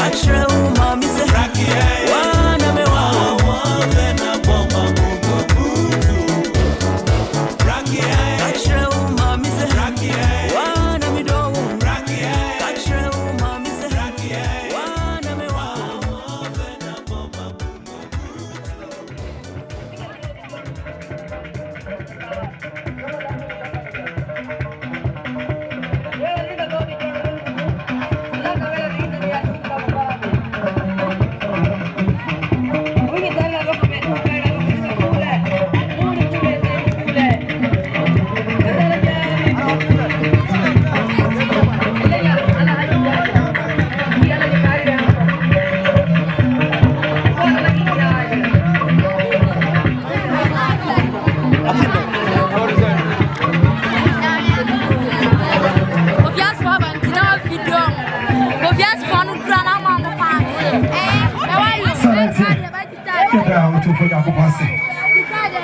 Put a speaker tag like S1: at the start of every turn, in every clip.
S1: Catch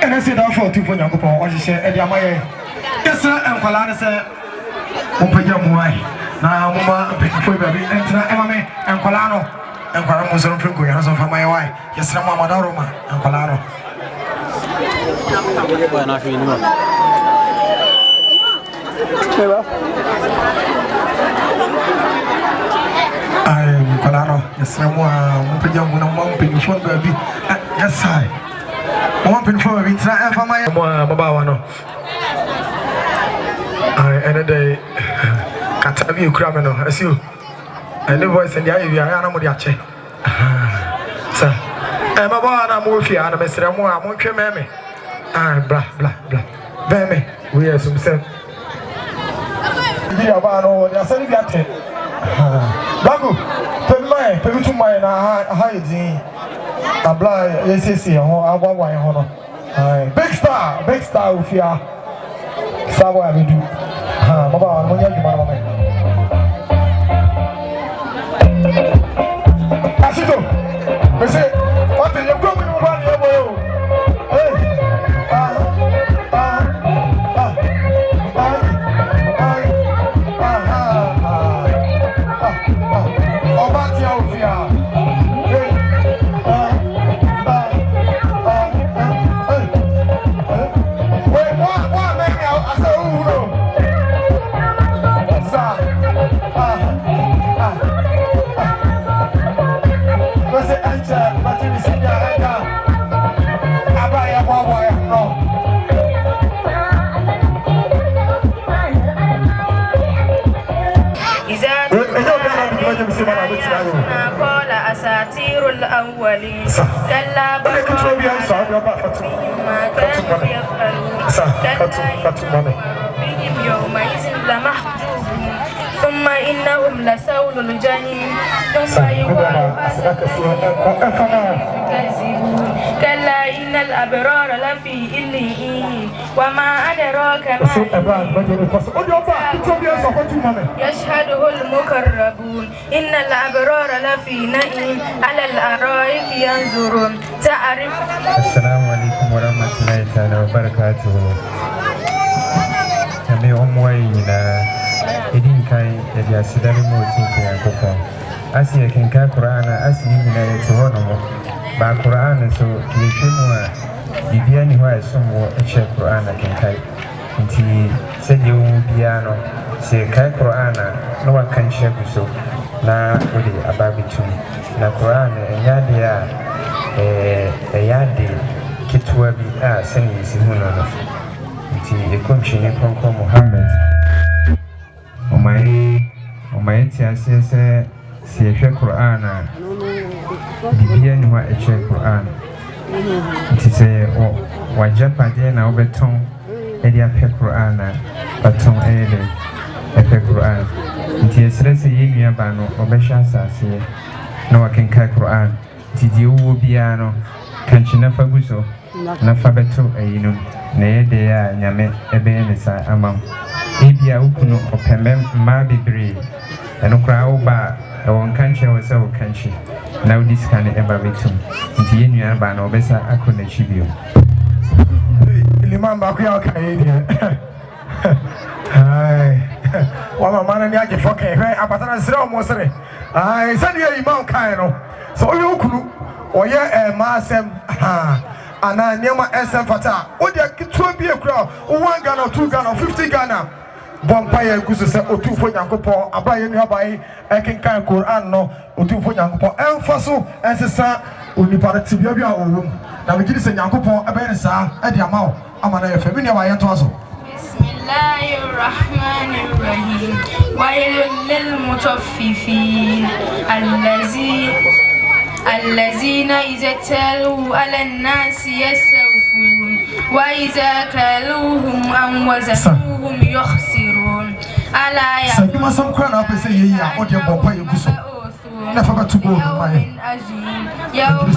S1: And I said, I thought to for young people, or she said, Eddie, my yes, sir, and Colana said, open your mind. Now, Mamma, before baby, and Emma and Colano, and Colamos on Pringle, and also for my wife. Yes, sir, Mamma Doroma and Colano. I am Colano, yes, sir, one pin for baby. Yes, I. One pin for me, try for my mobile. I ended a Catabu criminal as you. I live voice in the area, I'm with Yache. Sir, I'm about a movie, and I'm a ceremony, I won't come at me. Ah, blah, blah, blah. Baby, we are some sense. You are no, you're sending that. Bagu, tell me to my hygiene. A blind, yes, I want my honor. Big star, if you are. Sawa we do. Baba, mo yagi mara mama. Asito. Me say, what you go me mo ba ni ebo. Oba ti a ofia.
S2: أساطير الأولين كلا بل ما كانوا يفعلون كلا بهم يومئذ لمحجوبون ثم إنهم لسول الجحيم ثم يقال كذبون كلا إن الأبرار لفي إليين وما أدراك ما يشهده المقربون إن الأبرار لفي نعيم على الأرائك ينظرون تعرف.
S3: السلام عليكم ورحمة الله تعالى وبركاته. Kami omwaina idin kai ya asidani moti ko yakoko asiye kenka Qur'ana asini mina yeto hono ba Qur'ana so yeshemu a bibia ni ho asomo eche Qur'ana kenkai nti sede wo bia no se kai Qur'ana no wakan sheku so na wode ababitum na Qur'ana enyade a eyade kitwa bi a sani isi huno no nti ekomshini konko Muhammad Omaye ti asese si ehwe Qur'ana bibia ni wa eche Qur'ana nti se wajapade na obeton edi aphe Qur'ana baton epe Qur'ana nti esrese yenua ba no obehwa asase na wakenka Qur'ana nti di owo bia no kanchina faguso na fabeto ayinum na yede ya nyame ebe ne sa amam ebia ukuno opembe ma bebre eno kra wo ba won kanche wo se wo kanche na wo diska ne eba betum nti yenua ba na obesa akona chibio
S1: liman ba ku ya kai dia ai wa mama na ni age foke he apatana sire o mo sire ai sani ya imam kai no so oye ukunu oye ma asem ana niema SM fata o de kitwa bi ekura 1 Ghana 2 Ghana 50 Ghana bompa ya guso se otufo nyankopon abaye ni abaye ekenkan Quran no otufo nyankopon emfaso ensesa onipa tibia bi a owom na me gidi se nyankopon abaye ne saa e de amawo amana ye fa bi ne abaye to aso
S2: bismillahir rahmanir rahim wailul lil mutaffifin الذين إذا تلوا على الناس يستوفون وإذا كلوهم أو وزنوهم يخسرون ألا يعلمون يوم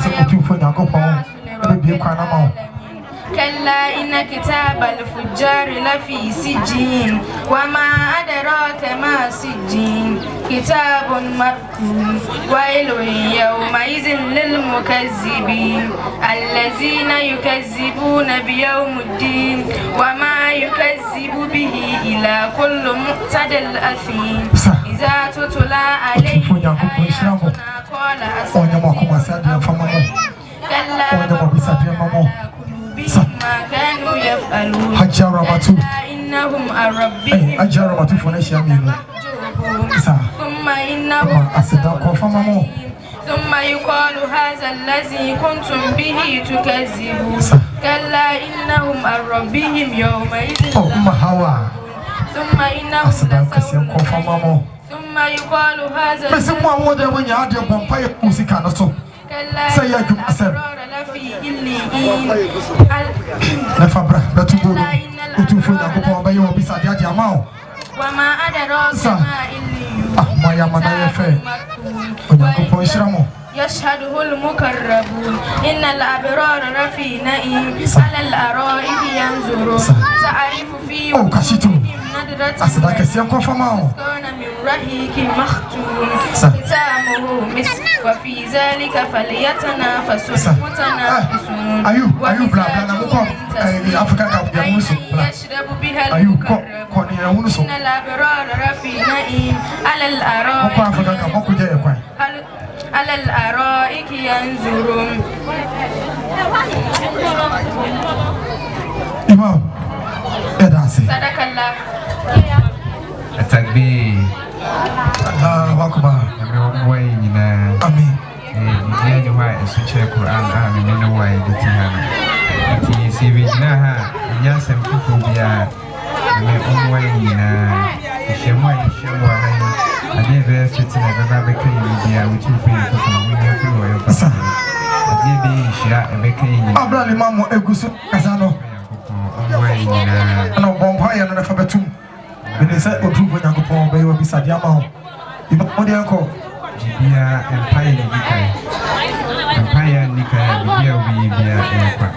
S2: كلا إن كتاب الفجار لفي سجين وما أدراك ما سجين كتاب مرقوم ويل يومئذ للمكذبين الذين يكذبون بيوم الدين وما يكذب به إلا كل معتد أثيم إذا تتلى عليه آياتنا قال أساطير كلا ما كانوا يفعلون إنهم عن ربهم ثم إنهم ثم يقال هذا الذي كنتم به تكذبون كلا إنهم عن ربهم يومئذ ثم إنهم ثم يقال هذا وما أدراك ما إليون يشهده المقربون إن الأبرار لفي نعيم على الأرائك ينظرون تعرف في وجوههم نضرة يسقون من رحيق مختوم ختامه مسك وفي ذلك فليتنافس المتنافسون يشرب بها المقربون إن الأبرار لفي نعيم على الأرائك ينظرون
S1: إمام
S2: صدق الله
S3: التكبير
S1: الله أكبر آمين
S3: يعني هو سوتش القرآن آمين من هو يدتيها تي سيبينها ياسم كفوبيا من أموينا الشموع ade be fiti na beba be kan yi bia wuti fu yi ko kan wuni fu wo yo pasa ade be shira be kan yi
S1: abra le mamo egusu kasa no no bomba ya no fa betum be ne sa odu bo nyankopon be yo bisa dia ma ho ibo mo de ko
S3: bia empire ni kai bia wi bia kwa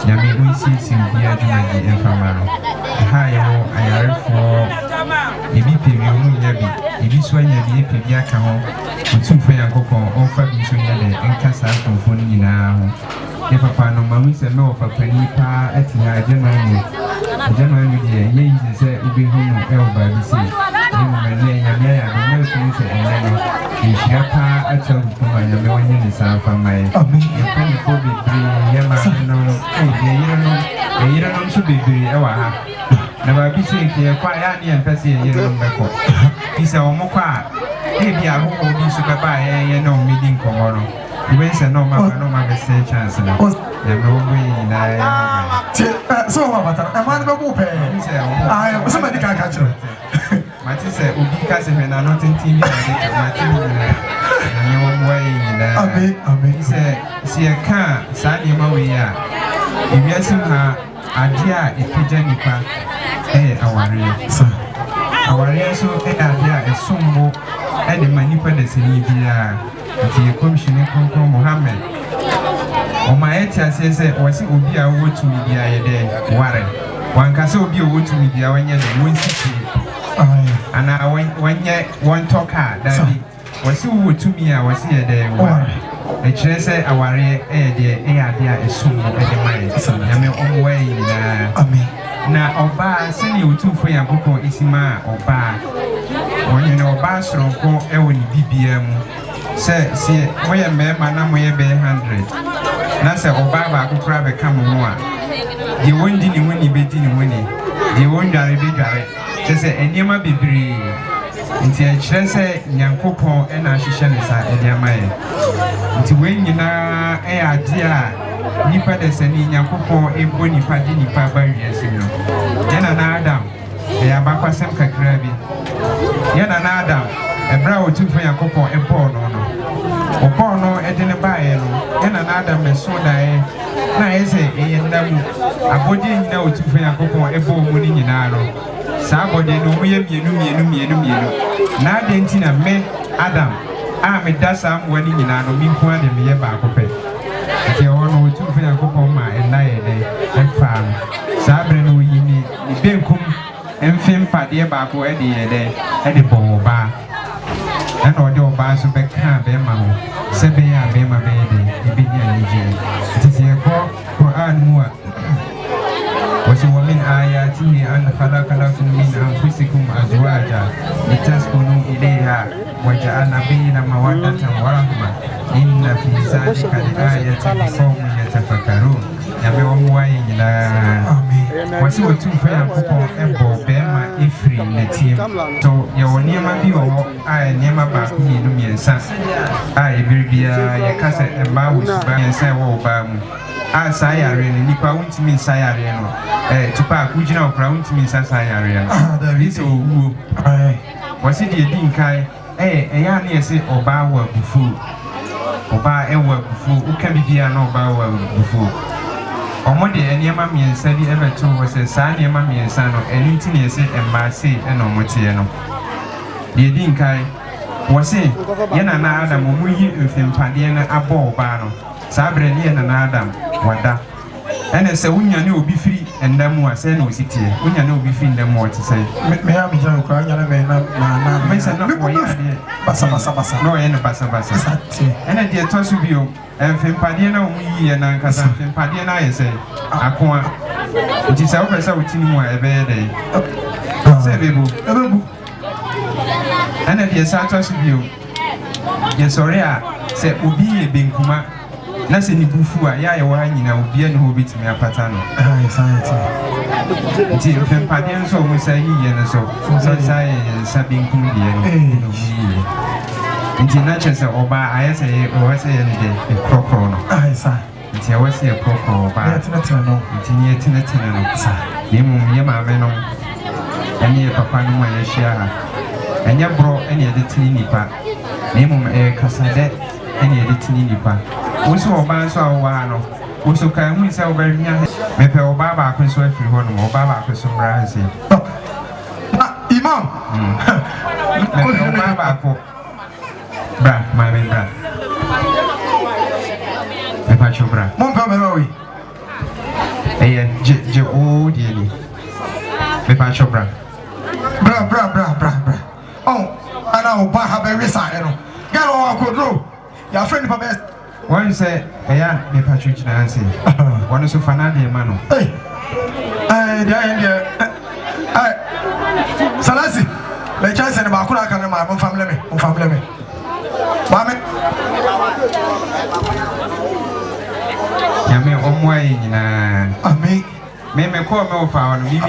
S3: nyame unsi bia djuma di enfama no ha yo ayarefo ebi pewi omu nyabi ebi so anya bi ebi aka ho otumfo yankopon onfa bi so nya de enkasa konfo ni nyina ho ne papa no mamu se me ofa pani pa ati ha January die ye yi se obi hu no e oba bi se ni mo me nyame ya no me so se enya no ehia pa ata ko ma nyame wonye ni sa fa mai
S1: amen
S3: e ko ni ko bi ye ma no e yira no so bi e wa ha na ba bi se ke kwa ya ni en pese ye no be ko bi se o mo kwa e bi a ho bi so be ba ye no mi din ko mo no we say no ma be say chance na ya no we na
S1: so wa bata e ma ni be bu pe ai so ma di ka ka chiro
S3: mati say obi ka se me na no tintin bi na de mati ni na ni wo we na
S1: amen
S3: se e ka sa ni ma we ya e bi asim ha ade a epija nipa aware so ade a esombo e de manipa de seni bia ati komishini konkon Muhammad o ma eti ase se wasi obi a wo tumi bia ye de ware wanka se obi a wo tumi bia wanya de wonsiti ana wanya won toka dabi wasi wo tumi a wasi ye de ware e kire se aware e de ade a esombo e de mai nyame omwe yina
S1: amen
S3: na oba seni otumfo yankopon isima oba wonye na oba soronko e woni bibia mu se moye mema na moye be 100 na se oba ba akukura be ka mu a de wondi ni woni be di ni woni de wondare be dware se eniema bibiri nti e kire se yankopon e na ahihye ne sa e de amaye nti wenyina e ade a nipa de sani yankopon e bo nipa di nipa ba wiase no yana na Adam e abakwasem kakra bi yana na Adam ebra otumfo yankopon e bo no opo no e de ne baaye no yana na Adam me so dae na ese e ndamu abodi nyina otumfo yankopon e bo mu ni nyina no sa abodi no mu ye mienu na adentina me Adam a me dasa am wani nyina no mi nko ade me ye ba akopɛ If you want to for your copoma and lie and farm, Sabrina, we need the Benkum and Fim Padia Baco Eddie at the Boba. And all your bars of Becca Bema, Sebea Bema baby, the big energy. It is a call for Anmua. Was a woman Ayati and Falakalakum and Fusicum Azwaja, the Tasconu Idea, Wajana Bina Mawadat and Warahma, in the Fizaka Ayat form Yatafakaru, Yabe Wayne, was you too fair and Bema Ifri, the team. So your name be or I name about me and San. I will be a cassette and Bawus by and say, oh, Bam. As I are in Nipa won't mean Sayariano, to park which now crown to me Sayariano. This was it a dinkai? A young year say, or bow work before, or buy a work before, who can be here no bow before. On Monday, and your mammy and said the ever two was a son, your mammy and son, and intimate and Marcy and Omotiano. The dinkai was it, Yana Adam, who you with him Padiana a ball bano. Sabre and Adam, Wada. And as a winner will be free, and then more say no city. When you know be free, them more to say. May I be young crying? I may not, Bassa, no, and Bassa. And a dear toss of you, and Fimpadiana, we and Uncle Fimpadiana, I say, Aqua. It is our person with you every day. Say, and a dear Santos of you. Yes, sorry, say, Ubi a Binkuma. Nasi ni bufu a ya yewa nyina obi ene ho betimi apatano ti fempade nso mo sai yiye ne so sai sabinkum die no nti na chese oba ayese o wase ye ne de krokro no sa nti e wase e krokro ba nti ni etinetine no sa ye mum ye maame no ene papa no ma ye hia ha enye bro ene de tini nipa ne mum e kasade ene de tini nipa Oso oba so awano oso kan hu se oba nya me pe oba ba ko so afiri ho no oba ba ko so mra nsi imam oba ba ko bra ma me bra me pa chobra mon pa me wi je o die ni me pa chobra bra oh ana oba ha be resa no galo akodro ya friend pa be one say, "Aya, me Patrick Nancy." One is so fanadi mano. Hey, Salasi, the chance and Bakura can my family, family. Mame, Yame Omway in me call me found me a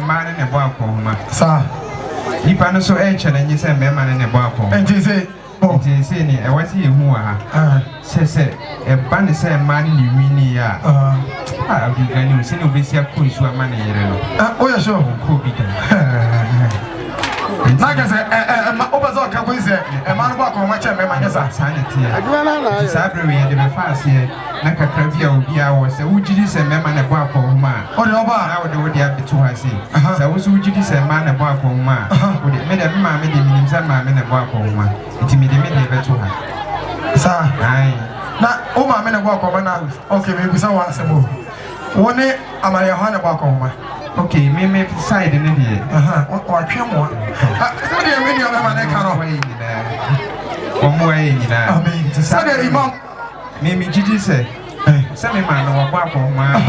S3: man in a bar for sir. You pan so ancient and you say, man in a bar for and you say, oh, say, I was here who are. Say, a band is a man in Mini. Abdul Ganiu, send you busy a push to a man. Oh, yes, sure, could be done. Like I said, my oversaw can we say, a man walk on my chair, my sanity. Sabre and the fast here, like a crabby was a Ujidis and man a bar for ma. Oh, no, I would do the other two I see. I was Ujidis and man a bar for ma. Would it made a man made him some man a bar for ma. It made a minute to her. Sir, now, oh, my men a walk over now. Okay, maybe someone some more. One day, I'm a Johanna walk on my. Okay, me side in India. Or come on. How do you mean your man cannot wait one way? I mean, to say, Imam, maybe Gigi said, Sammy man or Papa, my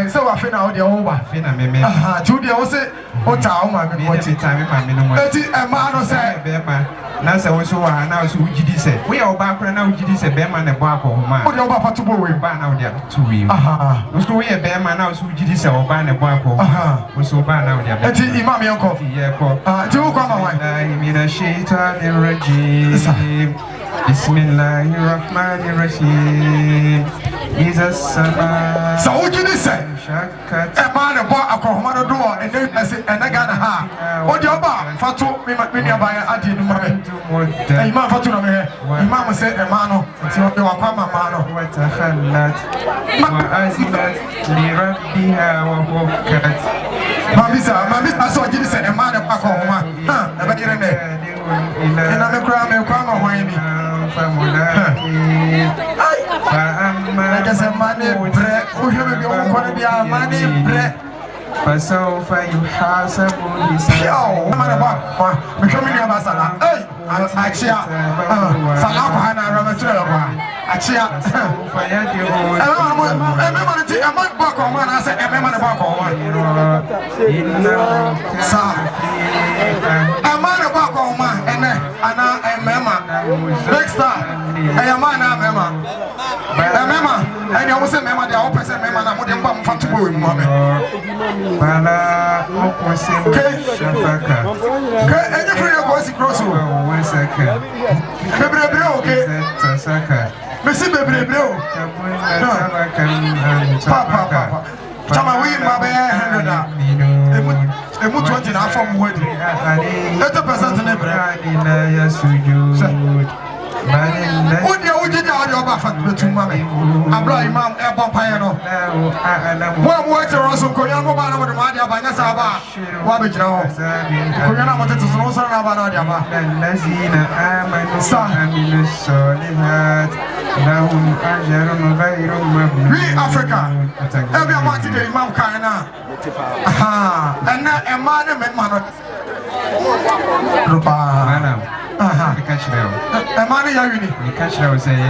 S3: so I feel out the over. Fina, maybe. Julia was it? What time? What time? My minimum. A man or say, Nasa was so now so Gigi said, we are back now. Gigi said, Bearman and Papa, my what about to go with ban out there to you. Was we a Bearman now so Gigi said, or ban a Papa, was so bad out there. Imam your coffee, yeah, do come away. I mean a shaitan and regime. Bismillahirrahmanirrahim. Jesus Sama. So what did you say? A man about a command door and then I said, and I got a ha. What your bar? Fatu, me by a did Imam Fatuna, Imam said, a mano, until you are Pama Mano. What a hand Azilat, Lirabiha, or Cat. Mamma, so did you say a man of Pacoma? Never get in there. And I'm a crime, why me? فملاقيه فأما فسوف يحاسب حسابا
S1: next time, I am man. Mema, I almost said Mema, the opposite Mema, I wouldn't bump for 2 women.
S3: Bala Okosim Shafaka.
S1: And you feel was cross over
S3: 1 second.
S1: Bebre, okay,
S3: Tasaka.
S1: Missy Bebre, Papa. Chama we my bear, they put 20 and a half from wedding. 30% in every. What do you do out of Buffett to Mammy? I'm blind, Mam, Apple Piano. One water also Koyama with the Madia Banasaba. Wabbit now. Koyama wanted to know some about Yama.
S3: Lazina, I'm solid. Now,
S1: we Africa. Every month today, Mam Kana. Aha, and not a man and man. Aha,
S3: catch them.
S1: A man, you
S3: catch them, say,
S1: hey,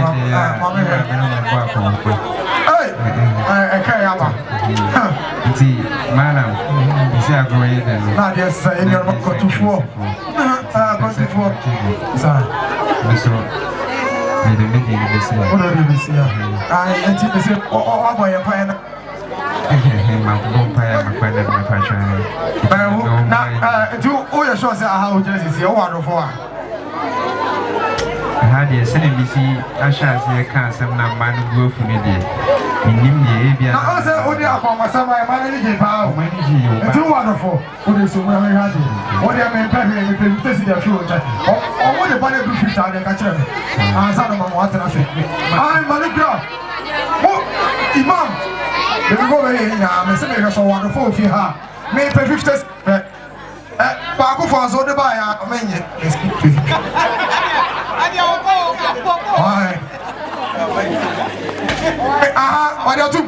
S1: I can't.
S3: See, madam, is that great?
S1: Not yes, in your book, go to 4. Go to 4. Sir,
S3: may the meeting be seen.
S1: What are you missing? I anticipate all my empire.
S3: My vampire, my friend, and my passion.
S1: Now, do all your shows how just is your wonderful.
S3: I had a CNBC, I shall say, I can't some man go for me. In India,
S1: I was only upon my son, my manager, power, too wonderful. What is so very happy? What do you mean, Perry, if you visit your future? Or what a bunny bush is out there, catch him. I'm son of my water. I'm Malika. Imam, if you go away, I'm saying so wonderful if you have. May pay 50. Back for us, all the buyer, I mean, what are you?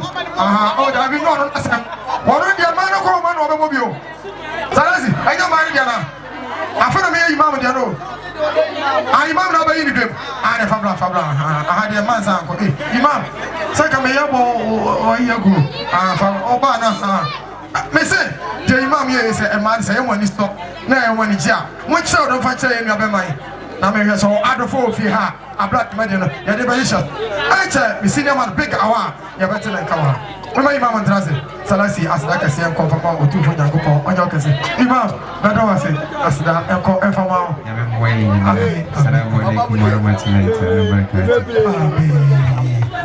S1: Oh, there have been no answer. What are the man of Roman automobile? Salasi, I don't mind Diana. I found me, Imam Diano. I am not by the I am Fabla. I had a man's uncle. Imam, second me up or you go. From Obana. Message, the Imam here is a man saying when he stop. Now, when he's here, which sort of fire in your mind? Now, maybe so other 4 if you have a black man, you're the position. I check, we see them on big hour, you're better than Kawa. When my Imam does it, Salasi, as like I say, I'm confirmed or 2 for Yanko, or you can say, Imam, but don't say, as that, and call Emma. I'm waiting.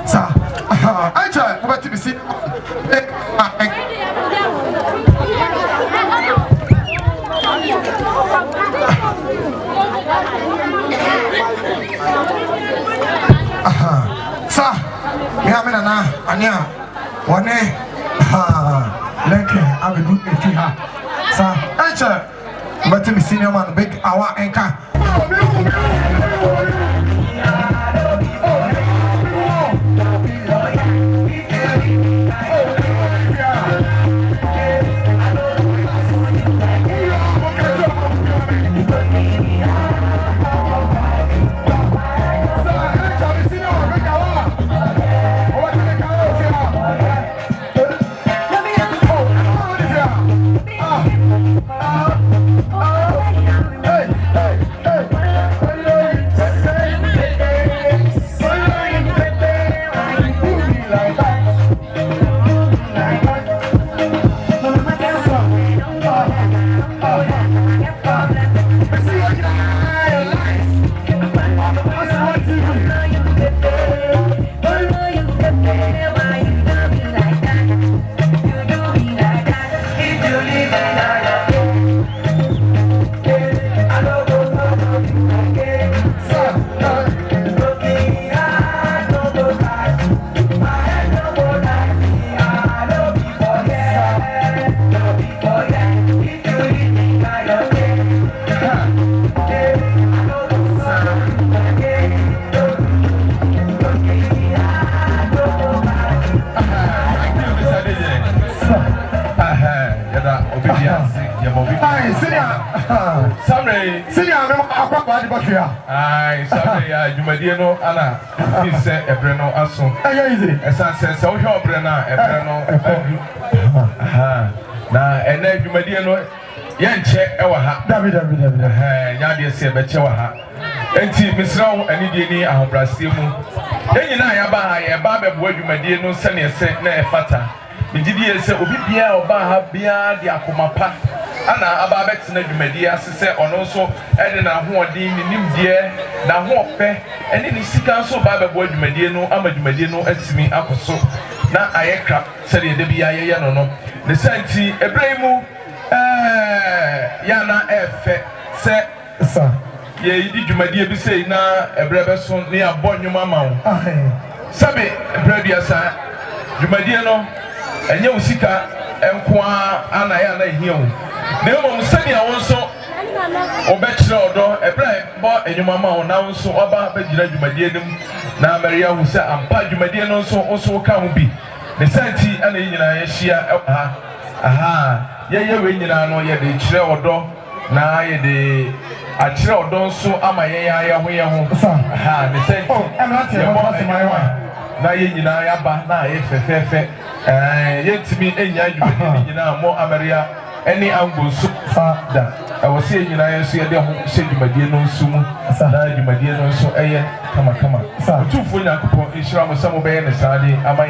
S1: Sir, I try, what to be seen. Sir, me amena na ania wone leke abedu efiha sir enche but me senior man big our enka Hey! Yenche ewa ha David nyade se beche wa ha enti misrawo ani die ni ahobrasie mu enyina ya ba ha ye ba bebo adwumadie no se ne se na efata ndigidi se obi bia oba ha bia de akomapa ana aba betena adwumadie asese ono so ede na hoodin ni nimdie na hope ene ni sika so ba bebo adwumadie no amadwumadie no asimi akoso na ayekra se de bia ye no ne santi ebraimu yana efe se sa ye idi dwumadie bi sei na ebrebe so ne abonnwuma ma wo sabe ebrebe asa dwumadie no enye usika enkoa ana ya na ehia wo na mo sani a wonso obekire odo ebrebe bo enwuma ma wo na wonso oba bagira dwumadie nim na maria hu se ampa dwumadie no so ka ho bi ne santi ana nyina ya hia aha ye we nyina no ye de kire odo na ye de a kire odo nso ama ye ya ho aha ne say ye mo asemayo na ye nyina ya ba na ye fefefe ye timi enya dwuma nyina mo amaria eni ango so da e wo se nyina ye so ye de ho se dwumadie no nso mu na dwumadie no nso eye kama otufo nyakopo inshira mo samo be ye ne saade ama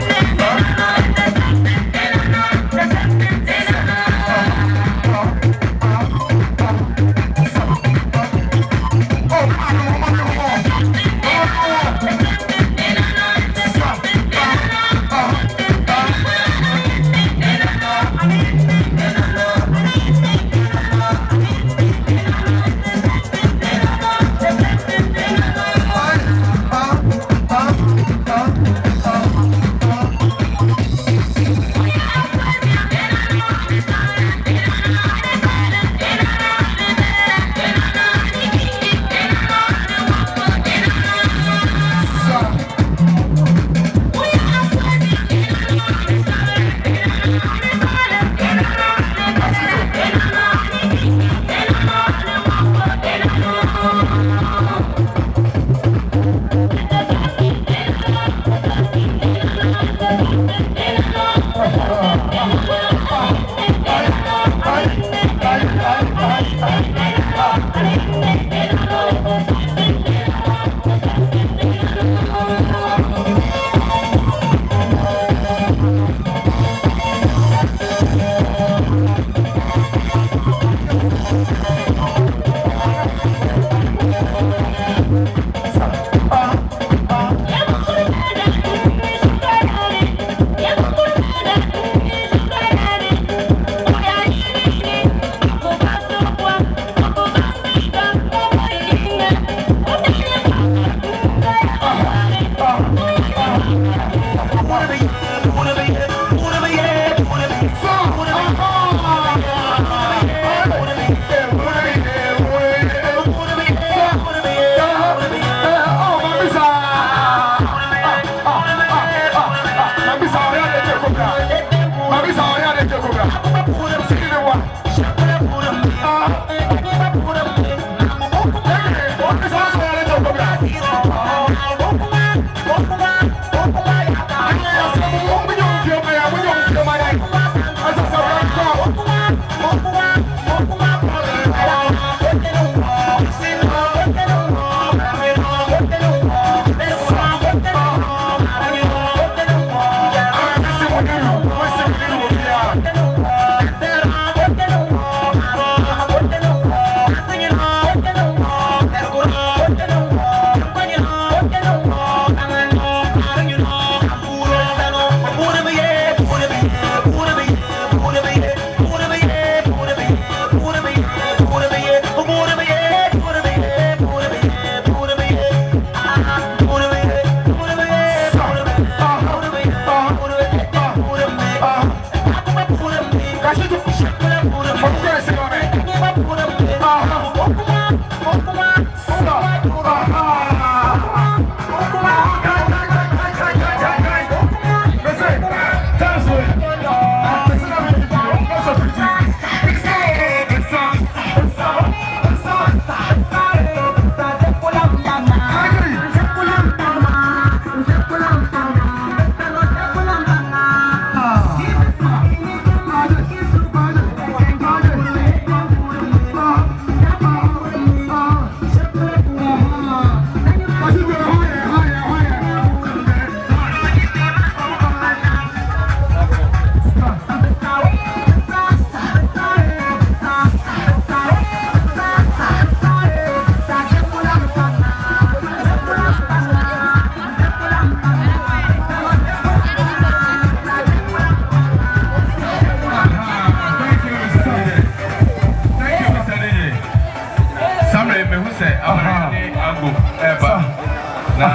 S4: Na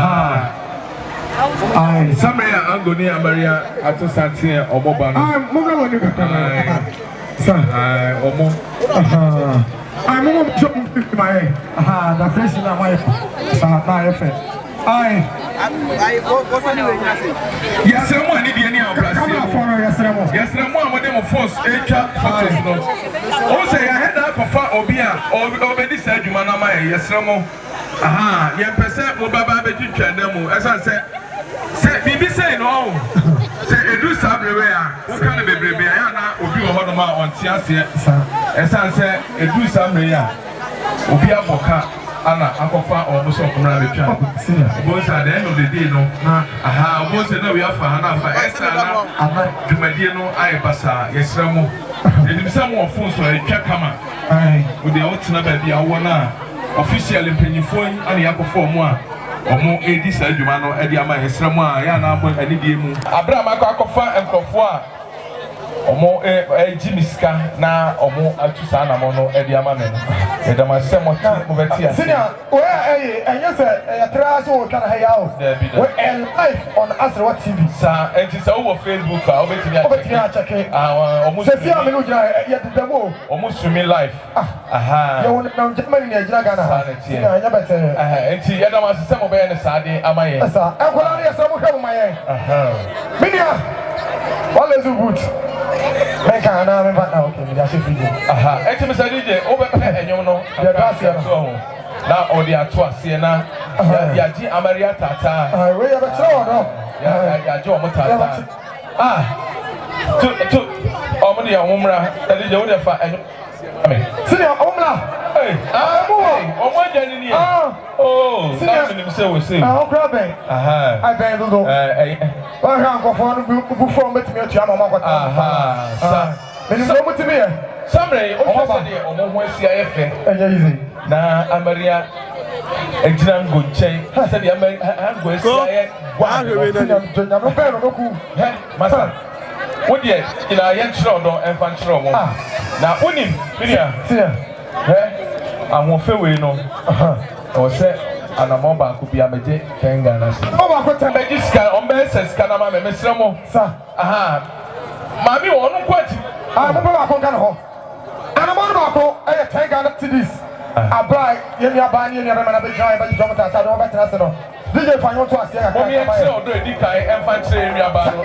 S4: Samaya Angoni Amaria Atosante Omoba.
S1: Muna woni kakana. Sa.
S4: Omo.
S1: Muna chop my. The fresh na my. Sa na efe.
S4: Yes, someone need any of us.
S1: Come on, for yesterday.
S4: Yesterday, one of them force photos. No. Also, I had that for Obia or this said you manama. Yesterday, yeah, percent will Baba Beji Chandemo. As I said, Bibi say no. Say, it do somewhere. What kind of a baby? I am Obi Hodoma on Tiasia. As I said, it do somewhere. Obia Boka. Anna, Uncle almost on Rabbit. Both at the end of the day, no. Both know we are for Hannah for Esther, Jumadiano, Ayabasa, yes, Ramo. And some more phones for a checkhammer. With the ultimate baby, I wanna officially penny phone and the apple for more. Or more 80 said Jumano, Ediama, Esrama, Yana, and Idimu. Abraham Akakofa and Kofua. Or more Jimiska, now or more Atusana Mono, Ediaman. And I'm a somewhat
S1: Senior, where and yes, a trazo can I out and live on Astro TV, sir, and it's over Facebook. I'll bet you check it. Almost yet the war, almost to me life. You won't know Germany, Jagana, and see, I don't want some of the Sadi, am I? I'm going to some of my Minia, what is the wood? Make an arm now, okay, that's a video. Mr. over and you know, now or the Atua Siena, Yaji Amaria Tata, we have a show, Motata. To Omonia Umra, and the other fire. Senior Omla, oh, something so we say. Oh, crabbing. I beg to go. I can't go for me to meet you. I'm to me. Somebody, almost easy. Now, Amaria, a grand good chain. I said, I'm going to say, what yet? In our young children and fan children. Now, when him, I won't feel we know. Or say, and a mobile could be a magic Kangana. Oh, I put a magic scan on Besses, Canama, Mr. Mo, sir. Mammy, one quite. I'm a Bacco. And I'm on a Kangana to this. A bright, you're buying your man of the giant, but you don't have to know. Did you find what was there? I'm so good. I'm fancying your battle.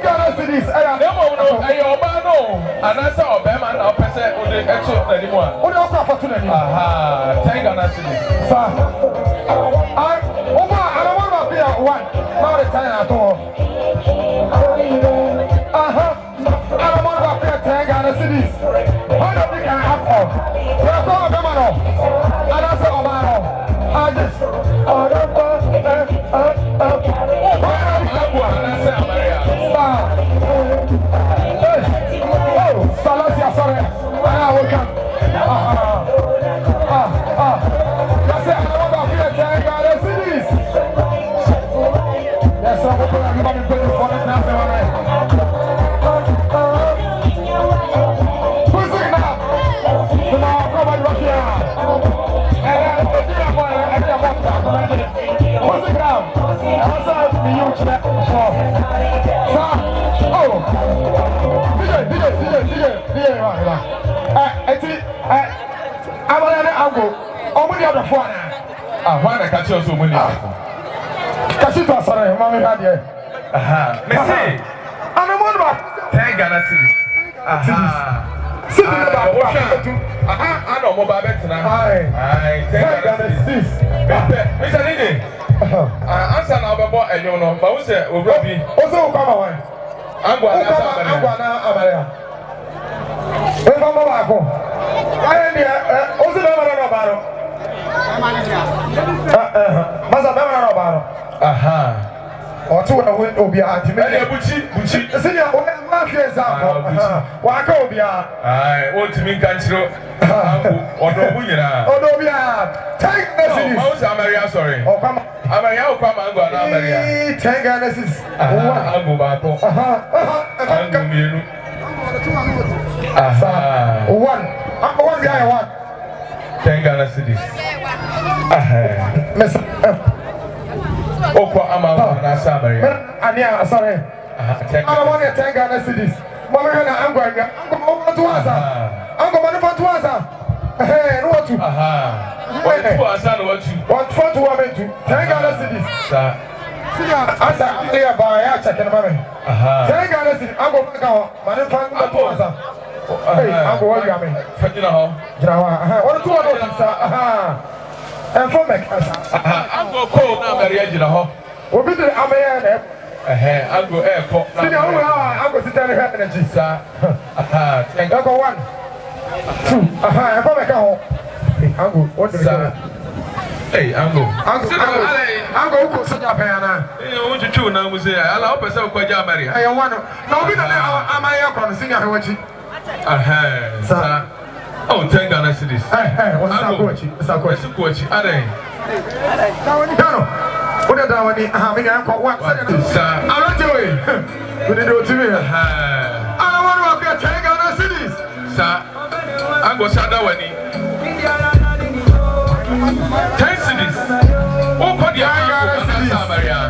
S1: I and I saw a Bama and I'll pass it with the extra anymore. What else opportunity? Thank God, sir. I don't want to be at one. Not a time at all. I don't want to be at Tangana cities. What do you think I have for? We're going to Bama. And I saw Obama. I just, Salasia, sorry. I will come. That's it. I want to be a Tangana cities. Yes, I'm going to be for the national. Who's it now? Come on, come on, Russia. What's the ground? What's up? The huge net. Why the catch us so many? Catch it was sorry, mommy had here. Messi, I'm a one Thank God, City I know more about it now. I thank God this. Mr. Lady, answer now about and you know, but we say we will be also come away. I'm going to Amaria. We're going to go. I am here. Also, never about Masa Bama about. Aha. Or two will be a Buchi. Senior, what example? Wakobia. I want to meet Gancho. Or Dobia. Take messages. Most Amaria, sorry. Or come Amaria, come and go. Amaria. Take messages. I'll go back. I'll go. One. One guy, one. 10 Ghana cities.
S4: Oko ama na Samaria.
S1: Ania, sorry. I want to take Ghana cities. Mama, I'm going to answer. I'm going to answer. Hey, what to? What to answer? What for to women to take Ghana cities? Answer clear by a check in a moment. Take Ghana cities. I'm going to go. Manufacturing to answer. Hey, I'm going to what to answer? And for me, I'm going to call now, Maria. We'll be the Amayan. I'll go airport. I'm going to tell you energy, sir. And I'll go 1, 2. I'm going to go. Uncle, what is that? Hey, Uncle. Uncle, sit up here. You want to chew now, Musia? I'll help us out. I want to. No, we don't know. I'm a young singer. I want you. Sir. Oh, thank God I see this. Hey, what's that question? What's that question? Are they? No. What are they? Having a what? Sir, I'm not doing. What did you do to me? I don't want to get take on a cities. Sir, I'm going to say that one. 10 cities. What could you have? Maria?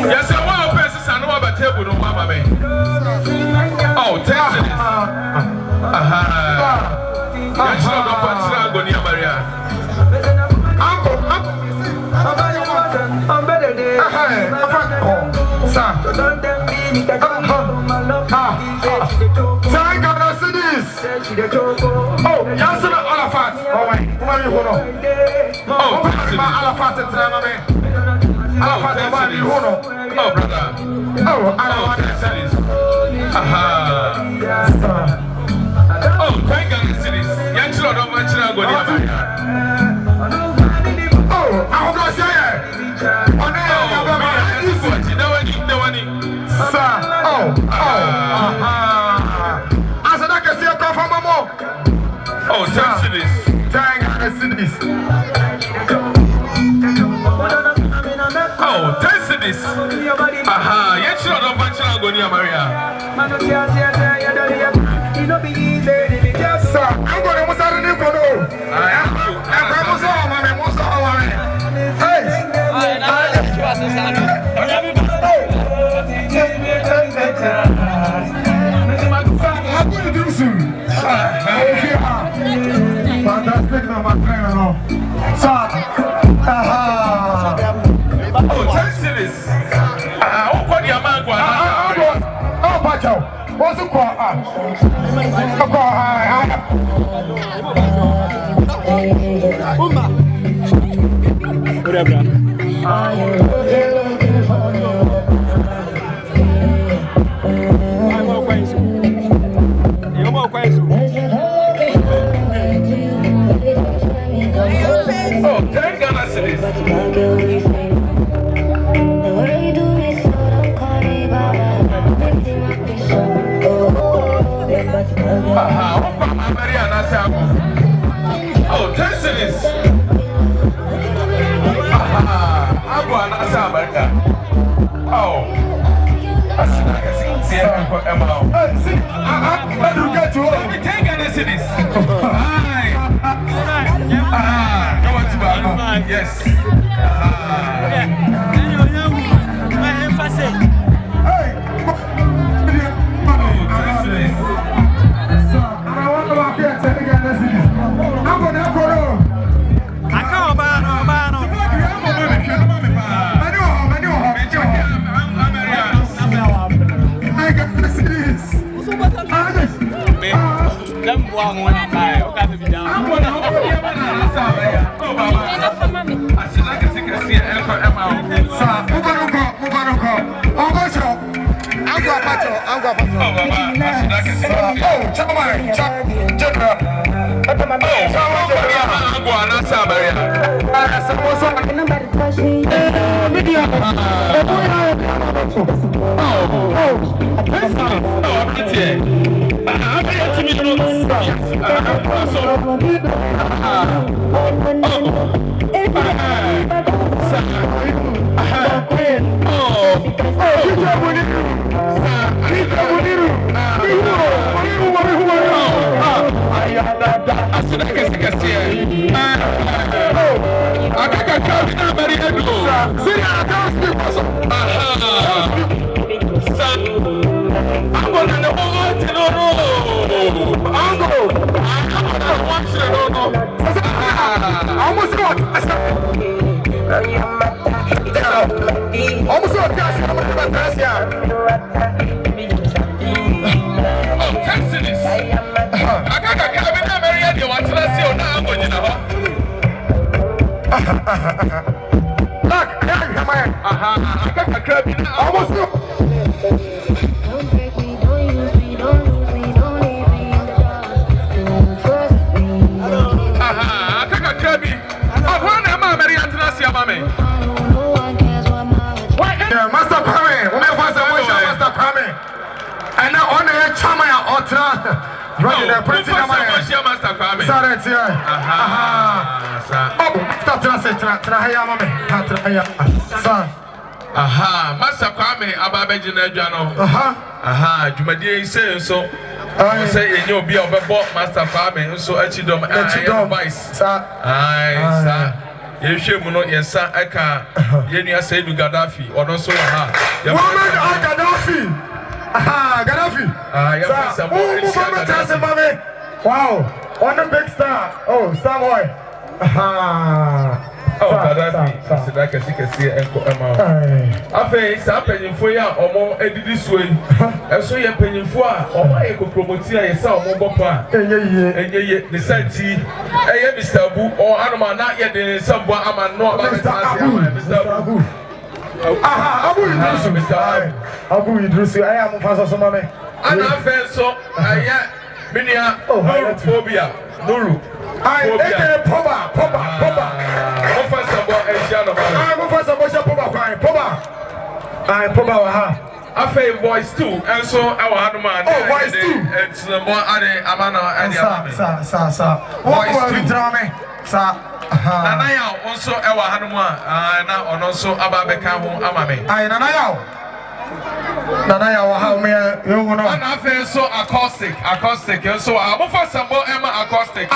S1: Yes, I want to pass a number table to Mamma. Oh, Texas. That's not a punch on your Maria. I'm better oh, yes, Alafat. Oh, wait. Oh, Alafat. Oh, brother. Oh, I don't want to say this. Oh, thank God the cities. Young children don't want to go near. Oh, I'm going to say it. Sir. I said, I can see a call from Mamo. Oh, cities. Thank God the cities. Oh, 10 cities. Yes, you don't want to go near Maria. Sir, I'm going to move out of the photo. I'm going to do soon. Fantastic, my friend. Sir, oh, 10 cities. What your man go? Oh, Pacho. What's the call? Oh, 10 Ghana cities. Oh, 10 cities. I'm going to America. Oh, I see. Let me get to let me take Ghana cities. Go on to Bago. Yes. Oh, Almost got. Almost got. Almost got.
S5: Don't break me, don't use me, don't lose me, don't leave me in the dark. Don't trust me. No one cares what my
S1: Yeah, Master Kwame, Master Kwame. And now on the chama ya otra. Right there, pretty
S4: Master Kwame.
S1: Sorry, stop
S4: Master Kwame Ababejina Jano. Jumadie say so. Say you be a Master Kwame, so Achidom advice. Sir. You should know, yes, sir. I can't. You say to Gaddafi or no so.
S1: Gaddafi. Gaddafi. Wow. On the big star. Oh, star boy.
S4: Oh, Gaddafi. So that can see I face happening for ya or more edit this way. And so you're penny for or my promote here, some more papa. And yet, the Santi, Mr. Boo or Anima, not yet in someone I'm not Mr. Boo.
S1: Abu Idris, I am Pastor Somame.
S4: And I felt so, Minia, phobia, Nuru.
S1: I Poba.
S4: I feel voice too, and so our man.
S1: Oh, voice too.
S4: It's the more Amana and
S1: Sir. Voice too. Sir.
S4: Nanaya also our Hanuma, and also Ababeka Amame.
S1: I Nanaya, how may you know?
S4: And I feel so acoustic, and so I'm for some more Emma acoustic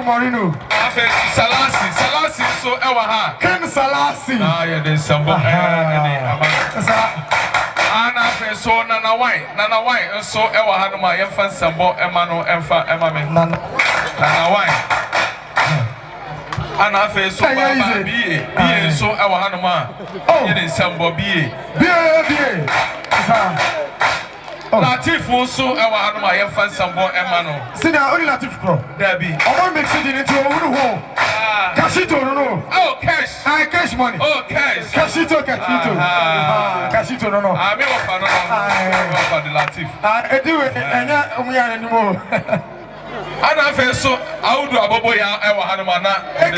S1: Marino.
S4: I feel Salasi, so our
S1: Ken Salasi.
S4: Yeah, there's some more. And I feel so Nana White, and so our Hanuma, Infant Sambo, Emano, Emma, Nana White. And I feel so be so our Hanuma. Oh, it is Sambo be. Latif also our Hanuma, Infant Sambo, Emano.
S1: See now, only Latif Pro.
S4: Debbie.
S1: I want to mix it into a home. Cashito, no.
S4: Oh, cash.
S1: Cash money.
S4: Oh, cash.
S1: Cashito. Cashito, no.
S4: I mean, what the Latif.
S1: I do it, and we are anymore.
S4: And I feel so out of Aboya, our Hanumana. And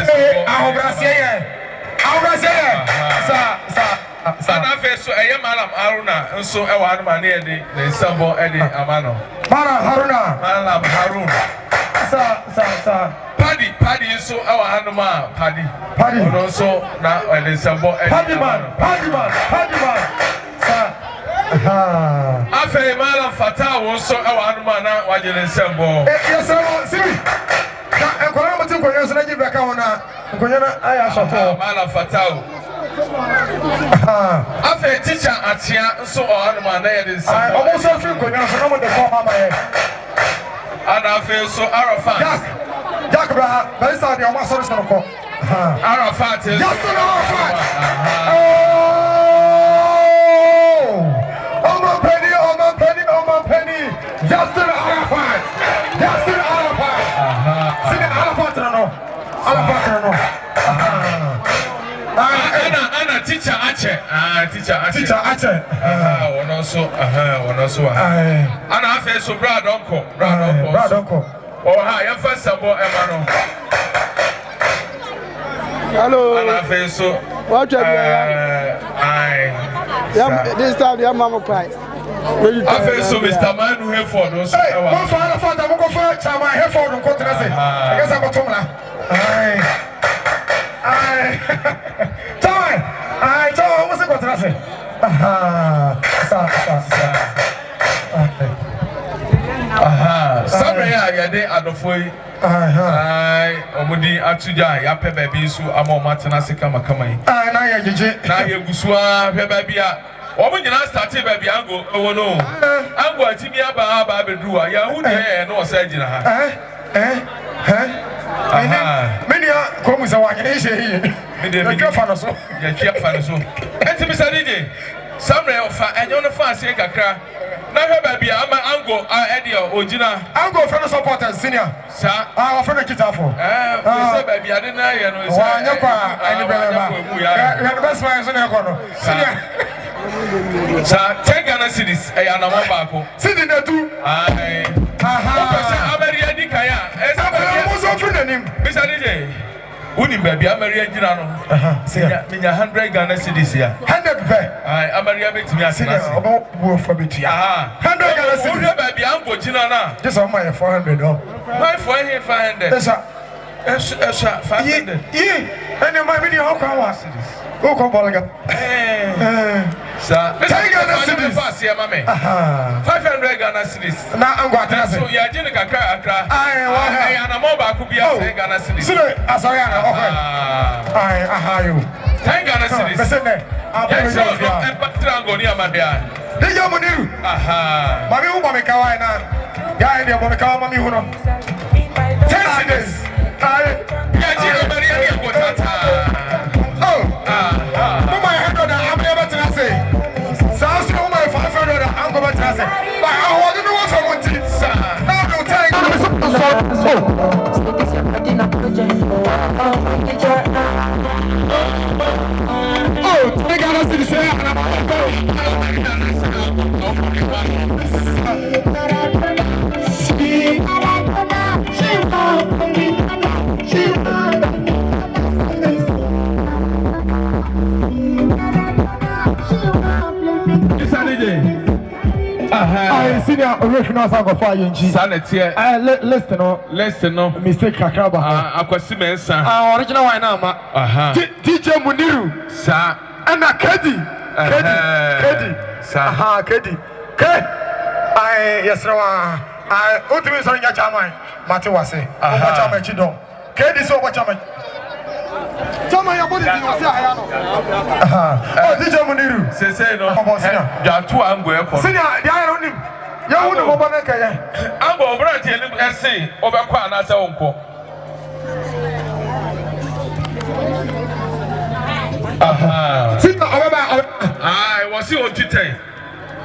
S4: I feel so I am Malam Haruna, and so our Hanuma near the Sambo Eddie Amano. Malam Haruna. Sir. Paddy is so our Hanuma, Paddy. And also now the Sambo Eddie. Paddy man. Sir. I feel Malam Fatah was so our Hanumana, what you Sambo.
S1: Yes, sir. See.
S4: Malam Fatah. I feel teacher at here, so Hanuma, I
S1: almost feel good. And
S4: I feel so Arafat.
S1: Jack, that's how the almost
S4: Arafat is.
S1: Penny. Justin Arafat. See the Arafat, no.
S4: Anna, teacher Ache. Teacher Ache. One also. And I feel so Brad Uncle. Oh, hi, first of all, Emano.
S6: Hello.
S4: And I feel so.
S6: What this time, the mama cries.
S4: I feel so, Mr. Man, who have for those.
S1: Hey, one father, I'm going to go for my hair for the continent. I guess I'm a Tomla. What's the continent?
S4: yɛde adɔfoɔ yi ɔmode atoja yɛapɛ baabi nso ama ɔmo atena ase kamakama yi
S1: na yɛ gyegye
S4: na yɛgu so a hwɛ baabi a ɔmo nyinaa starte baabi ango ɛwɔ no ango atimi aba abɛduru a yɛaho deɛ na ɔsa gyina ha
S1: menua kɔmu sɛ wanyene hyɛ yɛtwa fa no so
S4: yɛtwa fa no so ɛnti bisa DJ Samre ɔfa ɛnyɛ no fa aseɛ kakra na hwɛ baabi a ama ango a ɛdeɛ ɔgyina
S1: ango fɛ no supporters senior
S4: sa
S1: wɔfɛ no kitafo
S4: sɛ baabi ade na yɛ no
S1: wanyɛ kɔ a ɛne bɛrɛba hwɛ no bɛsoma so ne ɛkɔ no senior
S4: sa 10 Ghana cedis ɛyɛ anamɔ baako
S1: sidi na tu
S4: wopɛ sɛ amɛria di kan a ɛsɛ
S1: mo so firi n'anim
S4: bisa DJ wonim baabi amɛria gyina no menya 100 Ghana cedis ya
S1: 100 pɛ
S4: amɛria bɛtumi atena ase
S1: ɔbɛwo fa bɛtua 100 Ghana cedis
S4: wohwɛ baabi ango gyina no a
S1: gye sɛ ɔma yɛ 400 ɔ
S4: 500 ɛsa 500
S1: ɛne ma mede hɔ kwa wa wokɔ bɔlga
S4: sa
S1: 10 Ghana cedis
S4: 500 Ghana cedis
S1: na ango atena se
S4: so yɛagye ne kakra ɛyɛ anamɔ baako bi a 10 Ghana cedis
S1: sire asɔre ana ɔhɔ ahayo
S4: 10 Ghana cedis
S1: bɛsɛ nɛ
S4: yɛsɛ ɔno ɛpatra ango ne amadea
S1: Deja Muniru mami hu bɔ mi kawa na yɛ deɛ bɔ mi kawa mami hu no 10 cedis
S4: yɛagye amɛria ne ango tataa
S1: Mama had done I'm never to say. Sounds no my 500 I'm going to say. But I want to know someone to say. Now no time. Oh, they got us to say. I see the original song of fire in G.
S4: Sanity. Listen, no.
S1: Mistake Kakraba.
S4: Aquasimen, sir.
S1: Original wine now, DJ Muniru,
S4: sir.
S1: And a Kedi. Sir. Kedi. Yes, I ultimately saw your jamai. Mati was say, what am I chido? Kedi so what am I? Tama ya body ni wasi ayano. Oh, DJ Muniru.
S4: Say no. Ya tu ango e ko.
S1: Senior, dia ya onim. Ya wu no mo bana kaya.
S4: Ango obra tie ni ese, obekọ anase wonko.
S1: Sita obaba.
S4: Ai, wasi on 210.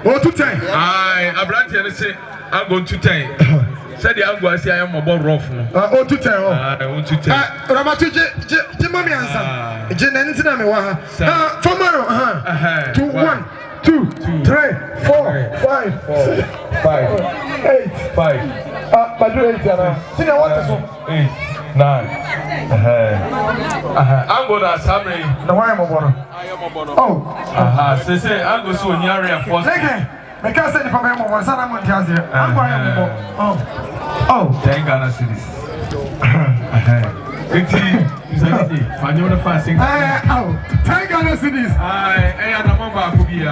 S1: O 210.
S4: Ai, abrante ni se ango 210. Said the ango asi ayam mo rough no.
S1: O 210 o.
S4: Ai, o 210.
S1: Ramatu je mami ansa. Je na ntina me wa ha. Famaro 2 1 2 3 4 5 8 5. Badu 8 ana. Sina what so?
S4: 8 9. Ango na samre.
S1: Na wa mo bono. Oh.
S4: Say ango so nyare force.
S1: Me can't say the problem of one son. I'm going to tell I'm going oh,
S4: 10 Ghana cedis. 18. Fanyo the fast.
S1: 10 Ghana cedis.
S4: I am a mama who be
S1: oh,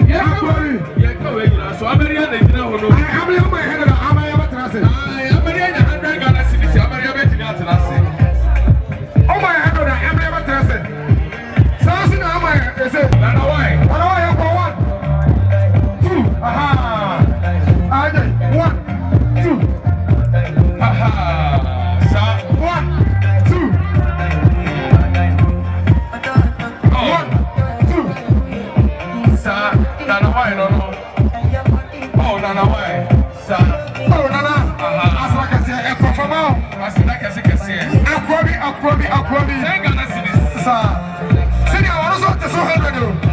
S1: yeah,
S4: so I'm very I'm
S1: my head. I'm ever transit.
S4: I'm very 100 Ghana cedis. I'm very
S1: oh, my head. I'm ever transit. They say, why? 1, 2, aha. 1, 2, aha. 1, 2. 1, 2.
S4: Sir, Nana, why no? Oh, Nana, why? Sir.
S1: Oh, Nana. As like I say, from now.
S4: As like I say,
S1: Aquabi.
S4: Thank God, that's
S1: sir. Senior, I was up to 200.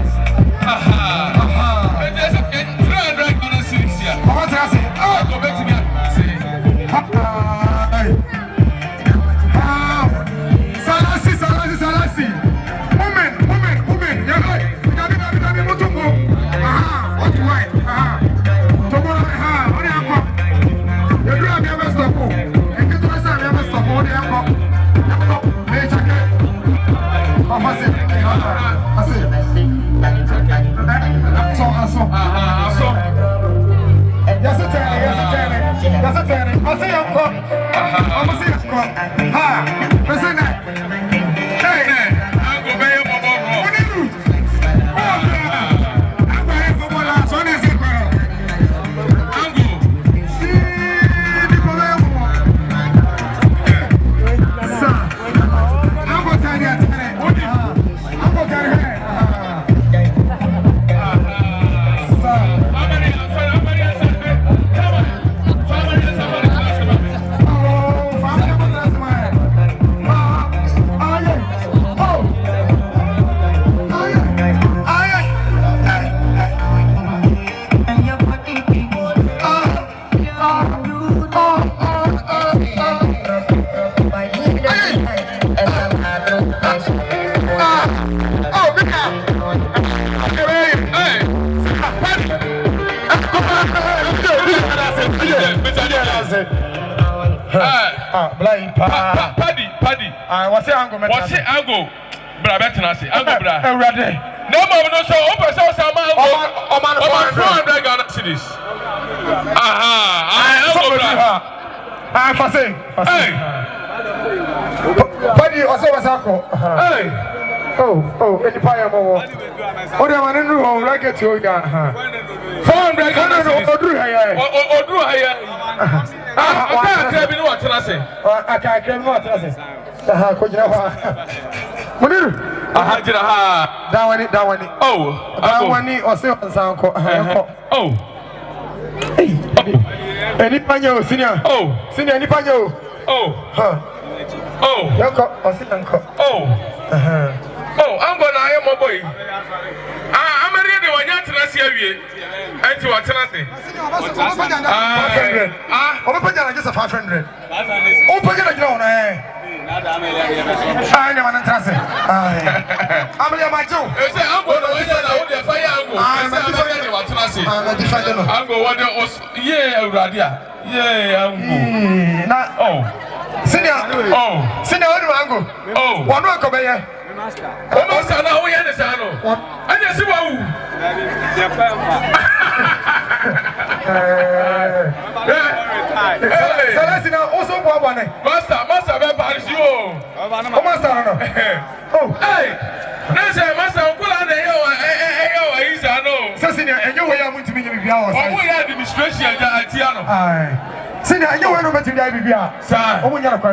S4: And there's a 300 Ghana cedis here.
S1: What I say?
S4: Oh, go back to me.
S1: Salasi. Women. You're right. What do I? Tomorrow, only a pop. You do have your stop. And get to us, I never stop. Only a pop. Blind
S4: Paddy.
S1: What's your uncle?
S4: What's your uncle? Brabetanasi, Uncle Bra. No more, no, so open so some man, 400 Ghana cedis. Uncle Bra.
S1: Paddy, also was uncle. Oh, any fire more. Oh, they want to know, like it to 400 Ghana cedis. Or do I can't what I say. I can't what I say. Muniru, that one. Oh, that one or so. Oh, any panyo, senior. Oh, senior, any panyo. Oh, Uncle, or sit uncle. Oh, Uncle, I am a boy. I'm a ready one yet to see you. And to what I say. 500. Open just a 500. Open it alone, I never trust it. I'm my Joe. I'm a defender. I'm going to yeah, Radia. Yeah, oh, senior. Oh, senior, uncle. Oh, one uncle, baby. Almost an hour, and I just Master, oh, hey, Master, Senior, and you were to be administration. Senior, you were not to be sir. Oh, we got to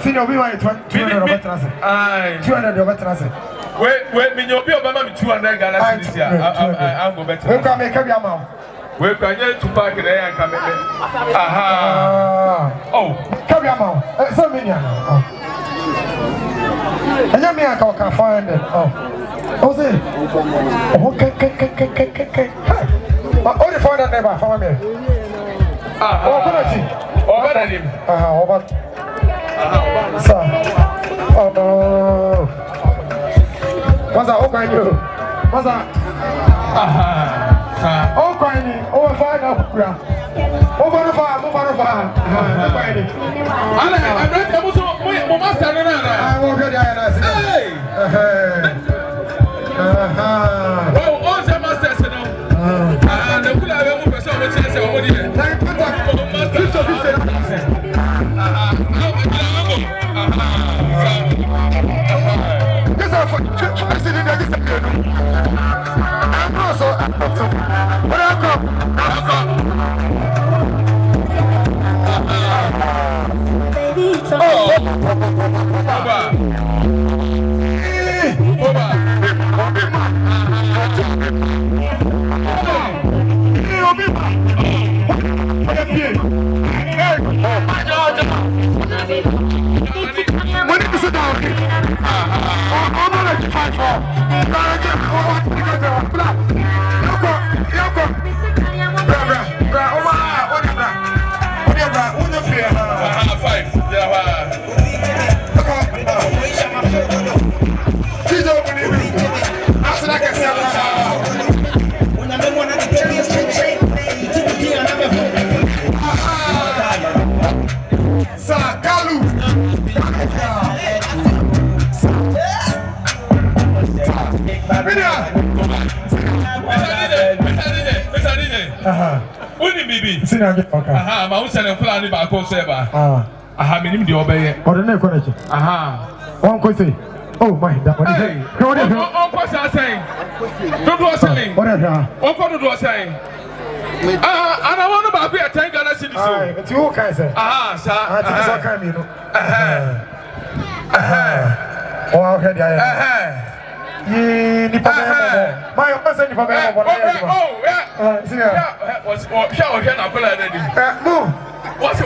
S1: Senior, we want 200 wait, me your bill, 200 Ghana. I'll go back to make up your mouth. We're going to park there and come in. Oh, come your mouth. So many. And you mean I can find it. Oh, say. Okay. Only for that never for me. Over him. Over. Sir. Oh. What's that? Okay, you. What's that? Oh, Granny, over 5 over the farm, over the farm. I'm ready to master. I won't get the hey! Oh, all the masters, and the good I will person with chance over here. My own son plan about Coseba. I have been in the obey or the neck. One question. Oh, my, that one. What's I saying? Don't do saying. What do I say? And I want about be a tank and I see this. It's you, Kaiser. Sir. I think it's okay, you know. Oh, I'll head there. My husband for me. Oh, yeah. What's shower here? I'm going to what's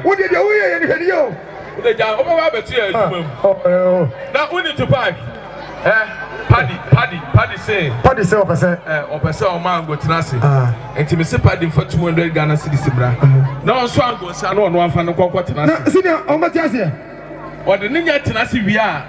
S1: what did you hear? The job over here. Now we need to buy. Paddy say, or man go to Nasi. And to me, say Paddy for 200 Ghana cedis. No, so I'm going to one fan of Cocoa Tenasi. Senior, how much is here? What the Ninja Tenasi we are.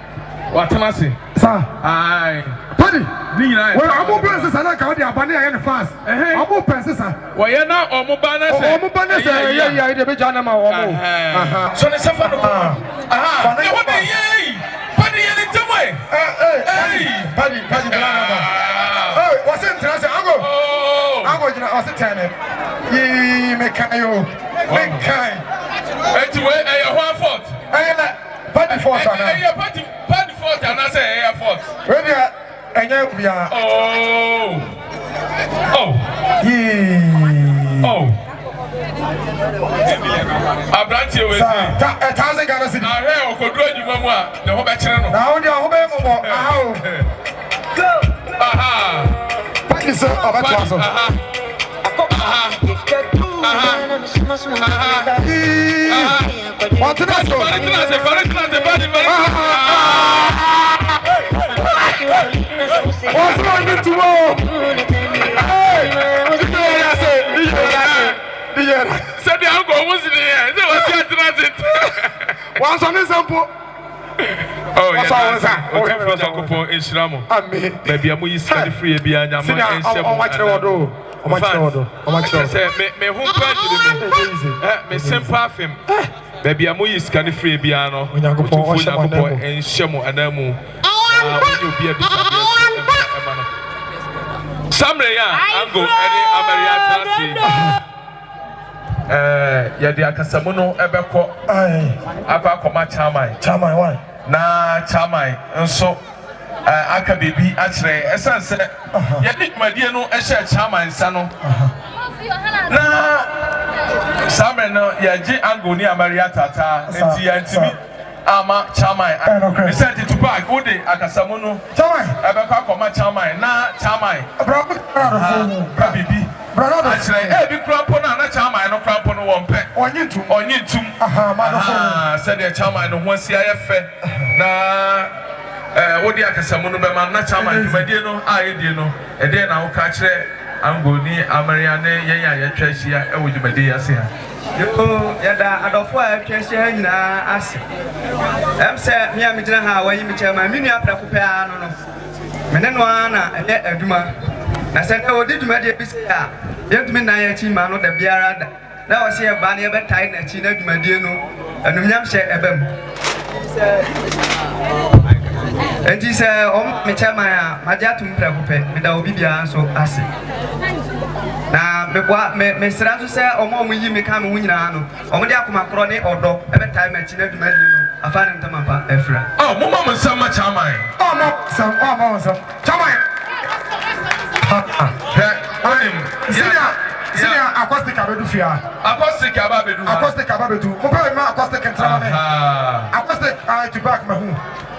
S1: What Tenasi? Sir, aye. Paddy, well, I'm going to say, I can't the abandon and fast. Omo pensesa.
S4: Why na omo bana say?
S1: Omo bana say yeah the be jana ma omo.
S4: So ne safa no. Aha. What the yey? Padi yele tamai. Hey.
S1: Padi blana. Oh, what's it trans ango? Ango jina what's it tane? Yi me kayo. Me kai.
S4: Anyway, one fort.
S1: Padi fort ana.
S4: Padi fort ana say air fort.
S1: Ready enye bia.
S4: Abranti we say
S1: 1,000 Ghana cedis.
S4: Ahe okodu adwuma mu a ne ho be kire no.
S1: Na ho dia ho be mo mo.
S4: Aha.
S1: Padi so abato so. What did I do? What's wrong with you?
S4: Said the uncle was in here. There was transit.
S1: Once on example.
S4: Oh, yes. Maybe I'm going to free behind your man. Me simple film. Baby, I'm going to free piano. And Shamo and Amu. You be a bit. Some Ango, any American. Yadi akasamuno ebeko apa koma chamai
S1: why
S4: na chamai nso aka bebi akire esanse yadi dwumadie no ehye chamai nsa no na samre no yaji angoni amaria tata enti yantimi ama chamai esenti to park ode akasamuno
S1: chamai
S4: ebeko koma chamai na chamai ka bebi actually, be crampo na chama no crampo no one pet. Onyitum. Said the chama no one CIF. Na what the Akasamuno Bema, na chama, you no, I did no, and then I'll catch it. I'm going near Amariane, Yaya, Tresia, and with my dear Sia.
S7: You, Yada, I don't fire, Tresia, as I'm said, Miamija, where you tell my mini after Pupiano. Menenwana, and yet a duma. I said, oh, did you make a piece? Yet me na yachi mano de biara. Now I see a banny ever tied and china to my dear no, and Yam share ebem. And he said, oh, me tell my jatum prepupe, without Bibia so assy. Now, me Serato say, or more when you may come win ano, or when you come a crony or dog, every time I china to my dear. I find him to my pa, Efra.
S4: Oh, Mama, so much am I.
S1: Oh, some Chamai. Senior acoustic abedu acoustic abedu mo pe ma acoustic entra me acoustic to back me hu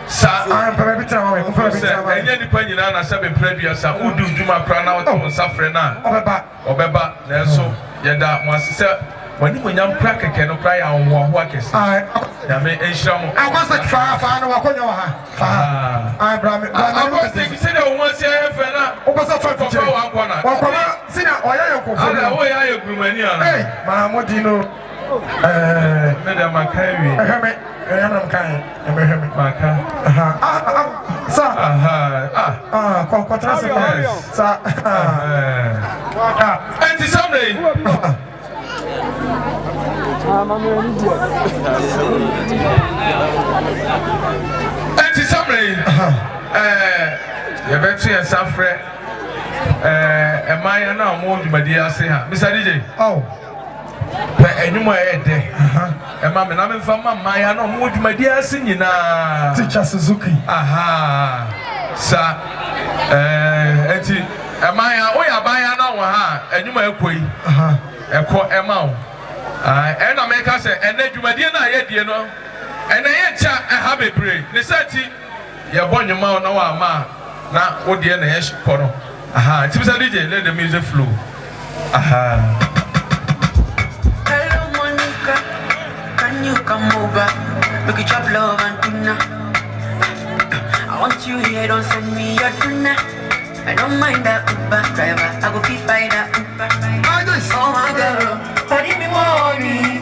S1: sa am pe be tra me mo pe be tra me
S4: enye nipa nyina na se be pradua sa udu duma kra na woto nsafre na obeba na so yeda mo asese wani mo nyam kra keke no kra ya wo ho akese ya me enhira mo
S1: acoustic fa no wakonya wa ha fa bra me
S4: acoustic se de wo se efe na
S1: o pasa fa fiche wakoma sina oya yekofo
S4: ala wo ya yegrumani ana
S1: eh ma mo dino
S4: me da makawi
S1: eheme kan eheme
S4: maka
S1: sa kontra sa
S4: anti somebody anti somebody you better say safre Maya na mo dwumadi ase ha Mr DJ pe enyumo ede ma me na me fa Maya na mo dwumadi ase nyina
S1: teacher Suzuki
S4: sa enti Maya o ya Maya na wo ha enyumo ekoi eko ema wo na me ka se ene dwumadi na ye die no ene ye cha ha bebre ne sati ye bonyuma na wa ma na wo die na ye shiko no Mr. DJ, let the music flow.
S8: Hello, Monica. Can you come over? We could chop love and dinner. I want you here, don't send me your dinner. I don't mind that Uber driver. I go feed by that Uber. Oh my girl, but if me money.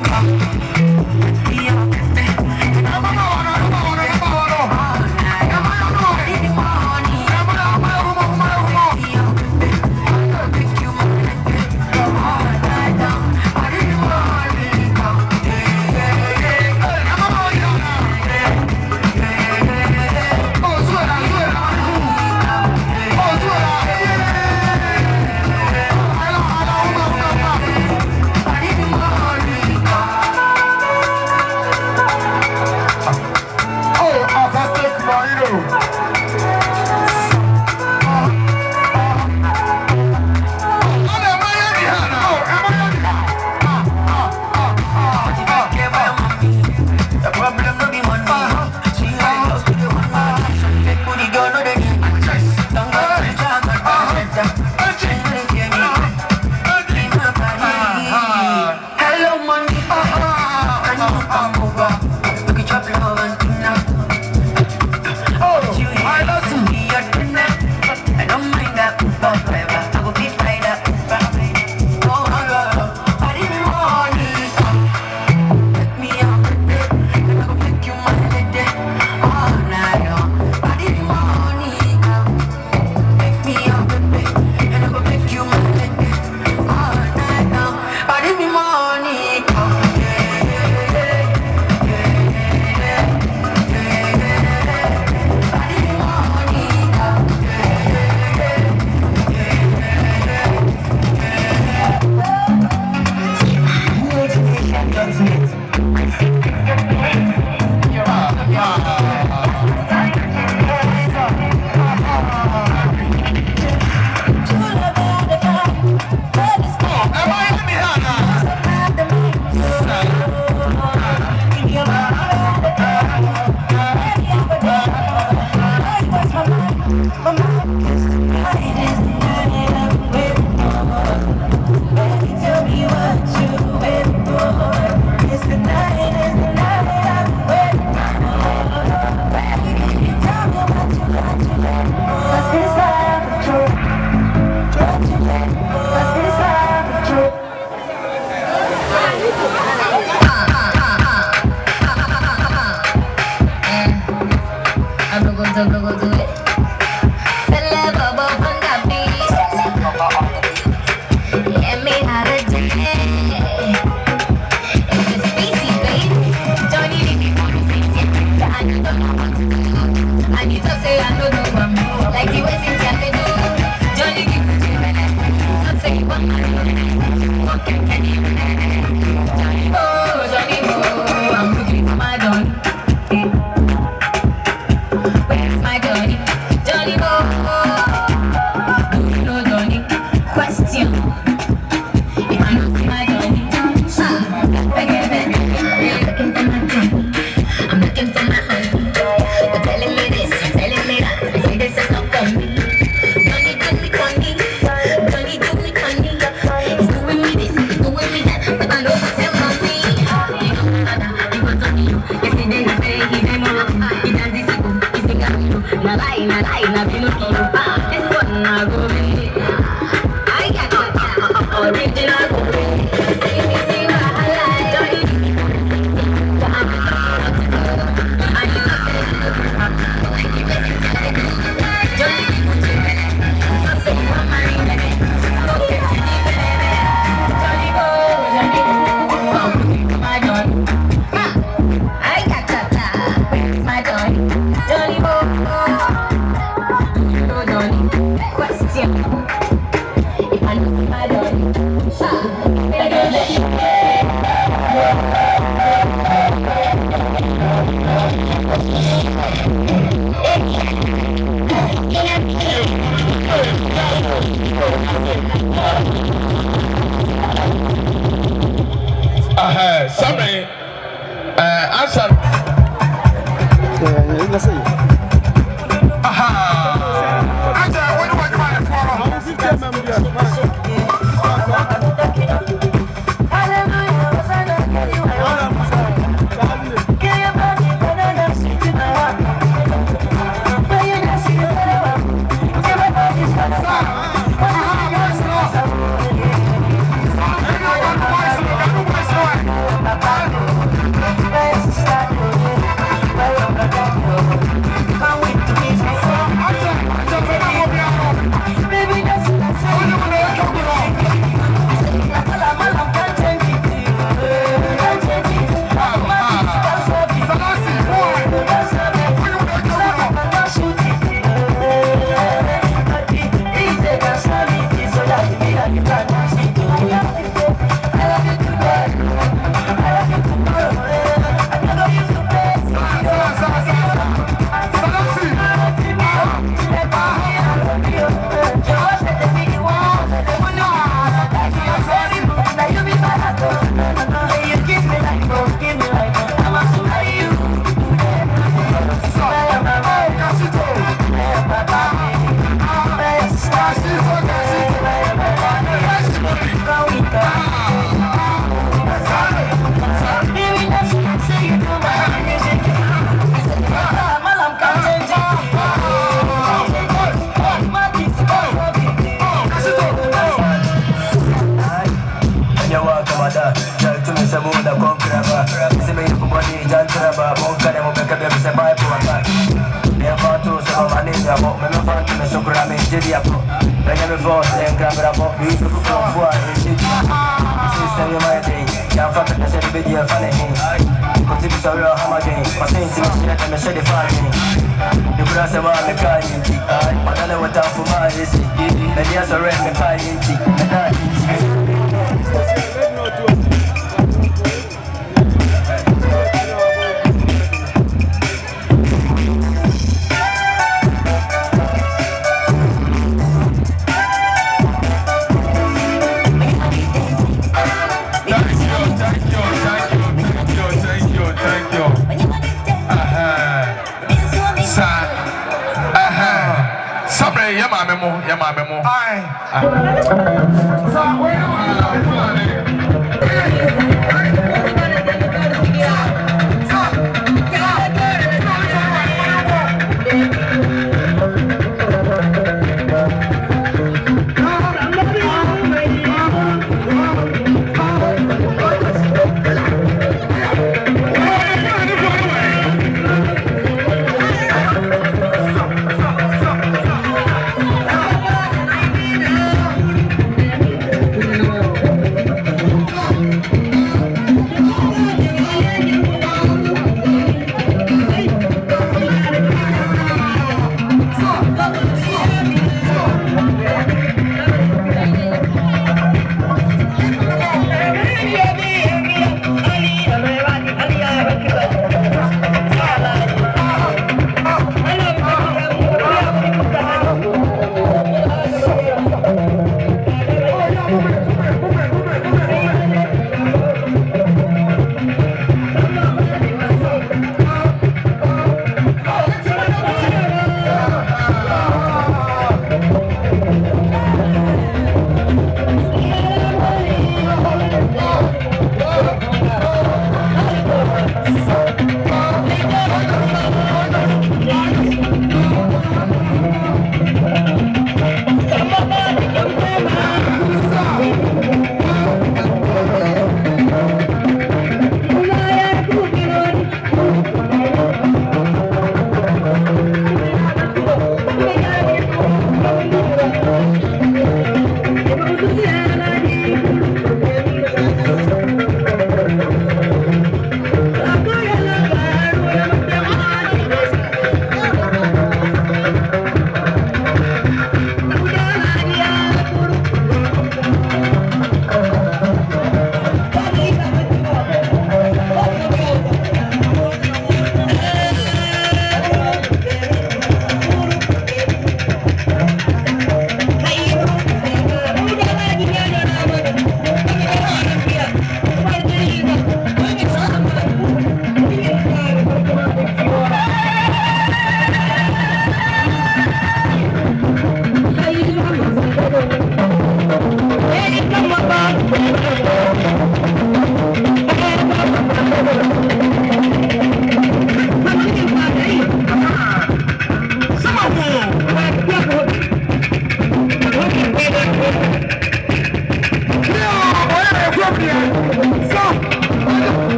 S4: Sorry, answer.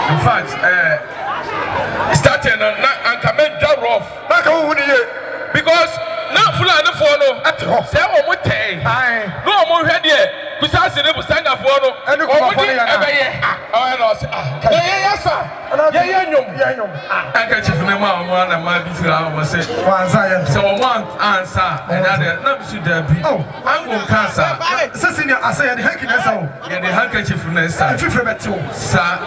S4: In fact, starting and come in job rough. Because now full of the phone, say what we take. No more head here. Because I was stand up for no. And you come for yes, sir. I catch you from the mouth one and my business. I was say, so one answer, another, not should there be. Oh, I'm going to cancer. Cecilia, I say, the handkerchief, the handkerchief from the side. Sir,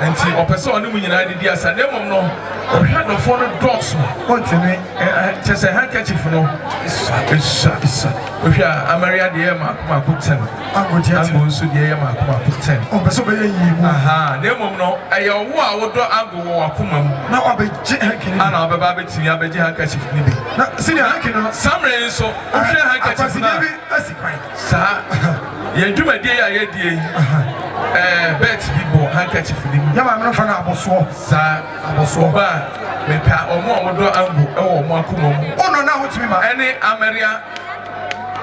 S4: and see, or person who united the answer, never know. We had no phone dogs. What to me? Just a handkerchief, no. It's if you are Maria, the Emma, put 10. I'm going to the Emma, put 10. Oh, so aha, the no, I would do Uncle Wakumam. Now I'll be and I'll be babbling to your handkerchief. Now, see, I cannot. Some rain so handkerchief. Sir, you do my day, I bet people handkerchief. I'm not from Aboswa, sir. Aboswa. Me pa omo odo angu e wo mo akomo ono na hotumi ma ene Ameria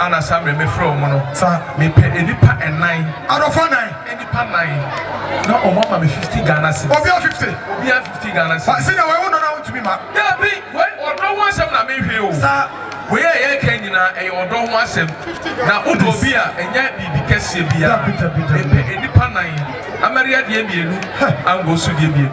S4: ana samre me from no sa me pe enipa enan adofo nan enipa nan na omo ma me 50 Ghana cedis obi 50 Ghana cedis se na we ono na hotumi ma ya bi we odo ho asem na me hwe o sa we ye ka nyina e odo ho asem na odo bi a enya bibi kese bia me pe enipa nan Ameria de mienu ango su de mienu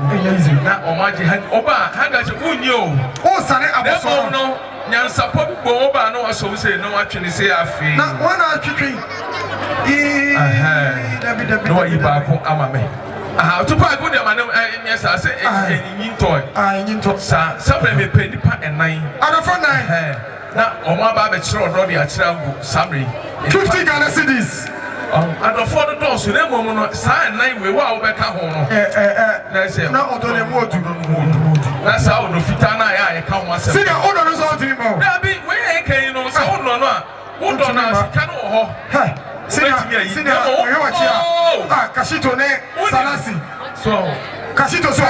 S4: na omaje oba hagaje unyo o sane aboso no nyansa pop bo oba no aso se no atwene se afi na wana atwitwi no iba ko amame aha to pa go de ma no nyesa se enyinto sa sabre me pe nipa enan adofo nan na oma ba be kire odo de akire ango samre 50 Ghana cedis and the father does you never sign nine way wow back home. Now, although they more to that's how the Fitana I come once. See the order is all to him. Where can you know? So, no, who don't ask? Can see, Kashito ne Salasi. So, Kashito so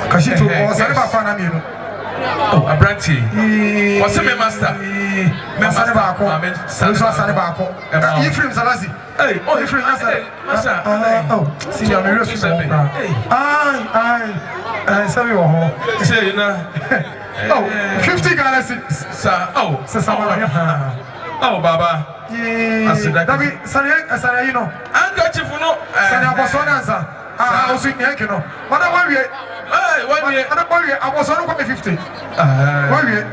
S4: Kashito was a Fanamino. Oh, a brandy. What's my master?
S1: Master Bako. Master Bako. Ephraim Salasi. Hey, oh, Ephraim Master. Oh, see, I'm a real Hey, sorry, say, you know. Oh, 50 Ghana cedis. Sir, oh, oh, Baba. Yeah, Saria, you know. I'm got you for no. Saria was on answer. I was in Yankino. But I want you. I was only 50. 1 year.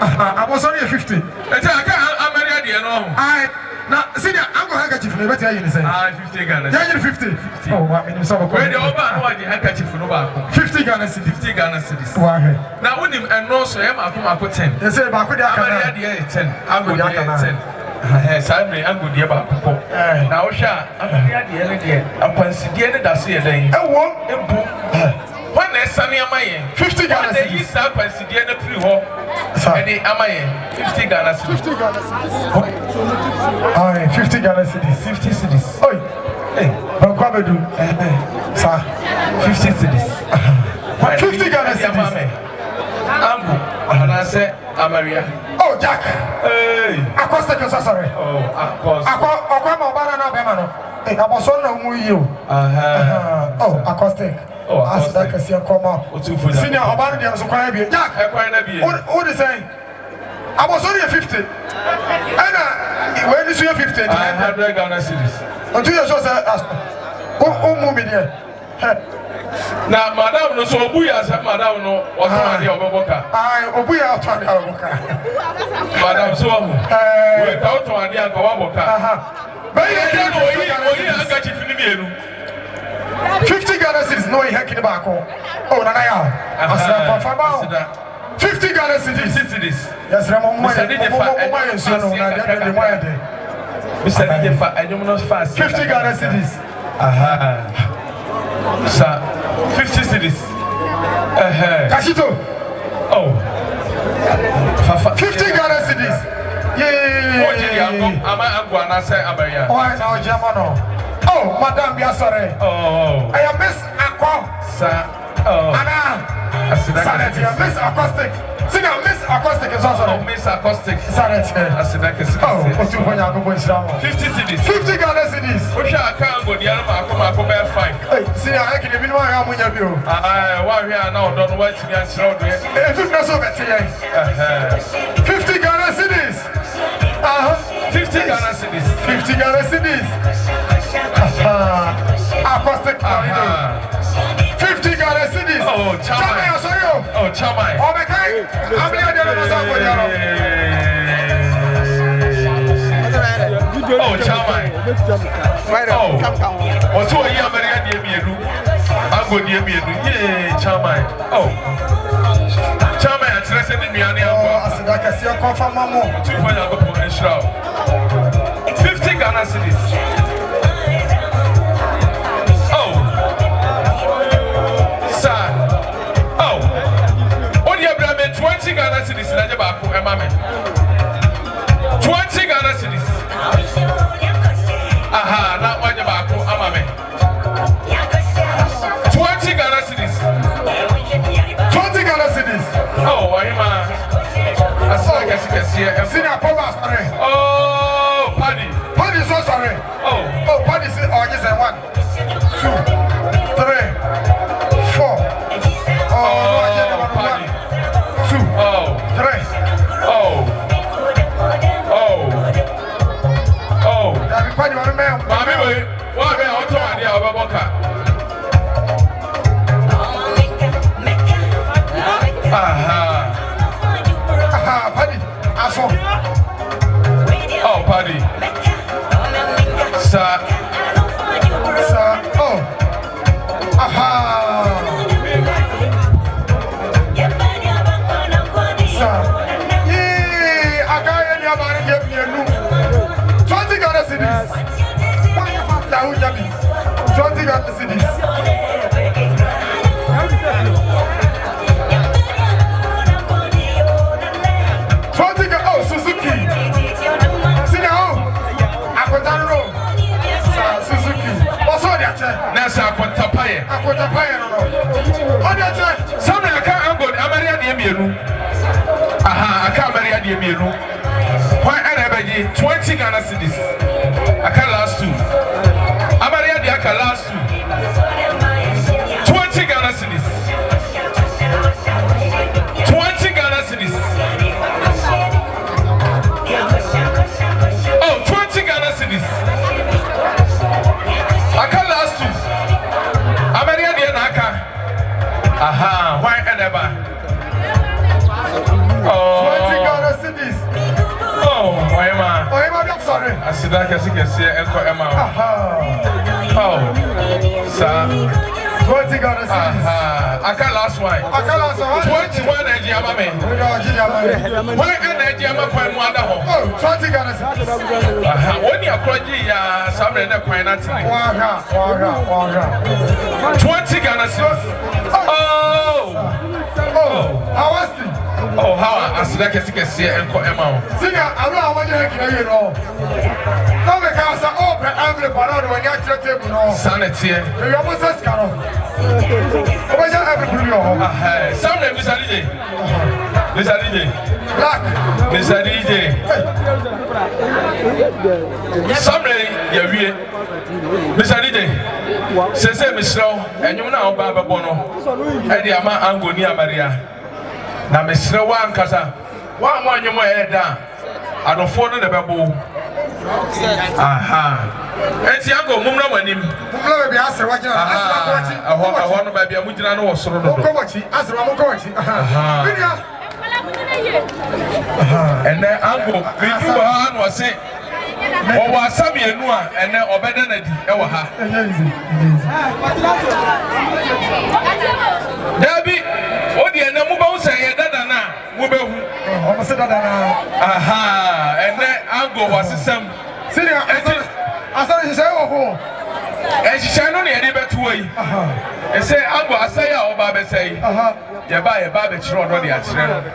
S1: I was only 50. I'm an idea, no. Now, see, I'm going to handkerchief. Never tell you, say. 50 Ghana. 50. Oh, I mean, so where the over handkerchief for no 50 Ghana cities. 50 Ghana cities. Now, when him and no, so I'm going to 10. They say, I'm going to 10. I'm going to 10. Sadly, I'm good about people. Now, shall I'm the idea. I'm considering that see a day. When there's Sunny Amaye, 50 Ghana cities. East South considering the 3 hole. Any Amaye, 50 Ghana cities. 50 Ghana cities. 50 cities. Oi, hey, Bakwabadu, sir, 50 cities. 50 Ghana cities. Ambu, and I say, Amaria. Oh, Jack. Hey. Acoustic, sorry. Oh, of course. Hey, I was on you. Oh, acoustic. Oh, acoustic. Senior Obadiah, so quite a bit. Jack, what is saying? I was only 50. And when is your 50? I had Ghana cities. Until you just ask, oh, move me there. Now, Madame, no, so Obuya said, Madame, no, what's on the Oboka? I, Obuya, Madame, so, without to Adia Kawaboka. But you can't get you 50 Ghana cities, no, he had Kinabako. Oh, Nanaya. 50 Ghana cities. Yes, Ramon, I don't know fast. 50 Ghana cities. Aha. Sir, 50 cities. Kashito. Oh. 50 Ghana cities. Yeah. Oh, Madame, you are sorry. Oh. I am Miss Aqua. Sir. Oh. Anna. Sanet, you are Miss Acoustic. See now, Miss Acoustic is also. Oh, Miss Acoustic. Sanet. Oh, 50 cities. 50 Ghana cities. I can't go the other 5. Hey, see, I can even know how many of you. Why we are now don't wait to get slow. If it's not so better, 50 Ghana cities. 50 Ghana cities. 50 Ghana cities. Acoustic. 50 Ghana cities. Oh, Chamai. Oh, Chamai. Oh, my God. I'm going to oh, Chamai. Oh, what's all you very dear? I'm going to be yeah, Chamai. Oh, Chamai, I'm stressing in me. I said, I can see a coffee, Mamma. 50 Ghana cities. Oh, 20 Ghana cities in Ajabaku, and Mamma. 20 Ghana cities. Aha, not Wajabaku, Amame. 20 Ghana cities. 20 Ghana cities. Oh, I'm I saw I can see a senior Thomas. Oh, Paddy. Paddy is so sorry. Oh, Paddy said, oh, yes, and 1, 2, 3, 4. Oh, Paddy. 2, 3. Mommy, what are you talking about? Paddy, oh, Paddy. Sir. Oh. Aha. Sir. Yeah, I got any of my give me a new 20 Ghana cities. 20 Ghana cities. Oh, Suzuki. See now. Aquatano. Suzuki. What's on that? Nasa Aquatapaye. Aquatapaye. On that. Some I can't go. I'm
S4: mienu. Aha, aka Maria de mienu. Why anybody 20 Ghana cedis. Aka last two. Amaria de aka last two. 20 Ghana cedis. 20 Ghana cedis. Oh, 20 Ghana cedis. Aka last two. Amaria de aka. Aha, why anybody? Oh,
S1: 20 Ghana cedis.
S4: oh, why am I?
S1: I'm sorry.
S4: I see that I can see Uncle Emma. Oh, sir.
S1: 20 Ghana cedis.
S4: I can't last one. 21 and Yamame. Why and Yama point one at home?
S1: Oh, 20 Ghana cedis.
S4: When you're crazy, some in the Quina. 20 Ghana cedis. Oh,
S1: how was it?
S4: Oh, how I see that I can see Uncle Emma.
S1: Singer, I don't know what you're hearing. No, because I open every banana when you're table.
S4: Sanity.
S1: You almost said, Carol. What is every home?
S4: Some name is a DJ. Mr. DJ.
S1: Black.
S4: Mr. DJ. Some name, you're Mr. DJ. Say, Miss Snow, and you know Baba Bono. And the Ama Angonia Maria. Now, Miss Snow, one casa. One you may head down. I don't follow the babu. Aha. And Tiago Mumra when him.
S1: Mumra be asked what you are.
S4: I want to be a Mujana or Soro.
S1: As Ramakochi.
S4: And then Uncle, we do one was it. Or was Sammy and Noah, and then Obedanadi, Ewaha. Debbie, what the Namubo say, Dana, Mubu. Aha, and then Uncle was some senior. I thought you say, oh, and she shall only a better way. And say, Uncle, I say, oh, Baba say, you buy a babbage road on the accident.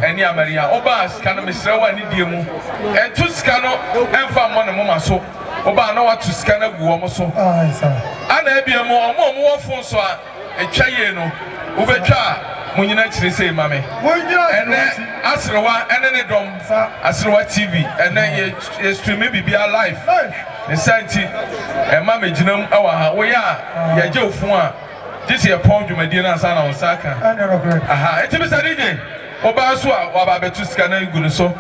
S4: And ya Maria, Obas can miss one idiom, and two scano, and found one moment so. Oba no what to scan a woman so. And I be a more phone so a chayeno, Ubecha, when you naturally say, Mammy. And then Asrawa and then a drum, Asrawa TV, and then you stream maybe be alive. The Santi and Mammy Genome, we are, ya Joe Fua. This is a pound you may dinner on Saka. Aha, it's Mr. DJ. Obaswa, Waba to scan a good so.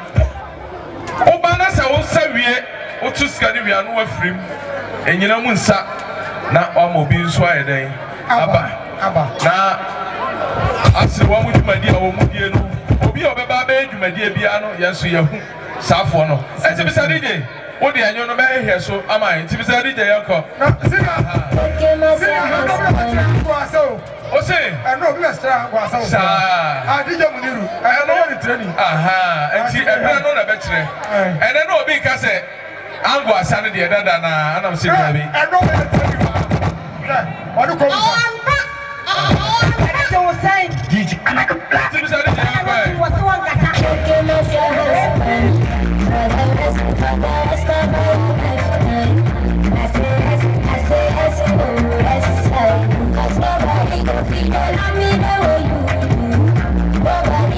S4: Obanas, I will say we are to scan we are no free. And you know, Munsa, not one mobile swire day. Abba. Now, I said, one with my dear Omudiano. Obi of a baby, my dear piano, yes, you have Safono. As Mr. DJ. What do you know about here? So am I? It's Mr. DJ Uncle. Oh, say, I know Mr. Sir. I did your money. I know the training. Aha, and see, I know the better. And I know because I'm going to send the other than I'm saying, baby. I know the training. What do you call it? Did you come back? Mr. DJ
S5: Nobody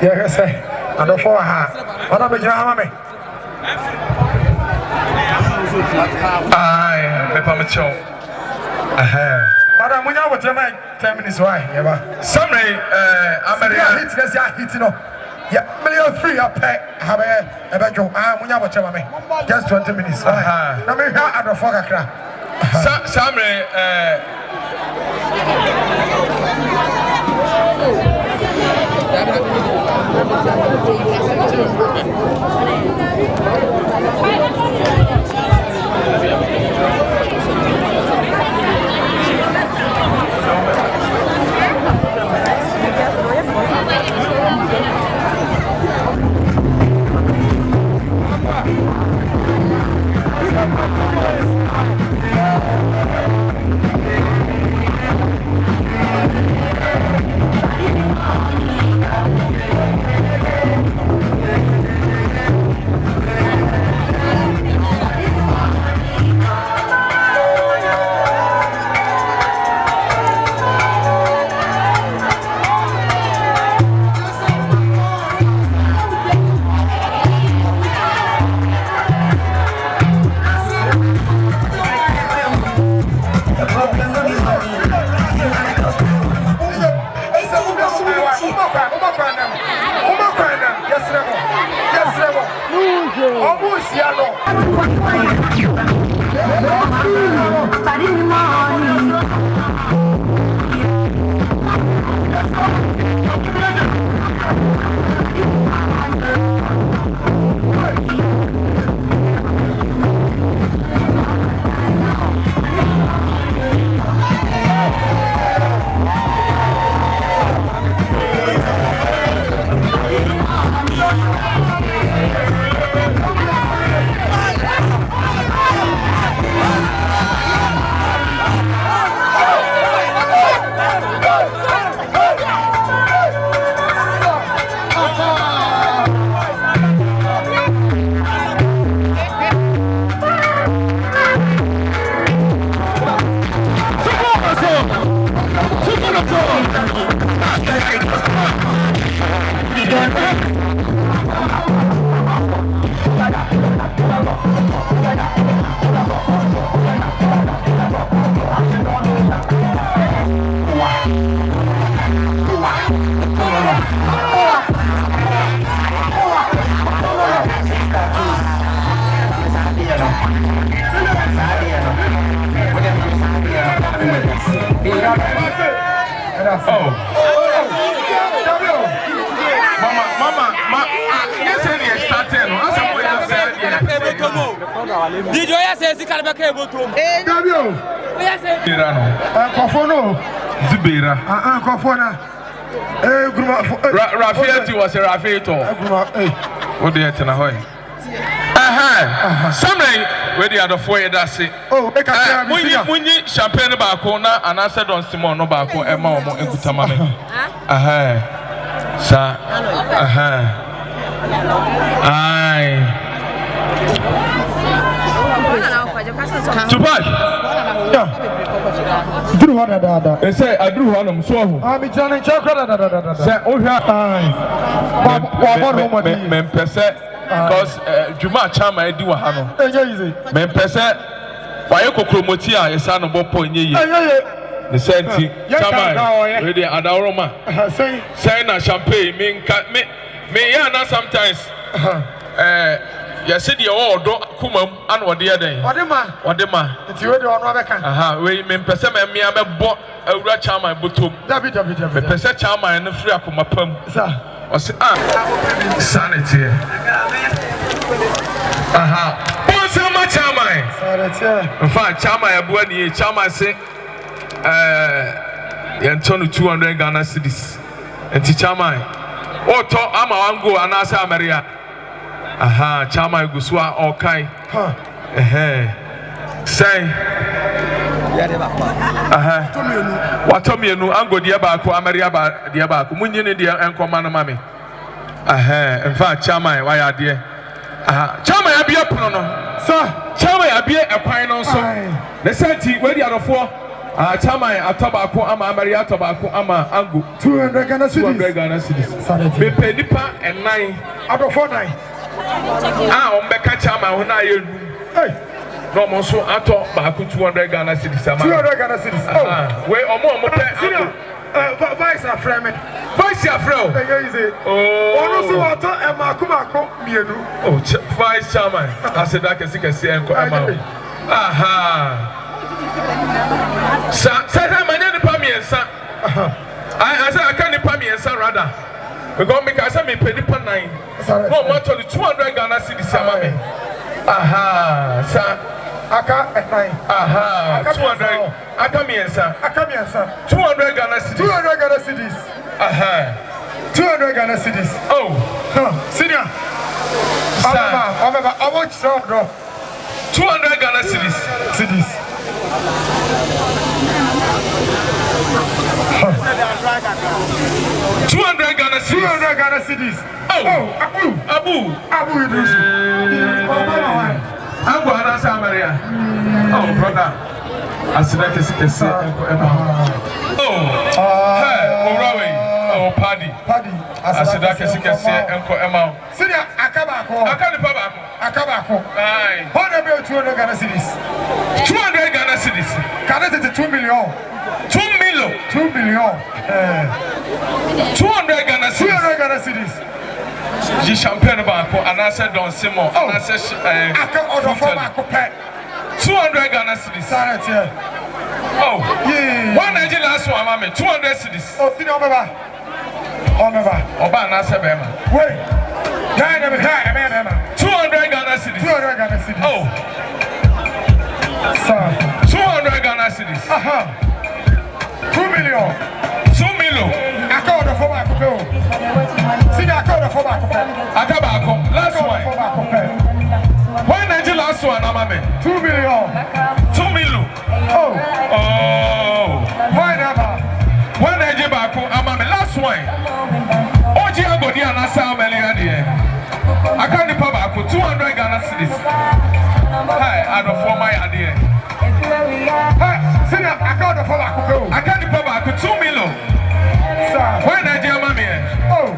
S1: Yes, I don't for her. What about your mammy?
S4: Aye, Papa Macho.
S1: Madam, when I was 10 minutes away,
S4: Summary, I'm
S1: hitting up. Yeah, million free up pack. Have a bedroom. When I was telling me, just 20 minutes. I mean, I don't forget.
S4: Summary,
S9: Did you say the Calabacabo to
S4: Zubira. Rafiati was a Rafito. What do you tell her? Somebody, where the other four that's it. Oh, when you champagne about corner and I said on Simon about a mom and Kutamame. Sir, aye. Tupac.
S1: Drew one another.
S4: They say I drew one of them. So
S1: I'm Johnny Chocolate.
S4: Say, oh, yeah. Men percent. Because Juma Chama I do a hano. Men percent. Why you Kromotia is an about point ye. The senti Chama ready at Aroma. Say na champagne mean cut me yana sometimes. You said you all don't come and what the other day. What am I? It's you on Rebecca. We mean percent me I'm a bought a Chama butum. The percent Chama and the free up my pump. Sanity. Aha. Bonsama Chama. In fact, Chama Abuani, Chama say, Yanton 200 Ghana cedis. And Chama. Oh, to Amawango and Asa Maria. Aha, Chama Guswa, okay. Say, Watomienu, Ango Diabaco, Amaria Diabaco, Munyan dear and Command Mammy. In fact, Chama, why are dear? Chama, I be up on sir. Chama, I be a pine also. The Santi, where the other four. Chama, a tobacco, Ama, Maria tobacco, Ama, Ango, 200 Ghana cedis. Me pay Nipa and 9 out of 4 9. On Becca Chama, when I no more so I talk back 200 Ghana cedis. 200 Ghana cedis. Oh, wait, or more. Vice a friend. Vice a friend. Oh, also I thought Emma Kumako, oh, Vice Chairman. I said I can see and aha. Say, my name is Pammy and son. I said I can't pay me and son rather. Because I may pay the 9. No more to the 200 Ghana cedis. Aha, sir. Aka at 9. Aha, 200. Akamiensa. 200 Ghana cedis. 200 Ghana cedis. Aha. 200 Ghana cedis. Oh. Senior. I watch some bro. 200 Ghana cedis. Huh. 200 Ghana cedis. 200 Ghana cedis. Oh. Abu Idris. Ango Anasa Maria. Oh, brother. Asante Kesi. Oh. Hey, Orawe. Oh, Paddy. Asante Kesi enko Emma. Senior Akabako. Akabako. Aye. How about 200 Ghana cedis? 200 Ghana cedis. Can it 2 million? 2 million. 2 million. 200 Ghana cedis. 200 Ghana cedis. Ji champagne banko anase Don Simon anase aka order for banko pet 200 Ghana cedis. Oh yeah. One Nigeria last one mama 200 cedis. Oh senior Oba anase bema. Wait. Nine of it 200 Ghana cedis. 200 Ghana cedis. Oh. Sir. 200 Ghana cedis. Aha. 2 million. 2 million. I order for banko. See I call the for back. Akabako. Last one. When did you last one, Amame? 2 million. 2 million. Oh. Why never? When did you back? Amame. Last one. Oji Agodi and Asa Meliadi. I can't depart back 200 Ghana cedis. Hi, I don't for my idea. Hi, see I call the for back. I can't depart back 2 million. When did you Amame? Oh.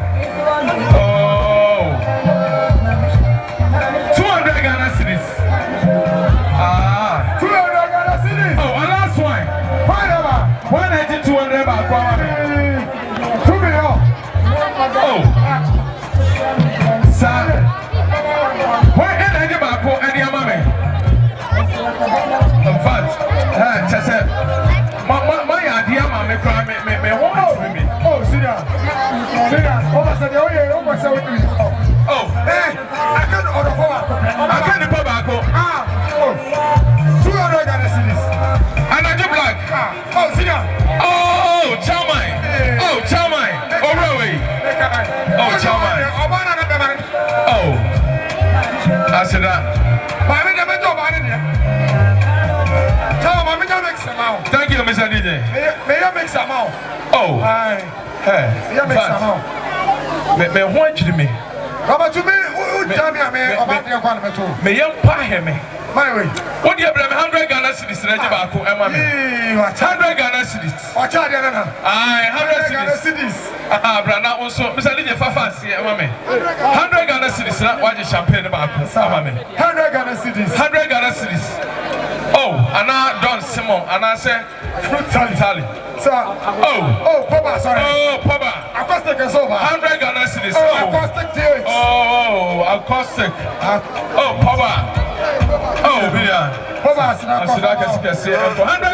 S4: 200 Ghana cedis. 200 Ghana cedis. Oh, and last one. Why not 200 back? 2 million. Oh. Sir. Why did you back? And your mommy. In fact, just said, my idea, mommy, me want me. Oh, see ya. Oh, hey, I can't order for I can't depart back. 200 Ghana cedis. And I do black. Oh, see ya. Oh, Chamai. Oh, Chamai. Oh, Rowie. Oh, Chamai. Oh, I said that. Thank you, Mr. DJ. May I make some out? Oh, hey, you make some out. May I want you to me? Robert, to me, tell me, may you pay me? My way. What do you have 100 Ghana cedis? 100 Ghana cedis. Watch out, aye, 100 cedis. Brana also, Mr. DJ Fafasi, 100 Ghana cedis. Watch the champagne about 100 Ghana cedis. 100 Ghana cedis. Oh, and I Don Simon, and I say fruit tally. Sir. Oh, Papa, sorry. Oh, Papa. Acoustic is over. 100 Ghana cedis. Oh, acoustic tears. Oh, acoustic. Oh, Papa. Oh, Bia. Papa, 100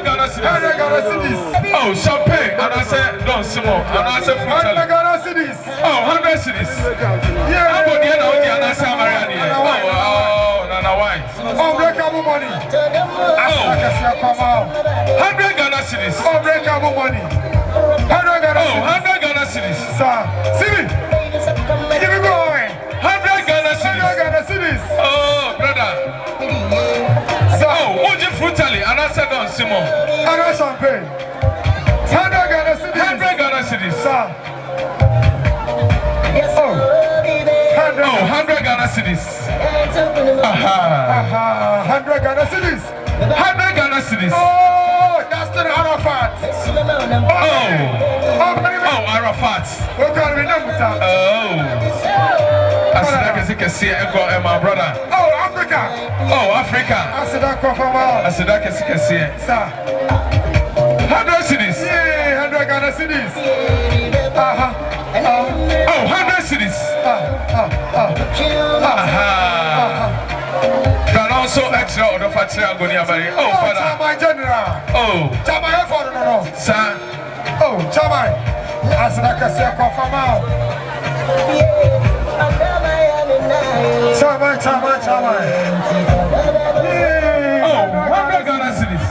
S4: Ghana cedis. 100 Ghana cedis. Oh, champagne, and I say Don Simon, and I say fruit tally. 100 Ghana cedis. Oh, 100 cedis. Yeah. I'm going to get out here and I say Mariani. Oh, fine.
S1: Unbreakable money.
S4: Oh, 100 Ghana cedis.
S1: Unbreakable money. 100 Ghana cedis.
S4: 100 Ghana cedis.
S1: Sir, see me. Give me going.
S4: 100 Ghana cedis.
S1: 100 Ghana cedis.
S4: Oh, brother.
S1: Sir.
S4: Oh, Oji Frutali, and I said on Simon.
S1: And I champagne. 100 Ghana cedis.
S4: 100 Ghana cedis.
S1: Sir. Oh.
S4: 100 Ghana cedis.
S1: Aha. 100 Ghana cedis.
S4: 100 Ghana cedis.
S1: Oh, that's the Arafat.
S4: Oh, Arafat.
S1: What can we know?
S4: Oh. Asante can see my brother.
S1: Oh, Africa.
S4: Oh, Africa. Asante can see.
S1: Sir.
S4: 100 cedis.
S1: Yeah, 100 Ghana cedis.
S4: Oh, 100 cedis. But also extra order for Triangonia Barry. Oh, father.
S1: My general.
S4: Oh,
S1: Chama for no.
S4: sir.
S1: Oh, Chama. Asante say confirm out. Chama.
S4: Oh, 100 Ghana cedis.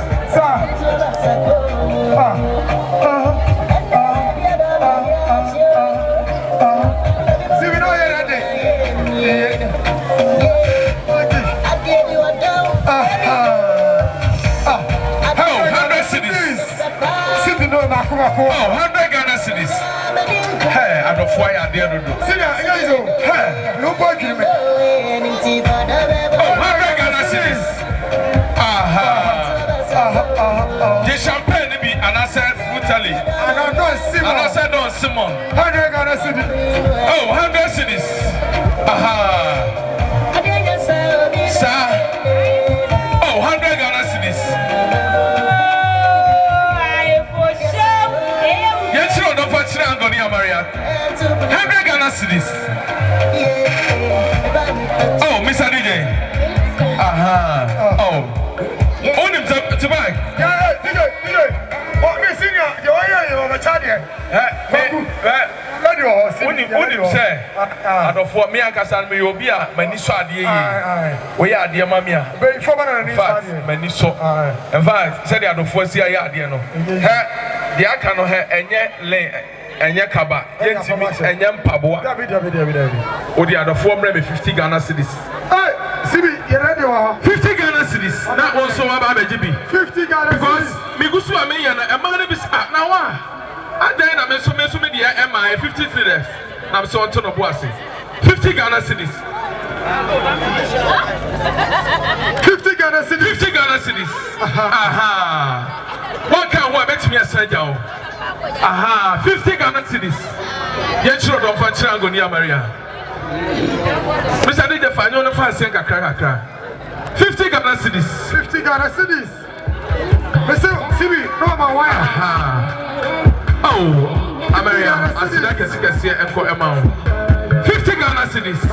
S1: See, we know you're ready.
S4: Oh, 100 cedis.
S1: Sitting on Makumako.
S4: Oh, 100 Ghana cedis. Hey, I don't fire the other.
S1: See, hey, no boy can make.
S4: Oh, 100 Ghana cedis. The champagne be and I said frutally.
S1: And I don't Simon.
S4: And I said Don Simon.
S1: 100 Ghana cedis.
S4: Oh, 100 cedis. Sir. Oh, 100 Ghana cedis. Yes, you don't watch Angonia Maria. 100 Ghana cedis. Oh, Mr. DJ. Oh. On him to bag.
S1: Yeah, DJ. What me senior? You are a child here.
S4: When you say, I don't for me, I can me will be a Manisha. We are dear Mamma.
S1: Very formal and
S4: Maniso. In fact, said I don't foresee a yard, you know. The I cannot have any lane and your kaba, and young Pabua. Or the other form, maybe 50 Ghana cedis.
S1: See me, you're ready.
S4: 50 Ghana cedis. That was so about GB.
S1: 50 Ghana
S4: because Migusu and man is now. I then I'm so many MI 50 cedis. I'm so on to 50 Ghana cedis.
S1: 50 Ghana cedis.
S4: 50 Ghana cedis. What can one bet me a sender? 50 Ghana cedis. Yet you don't find Triangonia Maria. Mr. DJ, I know the first thing I crack. 50 Ghana cedis.
S1: 50 Ghana cedis. Mr. Sibi, no, my wife.
S4: Oh, America, I said I can see and for amount. 50 Ghana cedis.
S1: 50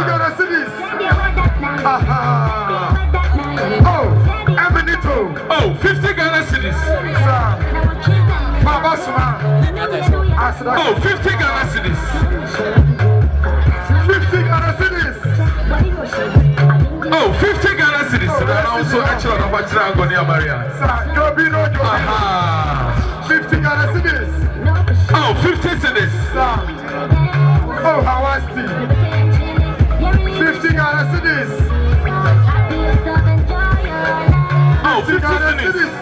S1: Ghana cedis. Oh, Eminito.
S4: Oh, 50 Ghana cedis.
S1: Baba Suma.
S4: Oh, 50 Ghana cedis.
S1: 50 Ghana cedis.
S4: Oh, 50 Ghana cedis. And also actually on what I'm going to Maria.
S1: 50 Ghana cedis.
S4: Oh, 50 cedis.
S1: Oh, Hawasti. 50 Ghana cedis.
S4: Oh, 50 cedis.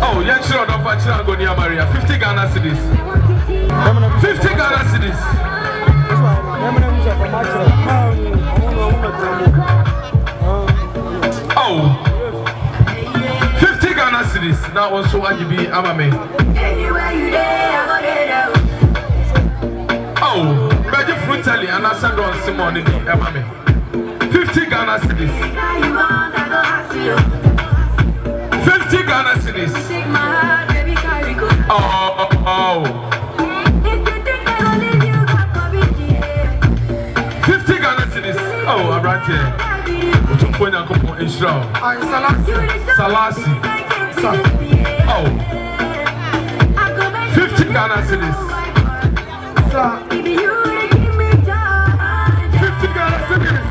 S4: Oh, yeah, sure, don't watch I'm going to Maria. 50 Ghana cedis. 50 Ghana cedis. Oh, 50 Ghana cedis. That was so RGB Amame. Oh, Beji Frutali and I said on Simon in the Amame. 50 Ghana cedis. 50 Ghana cedis. Oh. 50 Ghana cedis. Oh, I'm right here. Salasi. Oh. 50 Ghana cedis. 50 Ghana cedis.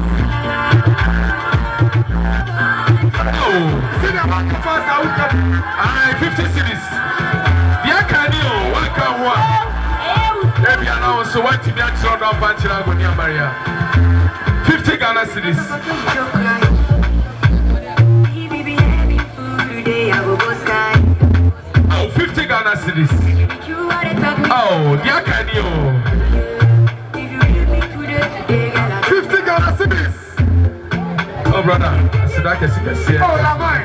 S4: 50 cities. The Akanio, one can one. Maybe I know so what to be actually on Banchila Gonia Maria. 50 Ghana cities. Oh, 50 Ghana cities. Oh, the Akanio. 50 Ghana cities. Oh, brother, I said I can see. Oh, Lamai.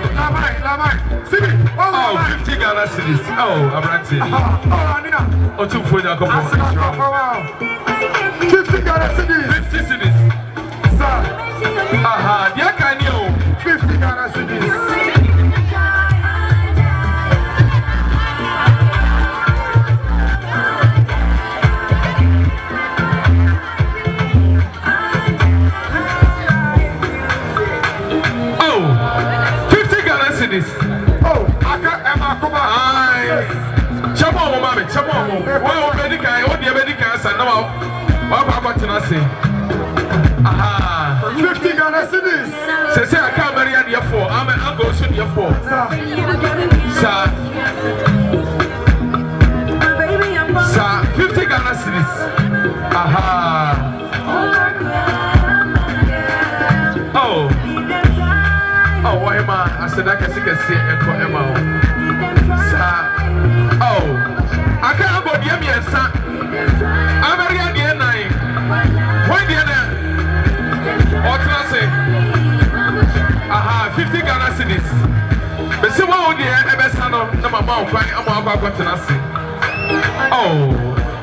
S4: See me. Oh, 50 Ghana cities. Oh, I'm right here. Oh, Anina. Oh, 2 for the couple. 50 Ghana cities. 50 cities. Sir. Aha, yeah, can you? 50 Ghana cities. Oh, I got Emma. Come on. Chamo, mommy, Chamo. Well, medical, what the medical answer now? What about Tenassi? Aha, 50 Ghana cities. Say, I can't marry at your 4. I'm an uncle, soon your 4. Sir, 50 Ghana cities. Aha. Oh. Oh, why am I said I can see and for Emma. Oh, I can't go the Emmy and son. I'm a real dear nine. Why dear? What can I say? Aha, 50 Ghana cities. But see what dear Ebersano, no mamma, I'm about what I say. Oh,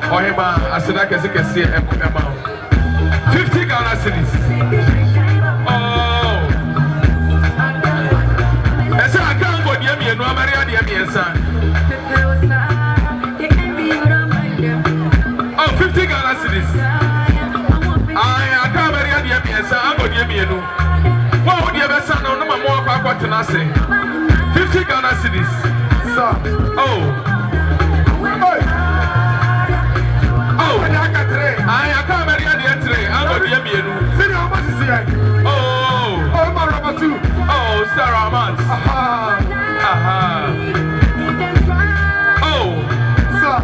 S4: why am I said I can see and for Emma. 50 Ghana cities. No, Maria, dear son. Oh, 50 Ghana cities. I can't marry dear son. I'm going to give you. What would you best son? No more about to say. 50 Ghana cities. Oh, I can't marry dear three. I'm going to give you. See how much is here? Oh, my 2. Oh, Sarah Mans. Aha. Oh, sir.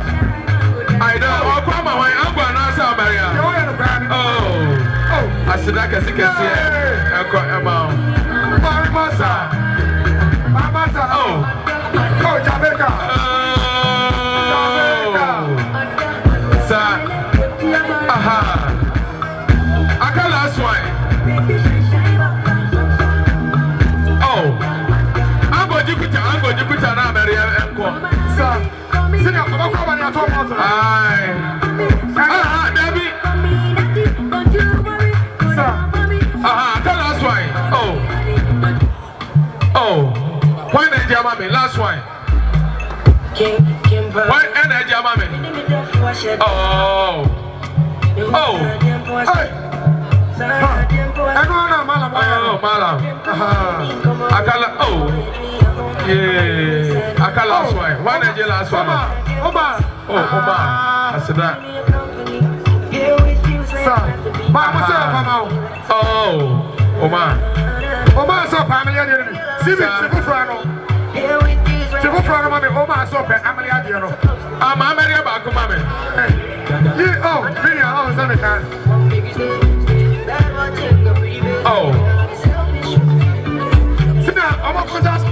S4: I don't know. Come on, I'm going to answer Maria. Oh, I said I can see I got Emma. Oh, Jamaica. Sir. Aha. I got last one. You put an American and sir. Sit up, I'm going to talk about it. Aye. Debbie. Sir. Aha, tell us why. Oh. Why not Jamame? Last one. Why not Jamame? Oh. Oh, Malam. Akala. Oh. Yeah, I can't last one. Why not your last one? Oba. Oh, Oba. I said that. Sir, Mama. Oh, Oma. Oma saw family. See me, Frano. Frano, Mammy. Oma saw family. I'm a Maria Baco, Mammy. Oh, really? I was on the time. Oh. Sit down. I'm going to put us. No.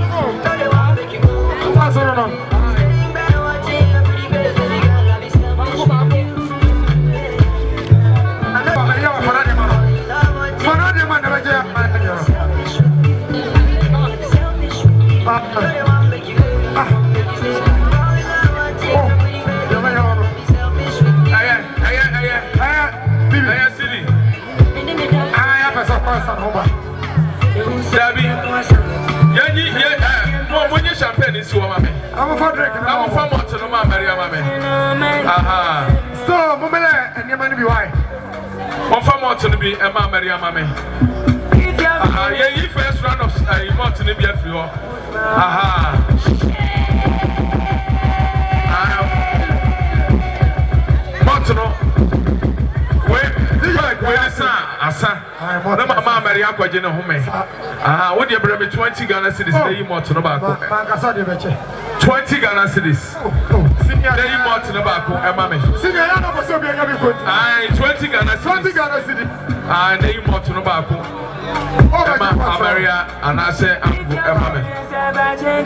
S4: Champagne is your mammy. I'm a farmer to no Maria Mammy. Aha. So, Mumela and your money be why? One farmer to be a Maria Mammy. Aha, yeah, you first round of a mountain to be a few. Aha. Montano. Where is Asa? na mama Maria kwaje ne home aha wo de bra me 20 Ghana cedis na yi mot no ba ko 20 Ghana cedis senior na yi mot no ba ko e ma me senior ya no ko so bi anya bi ko 20 Ghana cedis na yi mot no ba ko Emma Maria anase angu Emma me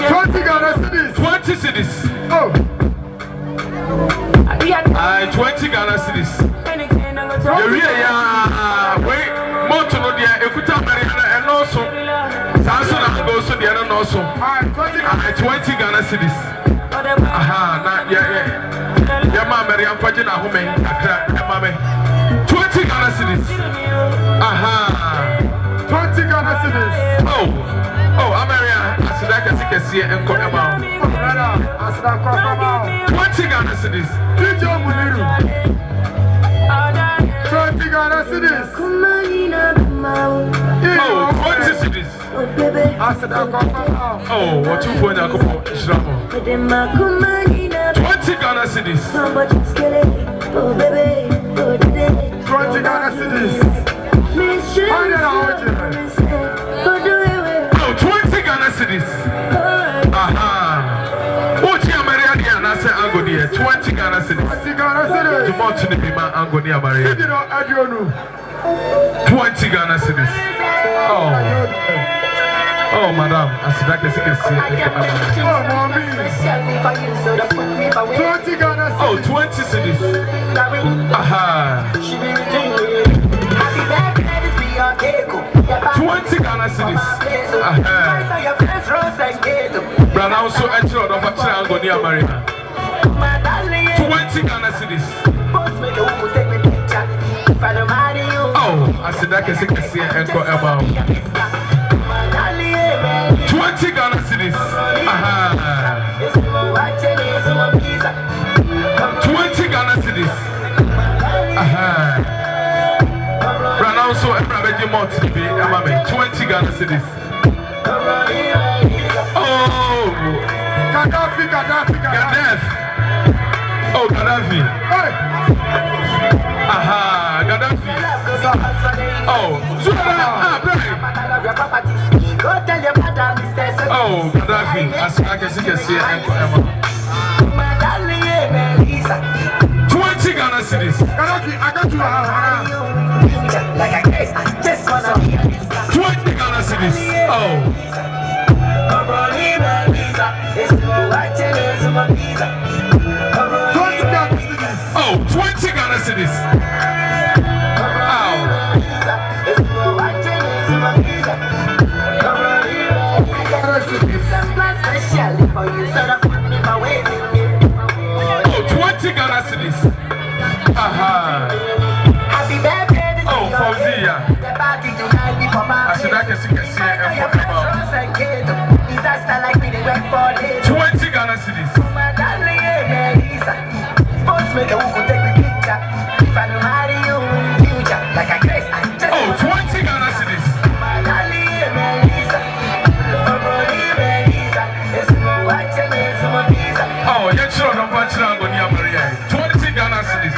S4: 20 Ghana cedis 20 cedis 20 Ghana cedis ya wait moto no dia ekuta Maria eno so sanso na go so dia no so 20 Ghana cedis aha na ya ma Maria kwaje na home akra Emma me 20 Ghana cedis aha 20 Ghana cedis. Oh, Ameria, Asidaka Sikasi and Kodama. 20 Ghana cedis. 20 Ghana cedis. Oh, 20 cedis. Oh, what you for now? 20 Ghana cedis. 20 Ghana cedis. 20 Ghana cedis. Aha. Ochi Maria dia na se Angodia 20 Ghana cedis. 20 Ghana cedis. Tomorrow to be my Angodia Maria. 20 Ghana cedis. Oh, madam, Asidaka Sikasi. Oh, mommy. 20 Ghana cedis. Oh, 20 cedis. Aha. 20 Ghana cedis. Brother also entry of Angonia Marina. 20 Ghana cedis. Oh, I said that can see and go about 20 Ghana cedis. 20 Ghana cedis. Also, everybody more to be 20 Ghana cedis. Oh, Gaddafi. Oh, Gaddafi. Aha, Gaddafi. Oh, oh, Gaddafi. As I can see, 20 Ghana cedis. Gaddafi, I got you. Like I guess I just want to 20 Ghana cedis. Oh. 20 Ghana cedis. Oh, 20 Ghana cedis. Oh, 20 Ghana cedis. Aha. Happy birthday. Oh, Fauzia. I said I can see and 20 Ghana cedis. Oh, 20 Ghana cedis. Oh, you're sure I'm watching Angonia Maria. 20 Ghana cedis.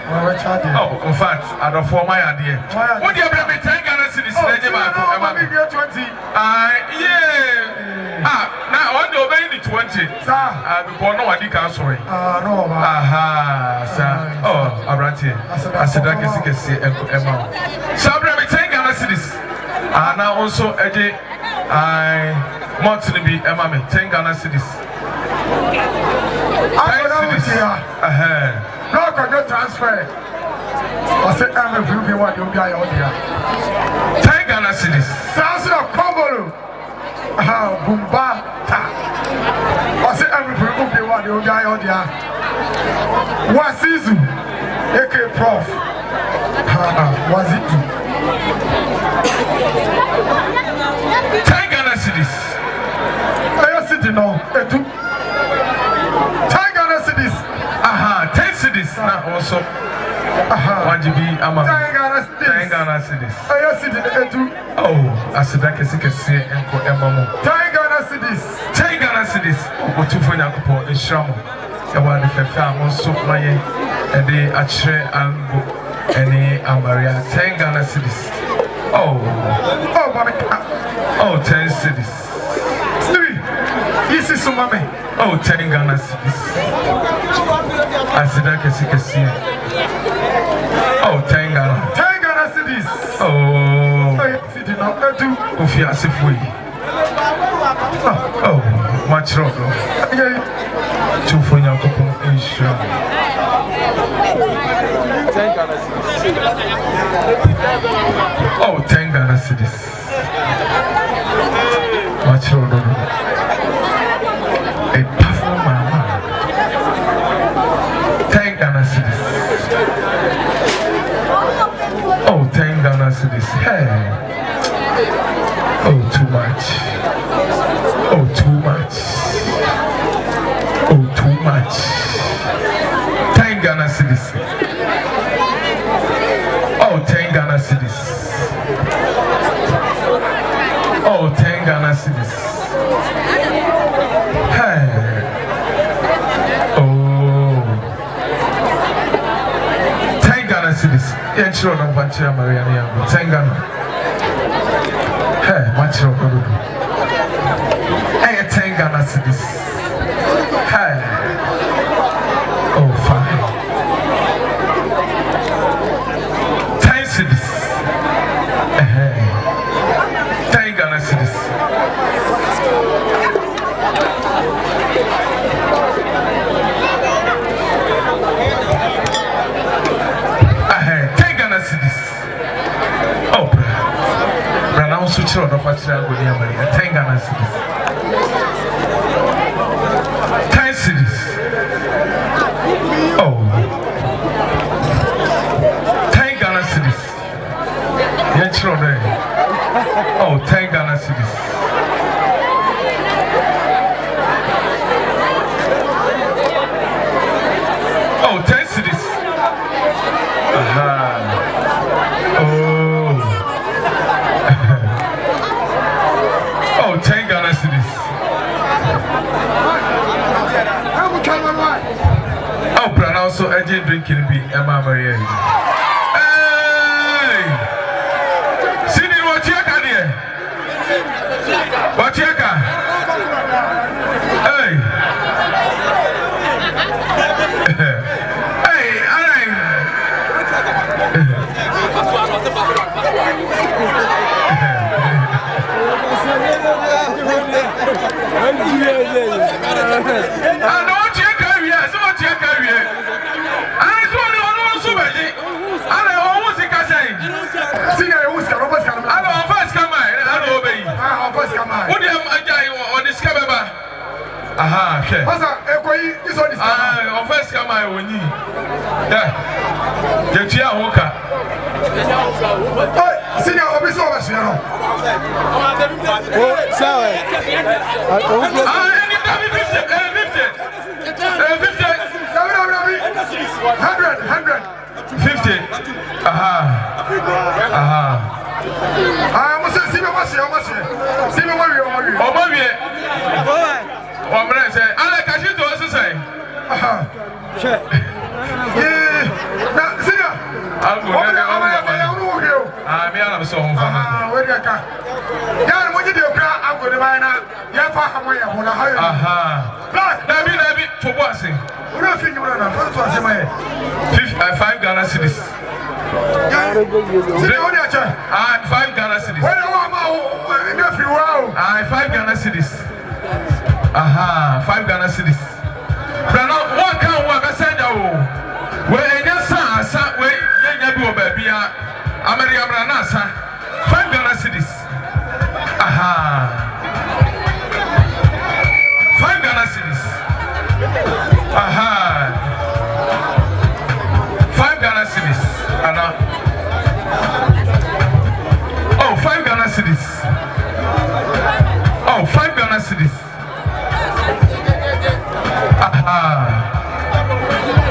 S4: Oh, in fact, I don't form my idea. What do you have to take on a city? Yeah. Now on the obey 20. I be born no idea cancer.
S1: No.
S4: Aha, sir. Oh, Abrante. I said I can see Emma. Sabra be take on a cities. And now also I want to be Emma me take on a cities.
S1: No, can transfer. I said, I'm a blue one, you'll be out here.
S4: Take on a cities.
S1: Sounds of Combo. Bumba. I said, I'm a blue one, you'll be out here. What season? AK Prof. Was it?
S4: Take on a cities.
S1: I city no. Take on a cities.
S4: Aha, 10 cities now also. What you be ama? 10 Ghana cities.
S1: I city
S4: oh, I said I can see enko emamo.
S1: 10 Ghana cities.
S4: 10 Ghana cities. O tu for Nyakopo Eshamo. E wa de fefa mo so maye e de achre ango eni amaria 10 Ghana cities. Oh,
S1: mama.
S4: Oh, 10 cities.
S1: This is Sumame.
S4: Oh, 10 Ghana cities. I said I can see. Oh, 10 Ghana.
S1: 10 Ghana cities.
S4: Oh,
S1: city not do.
S4: Ofia Sifui. Oh, much trouble. Two for your couple insurance.
S6: 10 Ghana cities.
S4: Oh, 10 Ghana cities. Much trouble. A powerful man. 10 Ghana cities. Oh, 10 Ghana cities. Hey. Oh, too much. Oh, too much. Oh, too much. 10 Ghana cities. Oh, 10 Ghana cities. Oh, 10 Ghana cities. Hey. Oh. 10 Ghana cities. Yeah, sure, no, but you're Mariana. 10 Ghana. Hey, much of good. Hey, 10 Ghana cities. Hey. Oh, fine. 10 cities. Hey. 10 Ghana cities. Oh, but now switch on of what's wrong with you, 10 Ghana cities. 10 cities. Oh, 10 Ghana cities. Yes, oh, 10 Ghana cities. Oh, 10 cities. Oh, 10 Ghana cities. Oh, but also I did drinking be Emma Maria. Hey! Sydney, what you can here? What you can? Hey! Hey, alright. I know what you carry, so what you carry. I saw the one so many. I almost say, see, I was Robert. I know first come I know obey. I first come I. What do you on this cababa? Aha, okay. What's up? This one is first come I win you. Yeah. The Tia Walker. See, I'll be so much.
S6: Oh, sorry.
S4: 50. Aha. I must see my machine. See my worry. Oh, my. One minute, I like I should also say. Yeah. I'll go there. I'm here. So,
S1: where you can. Yeah, when you do cry, I'm going to buy now. Yeah, for how much I want to hire. Black,
S4: David, for what? Say,
S1: what do you think you want to first was in my head?
S4: 5 Ghana cedis. 5 Ghana cedis.
S1: Well, if you wow.
S4: 5 Ghana cedis. 5 Ghana cedis. But now, what can one send you? Well, your son, where you baby, America Branasa. 5 Ghana cedis. 5 Ghana cedis. 5 Ghana cedis. Oh, 5 Ghana cedis. Oh, 5 Ghana cedis.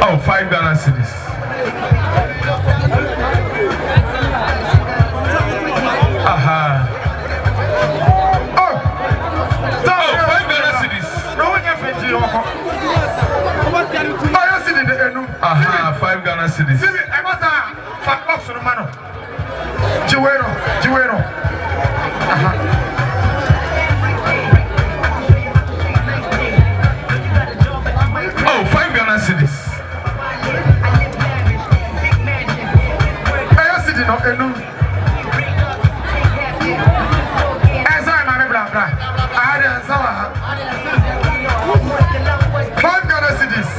S4: Oh, 5 Ghana cedis. Aha, 5 Ghana cedis.
S1: See me, I must have 5 bucks on the man. Juero.
S4: Oh, 5 Ghana cedis.
S1: I see no enu. Esa na bla bla. I had a sawa. 5 Ghana cedis.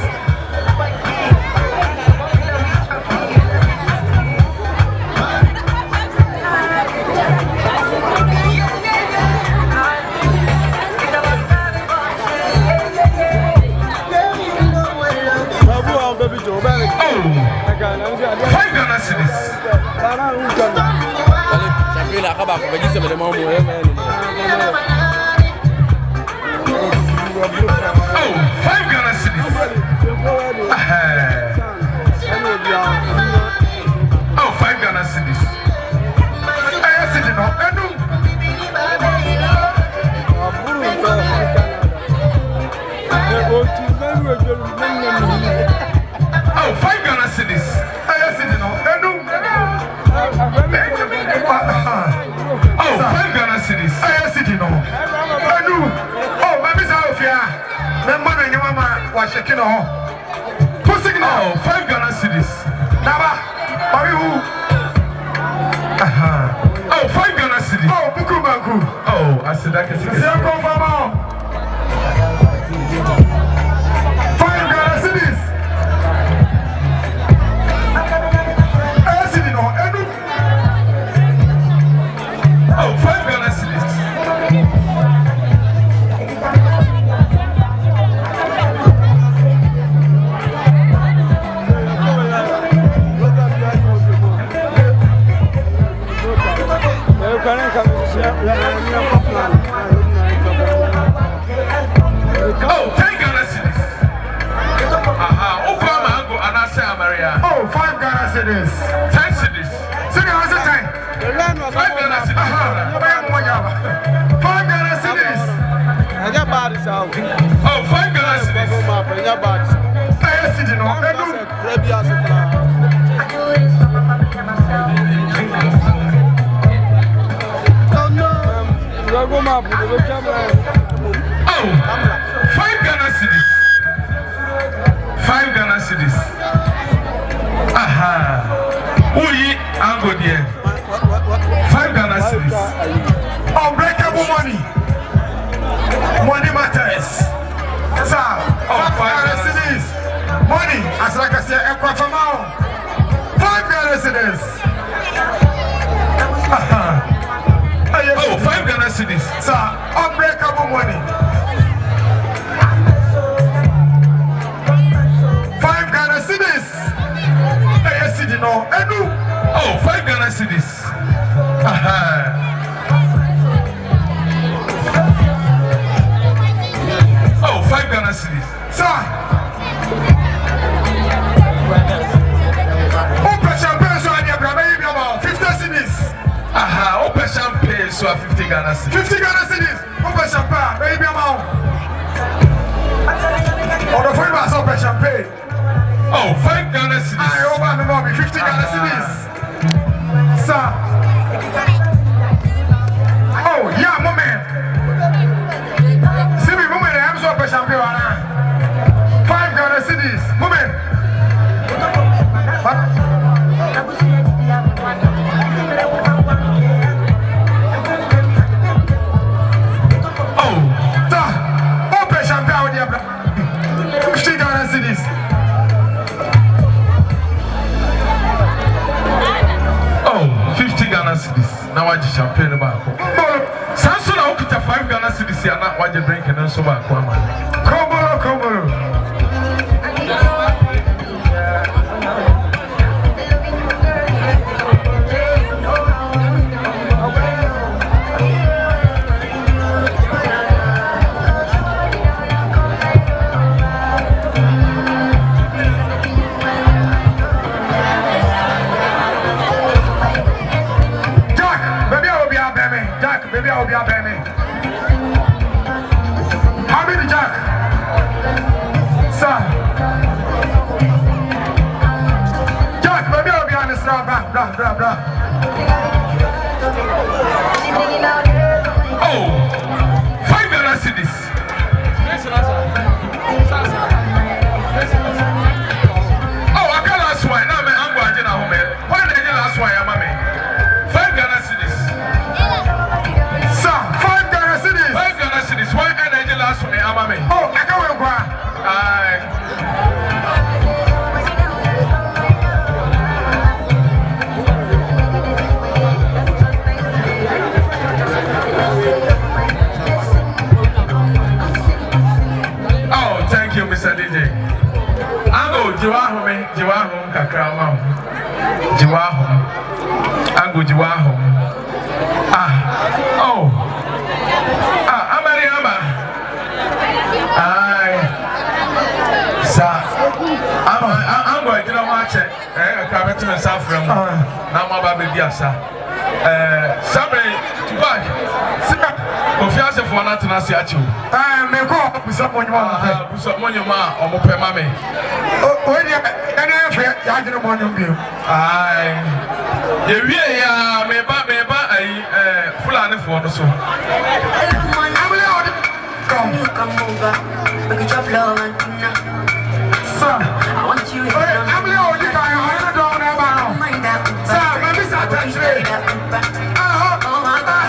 S1: Unbreakable money. Money matters. Sir, 5 Ghana cedis. Money, as like I said, Ekwa Famao. 5 Ghana cedis. Oh, 5 Ghana cedis. Sir, unbreakable money. 5 Ghana cedis. No, oh, 5 Ghana cedis. Oh, 5 Ghana cedis. Sir. Open champagne so I need about 50 cedis. Open champagne so 50 Ghana cedis. 50 Ghana cedis. Open champagne, baby amount. Oh, the phone was open champagne. Oh, 5 Ghana cedis. I over me, mommy. me 50 Ghana cedis. Sir. Oh, yeah, moment. See me, moment, I'm so champion. 5 Ghana cedis. Moment. Oh, sir. Open champion with your 50 Ghana cedis.
S4: Oh, 50 Ghana cedis. Now I just champagne about. Samson, I hope it's 5 Ghana cedis. I'm not what you're drinking and so back.
S1: Komolo. Maybe I will be a baby. How many Jack? Sir. Jack, maybe I will be on this now. Blah.
S4: Oh, 5 Ghana cedis. Oh, I can't last one. Now I'm going to home. Why did you last one, mommy? 5 Ghana cedis.
S1: Sir, 5 Ghana cedis.
S4: 5 Ghana cedis. Why energy last one, mommy?
S1: Oh, I can't wait.
S4: Oh, thank you, Mr. DJ. Ango, Jiwahome, Kakramam. Jiwahome. Ango, Jiwahome. Amariama. Sir, I'm going to watch it. I'm coming to myself from now, my baby. Sabre, what? Confiance for not to see at you.
S1: I may go up with someone you want to
S4: someone you ma or Mope Mammy.
S1: Oh, when you're I didn't want to be.
S4: Aye. Yeah, maybe full on the phone or so.
S8: Come over, we can drop love and dinner.
S1: Sir,
S8: I want you here.
S1: I'm the only guy I don't know.
S8: Mind that.
S1: Sir, maybe Saturday.
S8: Oh my God.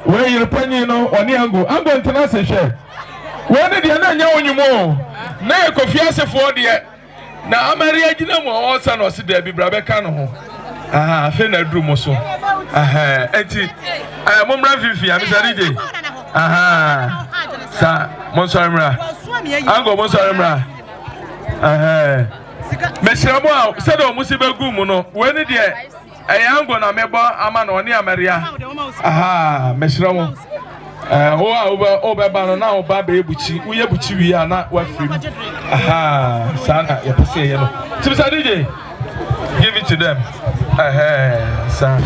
S4: Where you penny no on the angle? I'm going to answer share. Where did you know you more? Now, Kofiase for the now, I'm a reagina more son or sit there be Brabecano. Fena Drumoso. Eti, I am Rafi, I'm Mr. Sir, Monsamra. Uncle Monsamra. Meshamoa, said on Musiba Gumuno, when did you? I am going to remember Amano near Maria. Mesramo. Over now, Baby Bucci, we are Bucci, we are not what free. Sana, you say, DJ, give it to them. Son.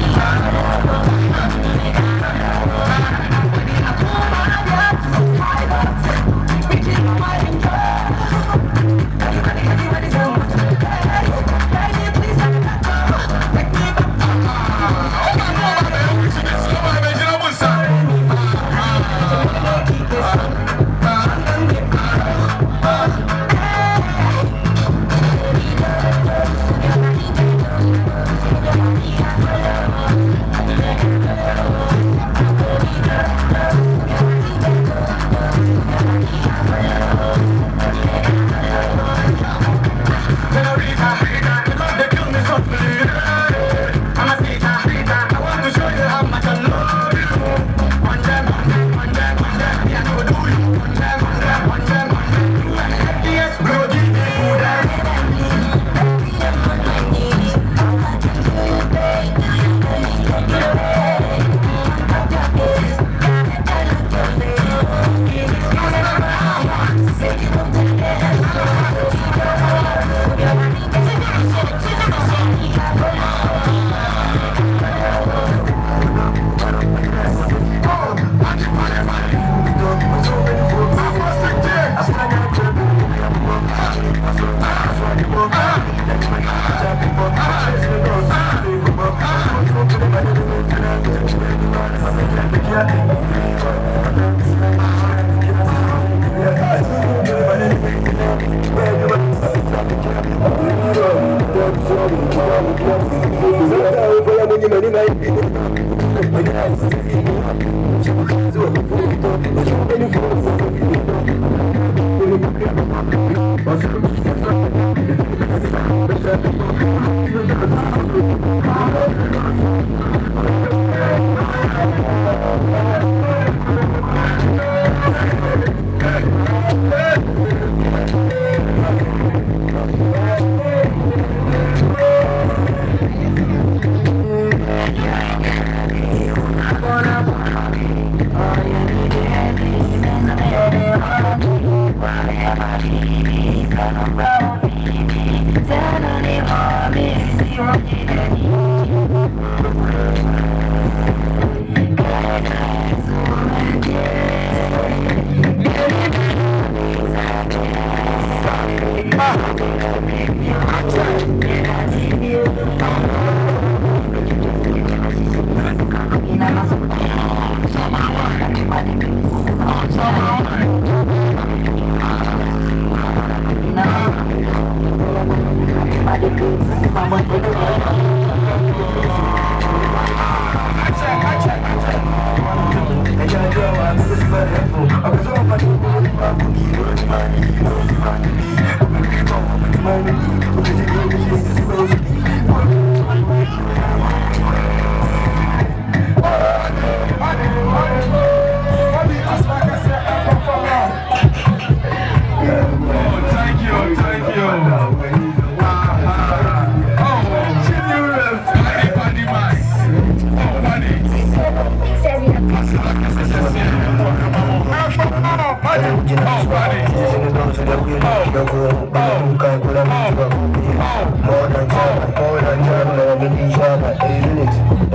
S10: More than job, more than job, more than job,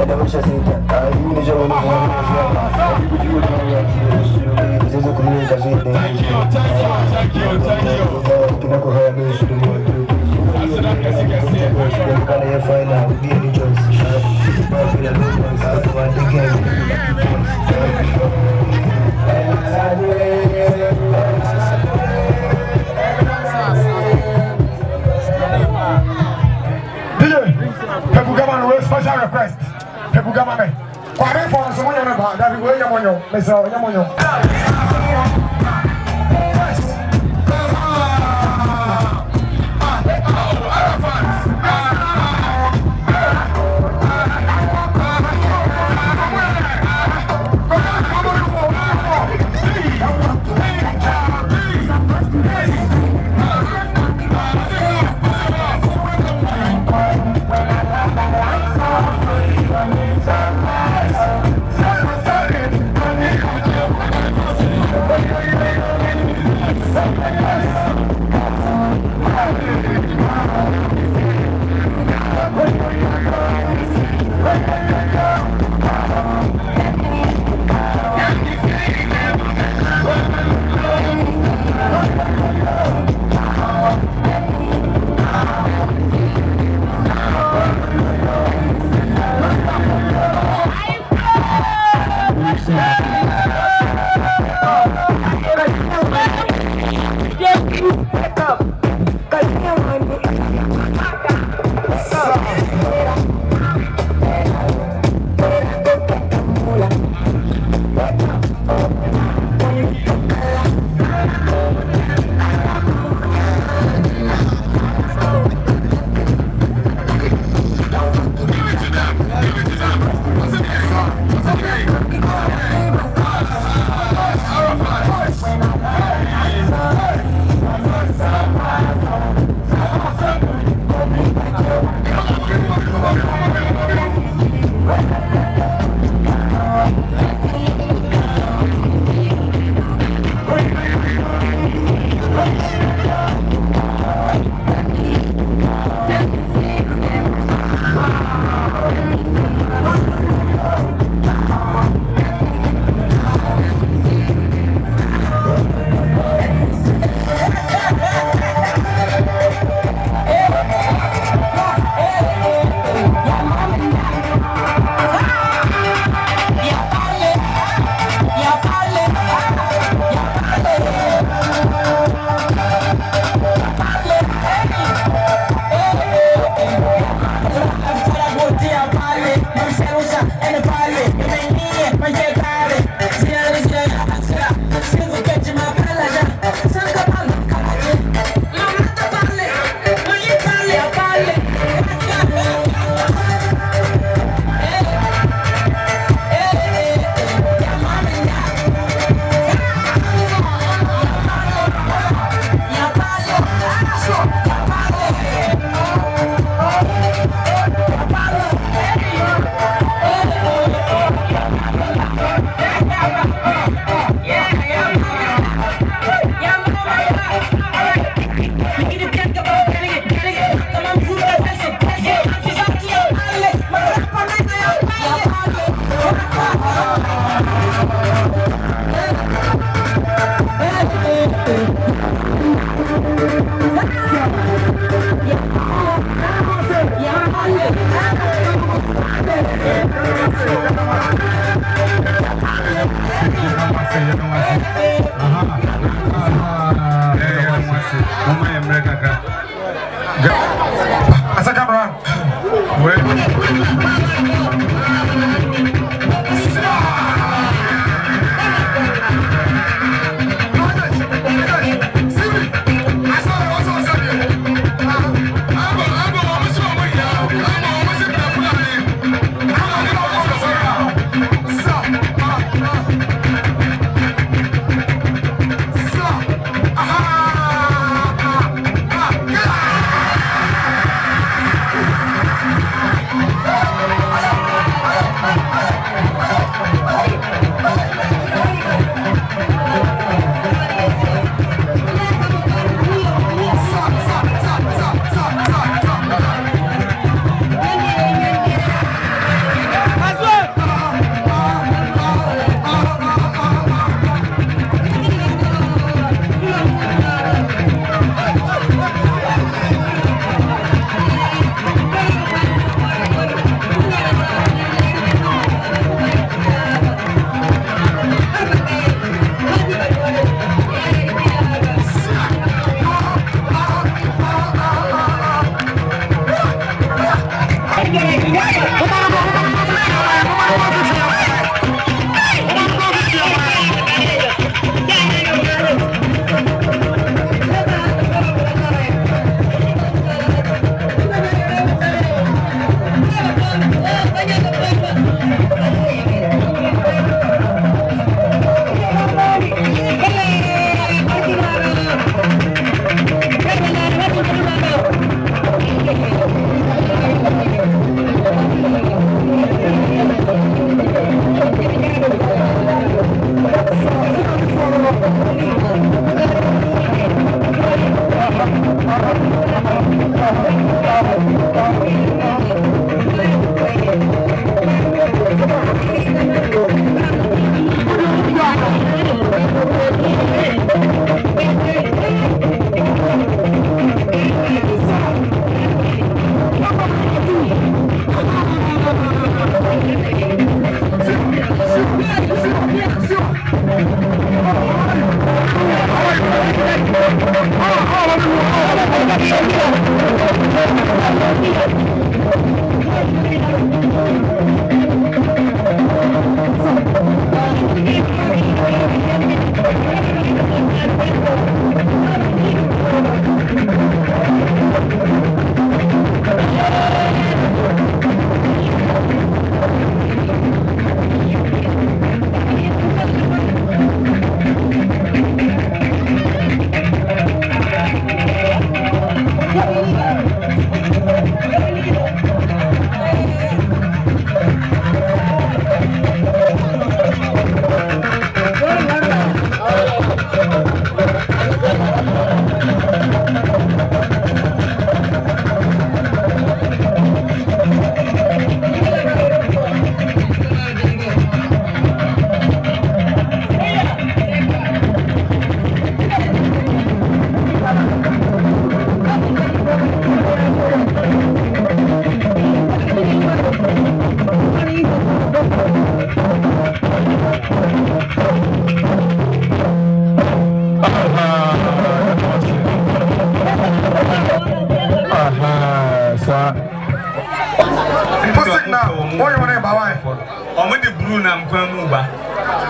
S1: Special request. People come on. Quarter for someone on about that way.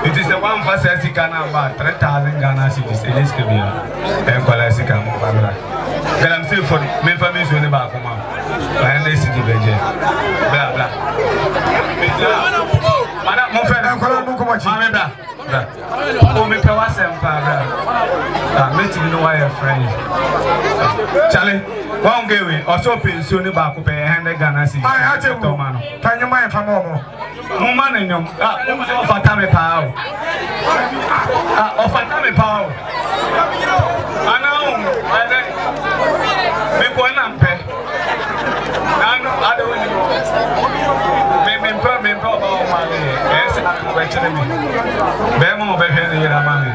S7: It is a one for Sassy Ghana about 3,000 Ghana cities in this Kabila and Kolasika. Then I'm still for me for me to the back of my and city budget. Blah blah. Madam Mofena, Mamma. Oh, me Pawas and Father. Let me know why a friend. Charlie, one gave also pay soon about pay and the Ghana city. I had to go, man. Can you mind from Momo? Woman in your Fatame Pow. Of Fatame Pow. I know, me go and pay. I know, I don't know. Me problem, yes, I'm questioning me. Bemo, baby, you're a man.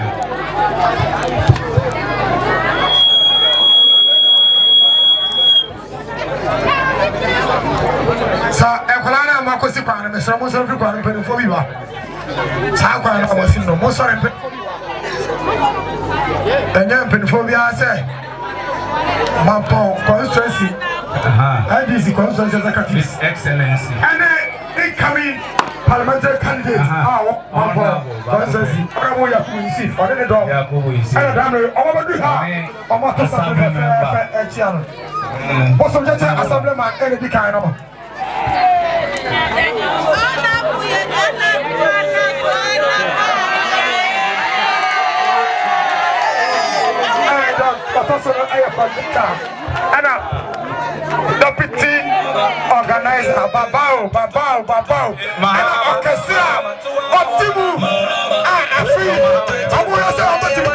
S1: Sa ekolana makosi kwa na mesra mo so kwa na penfo bi ba sa kwa na mo sin no mo so re enya penfo bi ase Mampong constituency IDC constituency executive
S7: excellency
S1: and incoming parliamentary candidate Mampong constituency Abramo Yakubu Yusuf ode ne do Yakubu Yusuf and damre omo do ha omo to sa fe echiano bosom jaje assemblyman ene di kan no Deputy organizer Babao orchestra Optimu Afi Abuya say Optimu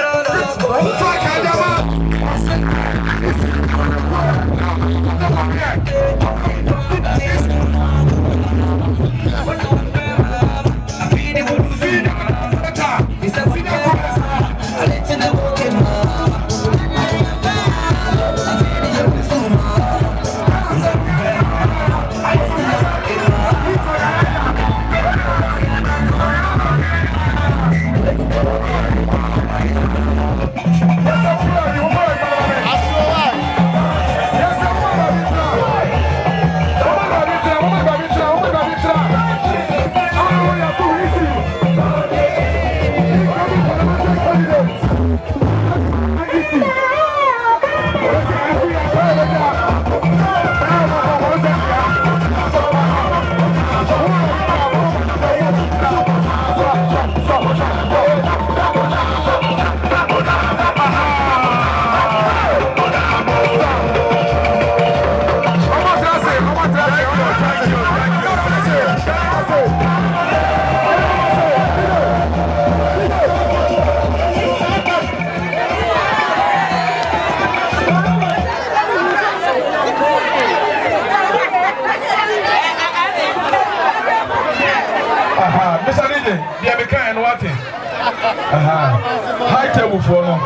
S1: high table for no.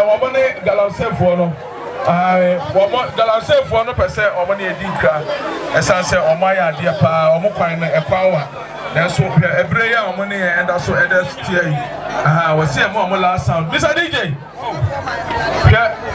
S1: Wabone galanse for no. Wabone galanse for no per se. Wabone edinka. Esanse omaya dia pa. Omukwan e power.
S4: That's what every year money and that's what others say. We see more last sound. Mr. DJ. Yeah.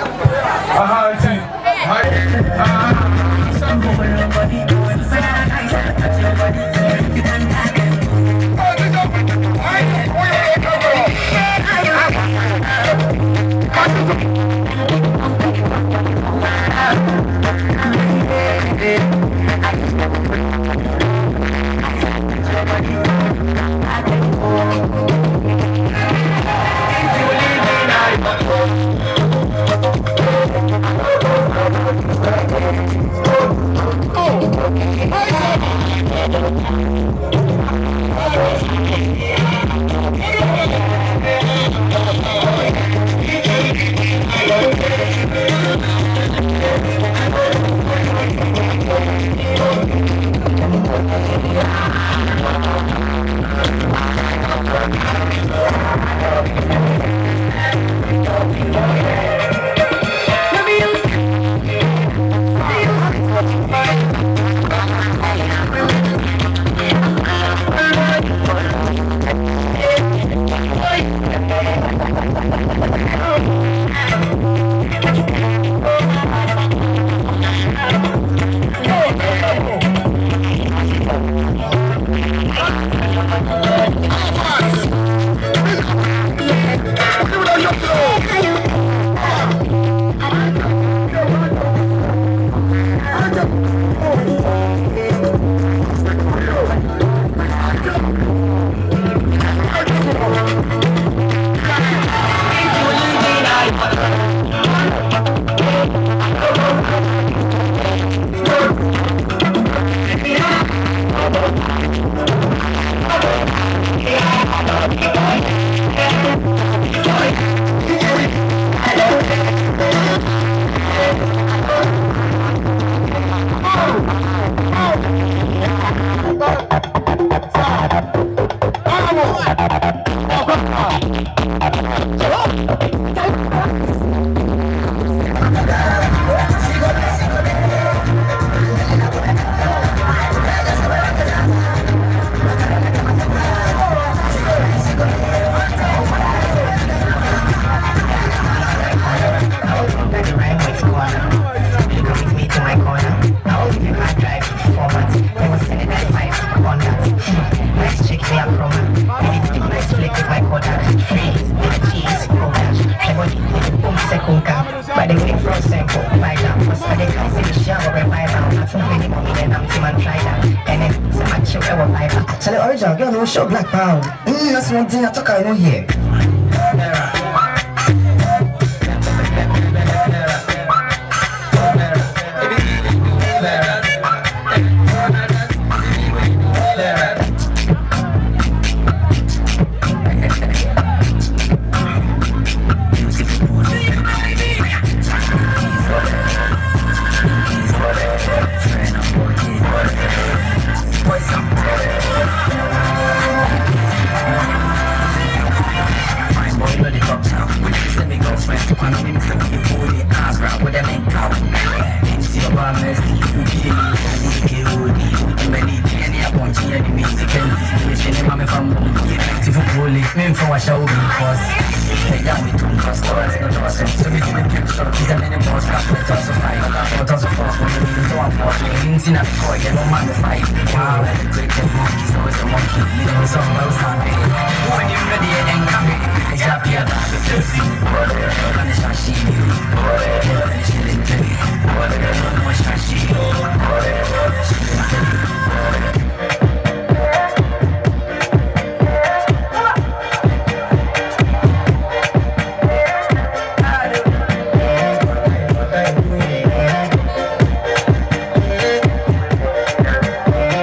S10: Show black power. That's one thing I took I know here.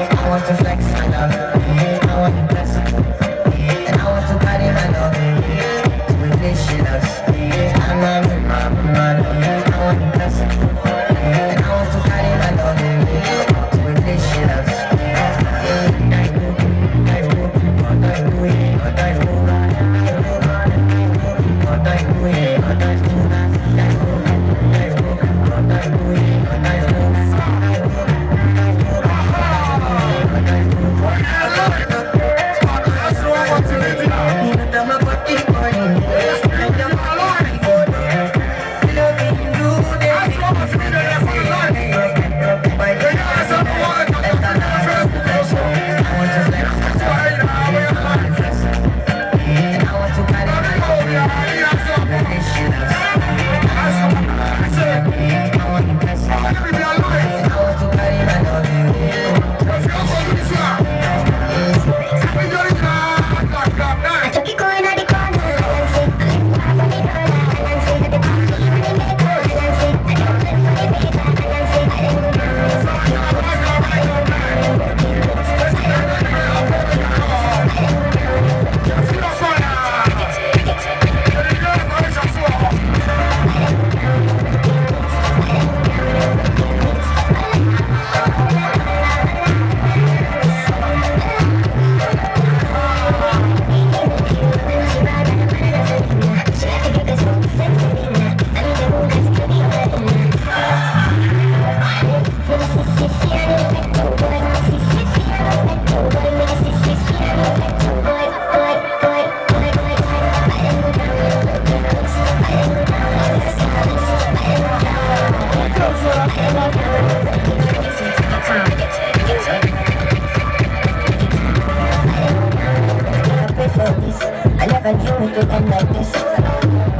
S10: I want to flex, I want to bless.
S5: and you make it end like this.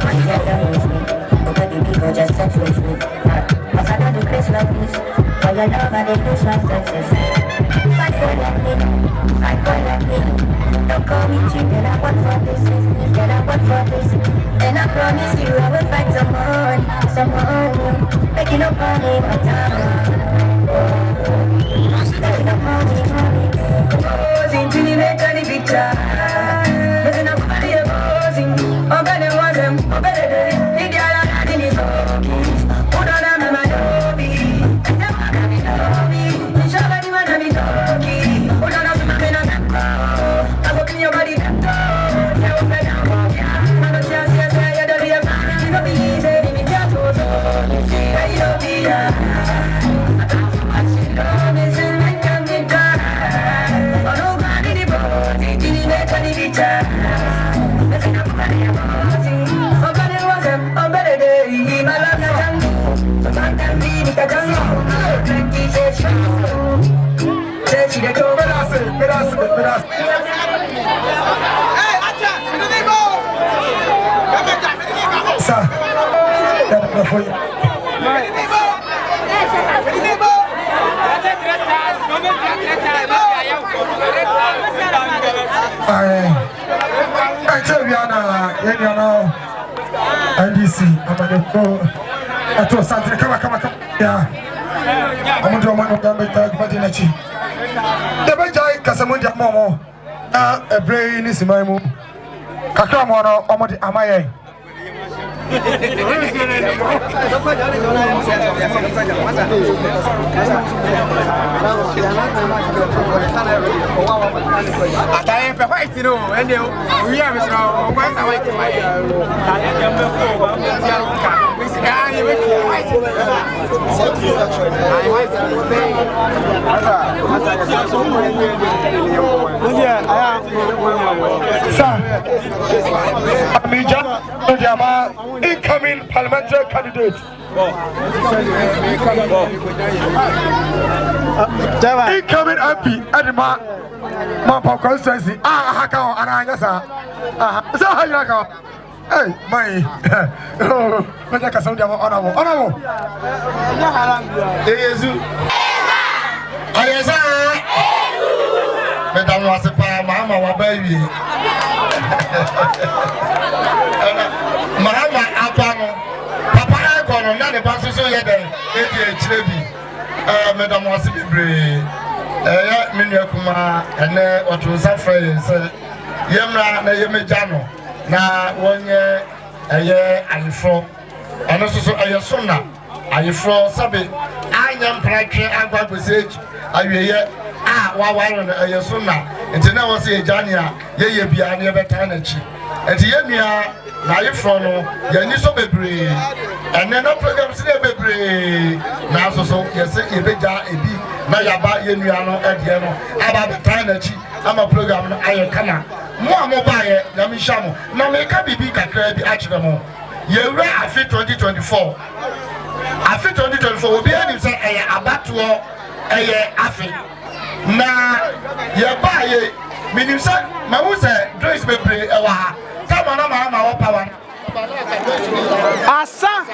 S5: My girl done with me, but baby we go just set with me. Cause I don't do Chris like this, for your love I dey lose my senses. Fight boy like me, fight boy like me. Don't call me cheap, and I want for this, and I want for this. And I promise you I will find someone, making up money my time. Making up money. Posing to the make picture. Making up money, posing. Oh, better was them, oh, better day. Need y'all out in the focus. Put on them in my lobby. And them are coming lobby. And show me what I'm talking. Put on them in my pen. I go in your body. Yeah, open down. I don't just say, I don't be a fan. You know me easy. Let me just go. Where you don't be there. I don't feel much in love. Missing my family car. Oh, no, God, in the boat. Did you make any picture? Listen up, money, I'm oh, God, it was a better day. My love, not done. So, man, can be the jungle. Plenty says, says she the cover.
S1: Sir, that's for you. I tell you now, NDC, I'm going to go to Asante. Come. Yeah. I'm going to go to the Chief. The Bajai Casamundia Momo, a brain is my move. Kakamono, Omodi Amaye. Incoming parliamentary candidate. Incoming MP Edema Mampong constituency. Hakao Anayasa. So how you go? Hey, my. Oh, but I can't honorable. Madam was a mama, baby. Mahama Apano, Papa Icon, none of us so yet. Madam was a brave. Minakuma, and what was afraid, said Yamra, Yamajano. Now 1 year, a year, I fall. And also a year sooner, I fall, Sabi. I am practicing Agua Passage. I will while a year sooner. And now I say, Jania, ye be a near Betanachi. And Yamia. Now you from Yaniso Bebre, and then no programs Bebre. Now so yes, a big now you buy Yaniano at Yano about the Tanachi. I'm a program I come on. More mobile, Namishamo. Now make a big credit actually. You were at 2024. After 2024 will be any say a battle a afi. Now you buy meaning say, Mamusa, Grace Bebre, come on, I'm our power. Asa.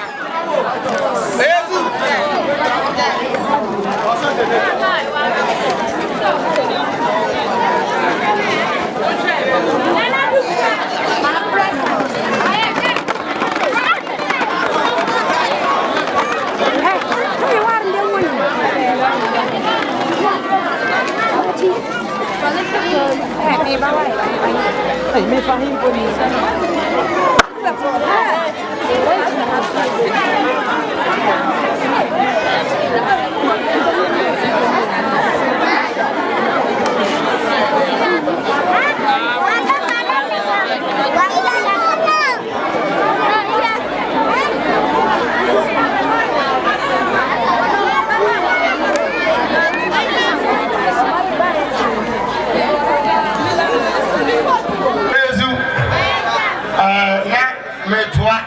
S1: Me fahim por isso.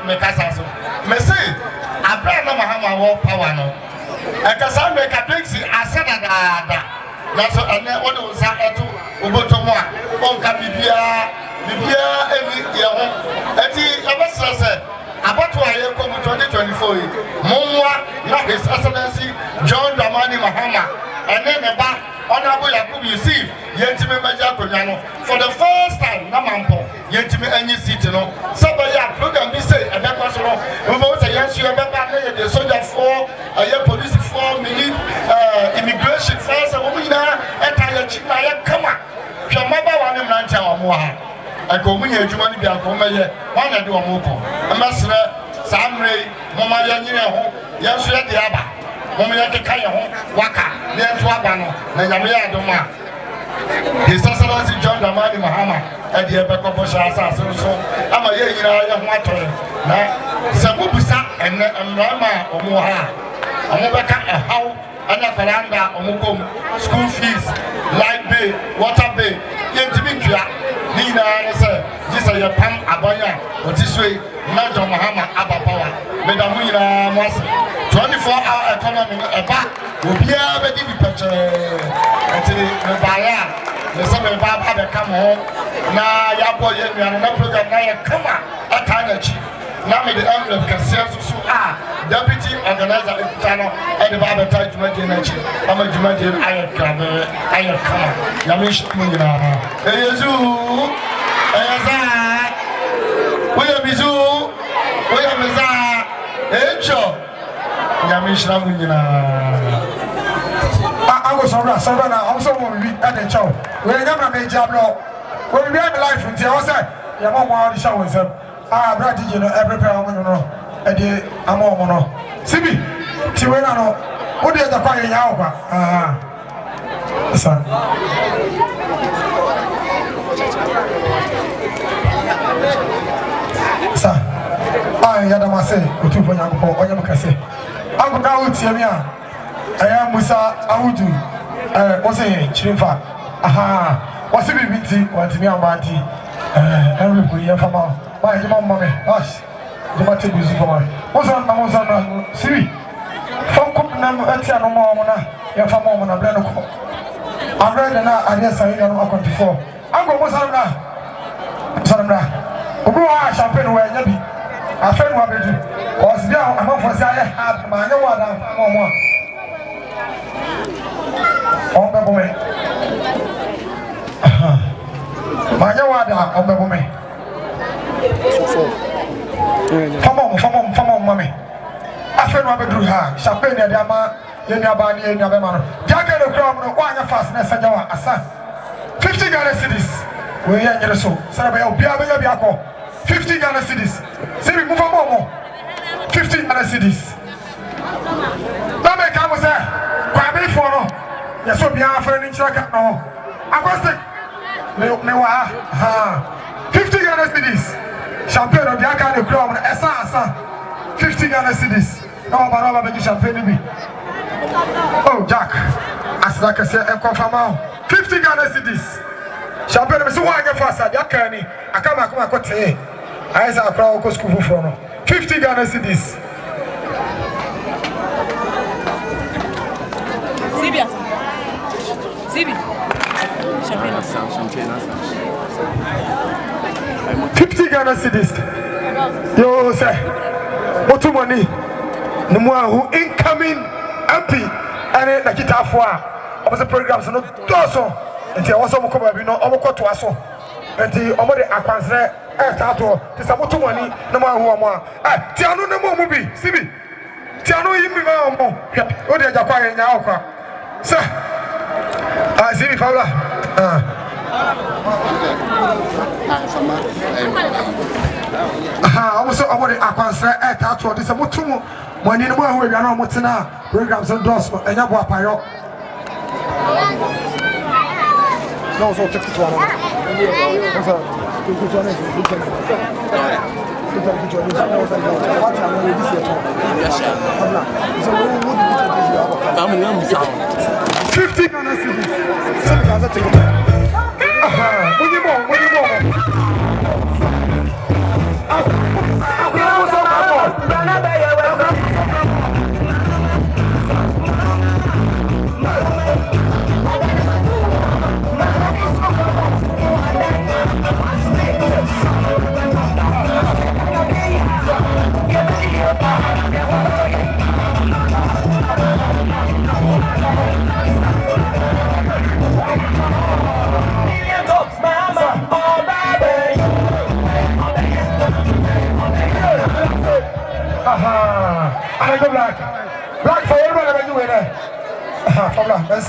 S1: Mekasaso. Me say, Abraham Mahama war power no. Ekasa me kapexi asana da.
S11: na so ene wode wo sa eto obotomo a onka bibia eni ye ho eti abasrase abato aye ko 2024 monwa na His Excellency John Dramani Mahama ene ne ba Honorable Yakub Yusuf yentime meja konwa no for the first time na Mampong yentime anyi seat no sabaya program bi say ebe kwa so no we say yes you ebe ba na the soldier for aye police for mini immigration first we nyina entire chief na ya kama hwamaba wa ne mrancha wa mo ha ako munye adwuma ni bi ako meye wa na de wo mo ko amasre samre mama ya nyire ho yeso ya de aba mama ya ke kai ho waka ne to aba no na nyame ya adoma His Excellency John Dramani Mahama ade e be ko bo sha asa so ama ye nyira ya ho atore na se mo busa enne amrama omo ha omo be ka how ana paranda omo kom school fees light bill water bill yentimi tua ni na se jisa ya pam abanya otiswe na John Mahama abapawa medamu nyina mo ase 24-hour economy eba obia be di peche enti me baya le se me ba ba be kam ho na ya boy ye nua na program na ye kama atanachi na me the envelope can see so deputy organizer etano e de ba be ta juma je na chi ama juma je aye kama ya me shi mu nyina yezu ayaza oya bizu oya meza echo ya me shi mu nyina
S1: I sorry na also won we at the show we nyama me jablo we be in life until I say ya mo wa the show nsem bra DJ no every pair of no e dey amo no sibi ti we na no o dey da kwa ya kwa sa ya da ma say o tu ponya ko onye mo kase angu na o tie mi aya Musa Ahudu wose chirifa wose bibiti wantimi amati every ko ye fama ba je mamma me gosh je ma te bizu fama wose na sibi fam ko na atia no ma na ye fama mo na bre no ko abre na ade sai na no 24 ango mo saramra obu wa champagne wa nya bi afen wa beju cause bia amafo sia ye hard ma nya wa da fama mo on be bomme manya wada on be bomme famo mame afenu abedru ha champagne ya ama yenya ba ni yenya be ma no jaga no kra no wanya fast na sajawa asa 50 Ghana cedis we ya nyere so sara be obi abenya bi akọ 50 Ghana cedis sibi mu famo mo 50 Ghana cedis na me ka mo say kwa be for no yeso bia afere ni nchira no acoustic me wa 50 Ghana cedis champagne obi aka ne kura no esa 50 Ghana cedis no ba no ba be champagne bi oh Jack asra ka se e confirm 50 Ghana cedis champagne me so wa anya fast dia kan ni akama akote aisa akra ko school for no 50 Ghana cedis Sibi. Champagne. 50 Ghana cedis. Yo say, what money? No more who incoming MP and na kita afwa. Omo se programs no doso. Enti oso mo ko ba bi no omo ko to aso. Enti omo de akwansre tato. Ti sa moto money no more hu omo a. Ti anu na mo bi. Sibi. Ti anu yimi ma omo. O de ajakwa nya okwa. Sir. Sibi Fowler. Almost over the Aquansra at Tato. This is a mutual when you know where we are not Mutina programs and doors and Yabuapayo. No, so take it one. 50 Ghana cedis. Some guys are taking it. When you more.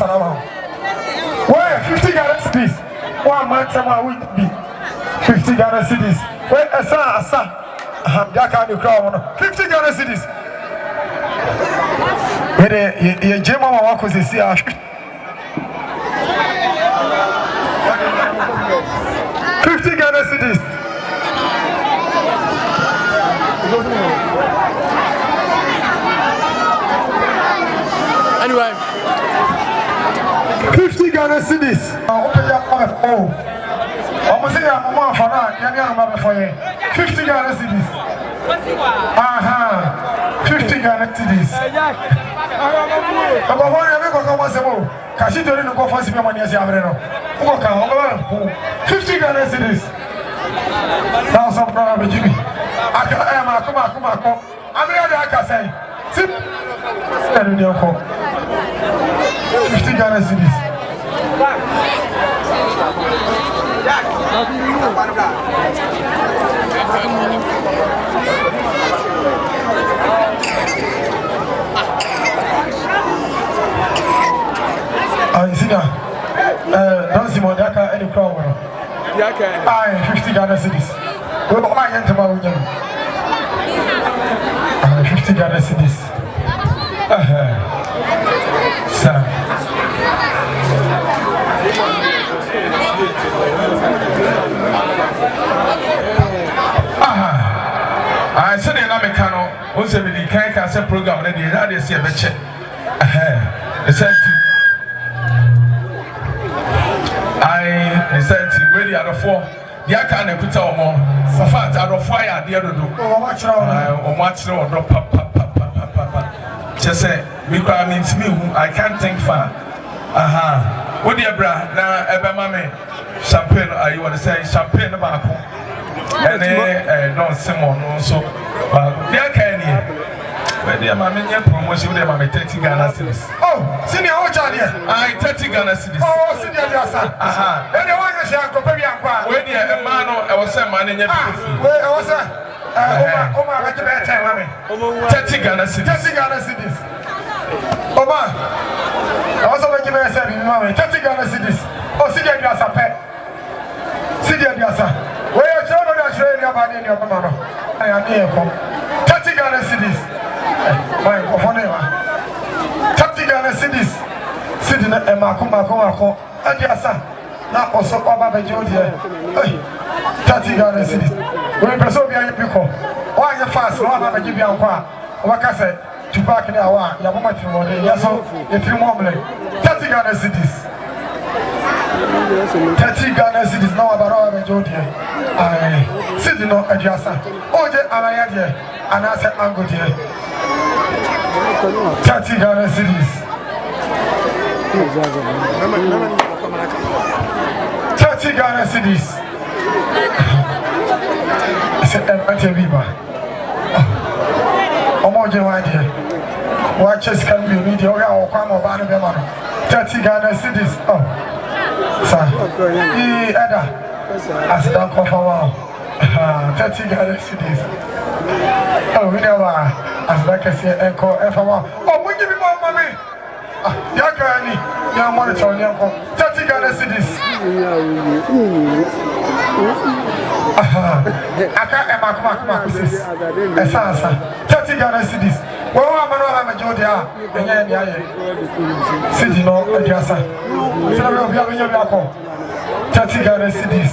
S1: now. Where 50 Ghana cities? 1 month, someone will be 50 Ghana cities. Where Asa, that kind of crowd. 50 Ghana cities. Where the German walk was this year. 50 Ghana cities.
S6: Anyway,
S1: 50 Ghana cities. Oh, I'm saying I'm more for that. 50 Ghana cities. 50 Ghana cities. I'm going to go. Kashi to no go for some money as you have no. 50 Ghana cities. Now some problem Jimmy. Come. I'm ready to say. Sit. 50 Ghana cities. You see that? Don't see more Daka any crowd. Aye, 50 Ghana cities. We're going to enter my 50 Ghana cities. Sir. I said in Americano, also with the cancer program, and the other say a check. I decided to really out of 4. The kind of put on more. So far, out of fire, the other do. Oh, watch out, just say, because means me, I can't think far. What dear bra, now, Eba Mame, champagne, I want to say champagne about and don't Simon also. But there can you. But dear Mammy, promotion, they are 30 Ghana cities. Oh, senior, I 30 Ghana cities. Oh, senior, anyone is young, when you're a man, I was a man in your where I was a 30 Ghana cities. 30 Ghana cities. Oma, I was making a say, 30 Ghana cities. Oh, senior, you are a pet. Senior, you are where you're trying to show your body in your mama. I am here. 30 Ghana cities. My phone. 30 Ghana cities. Sitting at Mako, Adiasa. Now also Baba Jodi. 30 Ghana cities. When person behind people. Why you fast? Why Baba give you a car? What I said to back in our Yamama Timon, Yaso, if you want 30 Ghana cities. 30 Ghana cities now about our Jodi. I sit in Adiasa. Oh, the Amayadi, and I said Mango. 30 Ghana cities. 30 Ghana cities. I said, I'm Viva. Omoje Wadi. Watches can be media or come or ban of 30 Ghana cities. Oh, sir. Eda. As don't come for wow. 30 Ghana cities. Oh, we never. As like I say, echo, oh, we give you more money. Yakani, young monitor, young 30 Ghana cities. I can't ever 30 Ghana cities. Well, I'm a Jodia, and city no, Adiasa. So we'll be having your 30 Ghana cities.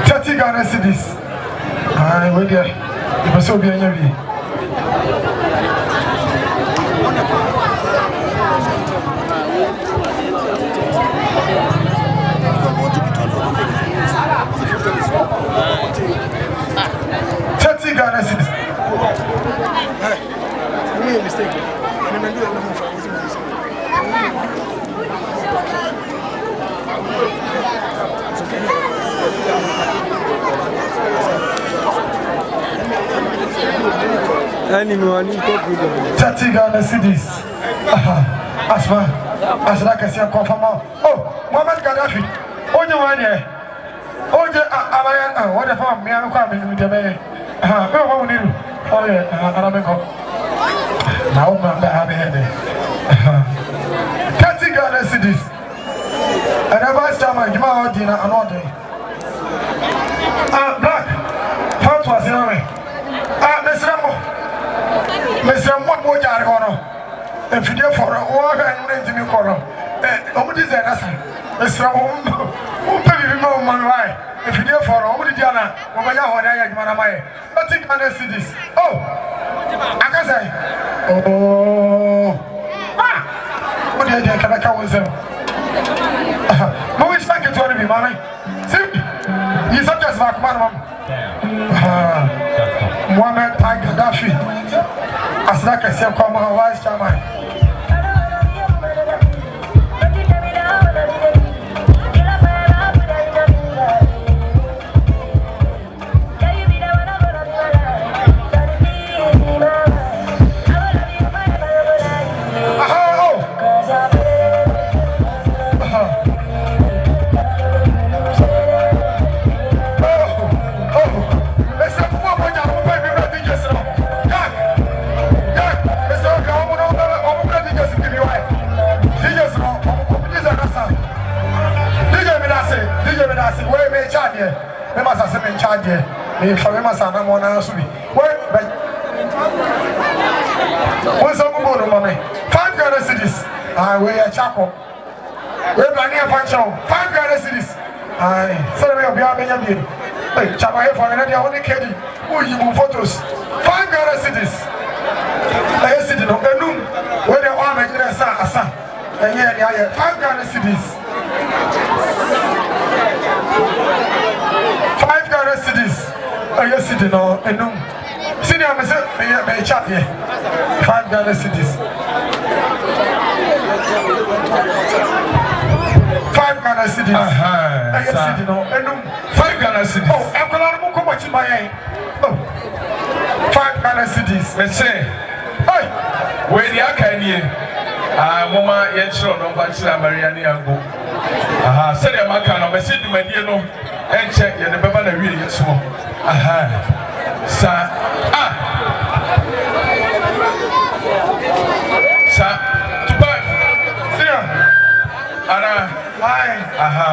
S1: 30 Ghana cities. I wait there. It was so bien. Ghana cities. You made a mistake. And then do everything for anyone 30 Ghana cities. Asma, as like I say, confirm. Oh, Muhammad Gaddafi. Oh, you want it? Oh, the what if I'm coming with the man? Oh, yeah, Now, I'm having 30 Ghana cedis. And the vice chairman, give out dinner and all day. Black, how was it? Mr. What Jargono? If you did for a walk and rent in your corner, what is that? Mr. Who pay you more money? If you did for a woody Jana, over your one, I but think Ghana cedis. Oh, I can say, oh, what did I come with them? Who is like it to be, mommy? See, he's not just like one. Mohamed Gaddafi, as like I said, come on, vice chairman. Me must have been charged. Me for me must have done one else. Wait, what's up, mommy? 5 Ghana cedis. I wear a charcoal. We're planning a function. 5 Ghana cedis. I said, we'll be having a hey, chap, I have for another only kid. Who you move photos? 5 Ghana cedis. I sit in the room where the arm is a son. And yeah, 5 Ghana cedis. 5 Ghana cedis. I just sit in and no. Senior, may chat here. 5 Ghana cedis. 5 Ghana cedis. I just sit in and no. 5 Ghana cedis. Oh, I'm going to come watch my oh. 5 Ghana cedis. Let's say, hey, where the Akani? Mama, yes, no, but Mariani and go. Aha, said a man of a city, my dear, no, and check the Baba really small. Aha, sir, sir, to buy, sir, Anna, aha,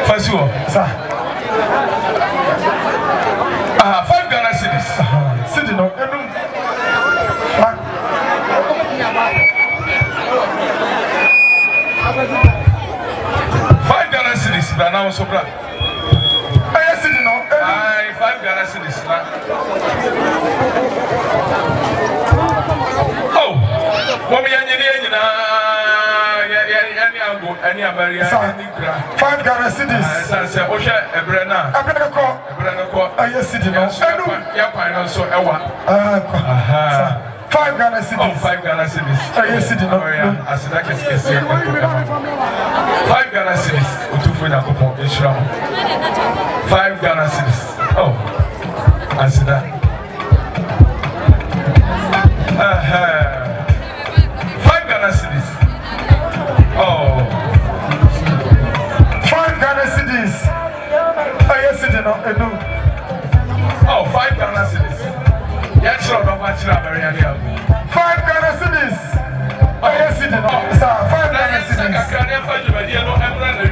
S1: Fasu, sir, 5 Ghana cedis, city, no, 5 Ghana cedis, but now so black. I see the no. 5 Ghana cedis. Oh, mommy, any American 5 Ghana cedis. I say, Osha, a Brenna, a Brenna, I see the no. Yeah, so I 5 Ghana cedis. Oh, 5 Ghana cedis. I see the no. I said, I can see 5 Ghana cedis. Utufuna kopo Israel. 5 Ghana cedis. Oh, I said that. 5 Ghana cedis. Oh, 5 Ghana cedis. I see the no. Oh, 5 Ghana cedis. Yes, Lord, of Machina Mariana. 5 Ghana cedis. Oh, yes, it is. 5 Ghana cedis. I can't ever do it. You know, I'm running.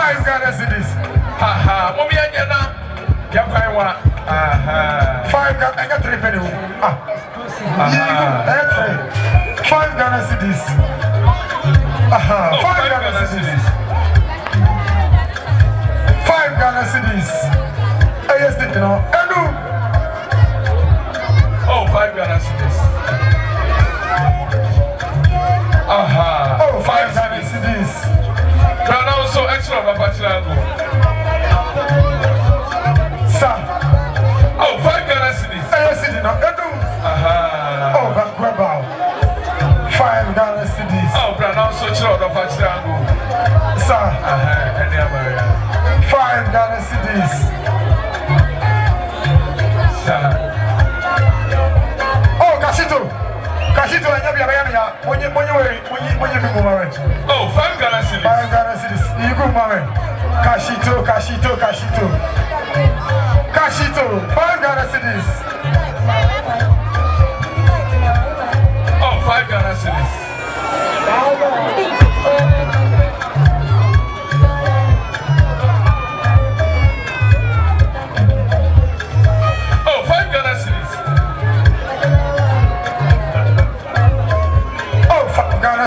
S1: 5 Ghana cedis.
S4: Aha, mommy Yena. Yakaiwa. Aha.
S1: 5 Ghana. I got 3 penny. Ah. 5 Ghana cedis. Aha. 5 Ghana cedis. 5 Ghana cedis. Yes, you know.
S4: Oh, 5 Ghana cedis. Aha.
S1: Oh, 5 Ghana cedis.
S4: But also extra of a bachelor.
S1: Sir.
S4: Oh, 5 Ghana cedis.
S1: Yes, you know.
S4: Aha.
S1: Oh, Vancouver. 5 Ghana cedis.
S4: Oh, but also extra of a bachelor.
S1: Sir.
S4: Aha. Any other
S1: 5 Ghana cedis.
S4: Sir.
S1: Oh, Kashito, and Yabia, when you
S4: oh, 5 Ghana cedis.
S1: 5 Ghana cedis. You go, Mama. Kashito. 5 Ghana cedis.
S4: Oh, 5 Ghana cedis. Oh, 5 Ghana cedis.
S1: Oh, 5 Ghana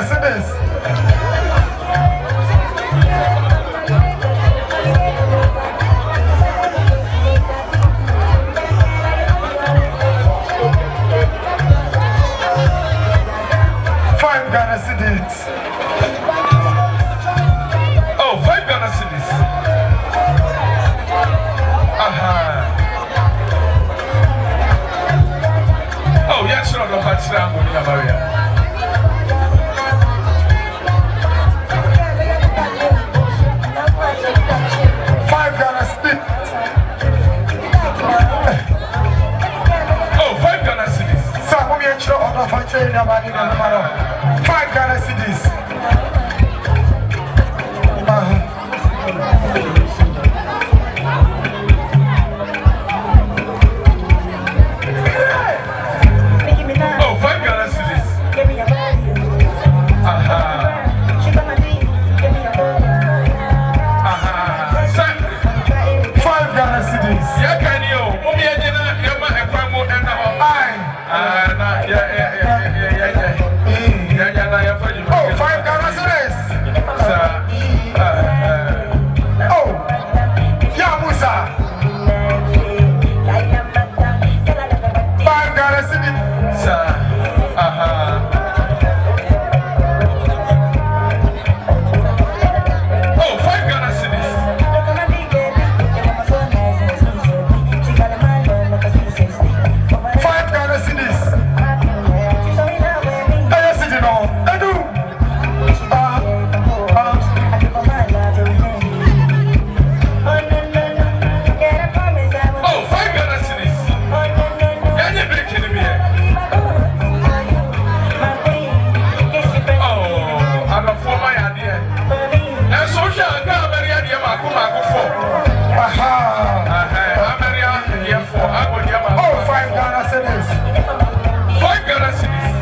S1: cedis.
S4: Oh, 5 Ghana cedis. Aha. Oh, yes, sure, no bachelor, Maria.
S1: 5 Ghana cedis.
S4: Oh, 5 Ghana cedis.
S1: Sir, come here, show on the factory. 5 Ghana cedis.
S4: Oh, 5 Ghana cedis. Aha. Aha.
S1: 5 Ghana cedis.
S4: Yeah, can you? Mommy, I didn't have my primo and
S1: Oh, 5 Ghana cedis. Oh, yeah, Musa. 5 Ghana cedis.
S4: Sir. Aha. Oh, 5 Ghana cedis.
S1: 5 Ghana cedis. Yes, you know. I do.
S4: Oh, 5 Ghana cedis. Yeah, you're breaking me here. Oh, I'm a former idea. And social idea, Marco 4.
S1: Aha.
S4: I'm very idea 4. I'm going to
S1: Oh, 5 Ghana cedis.
S4: 5 Ghana cedis.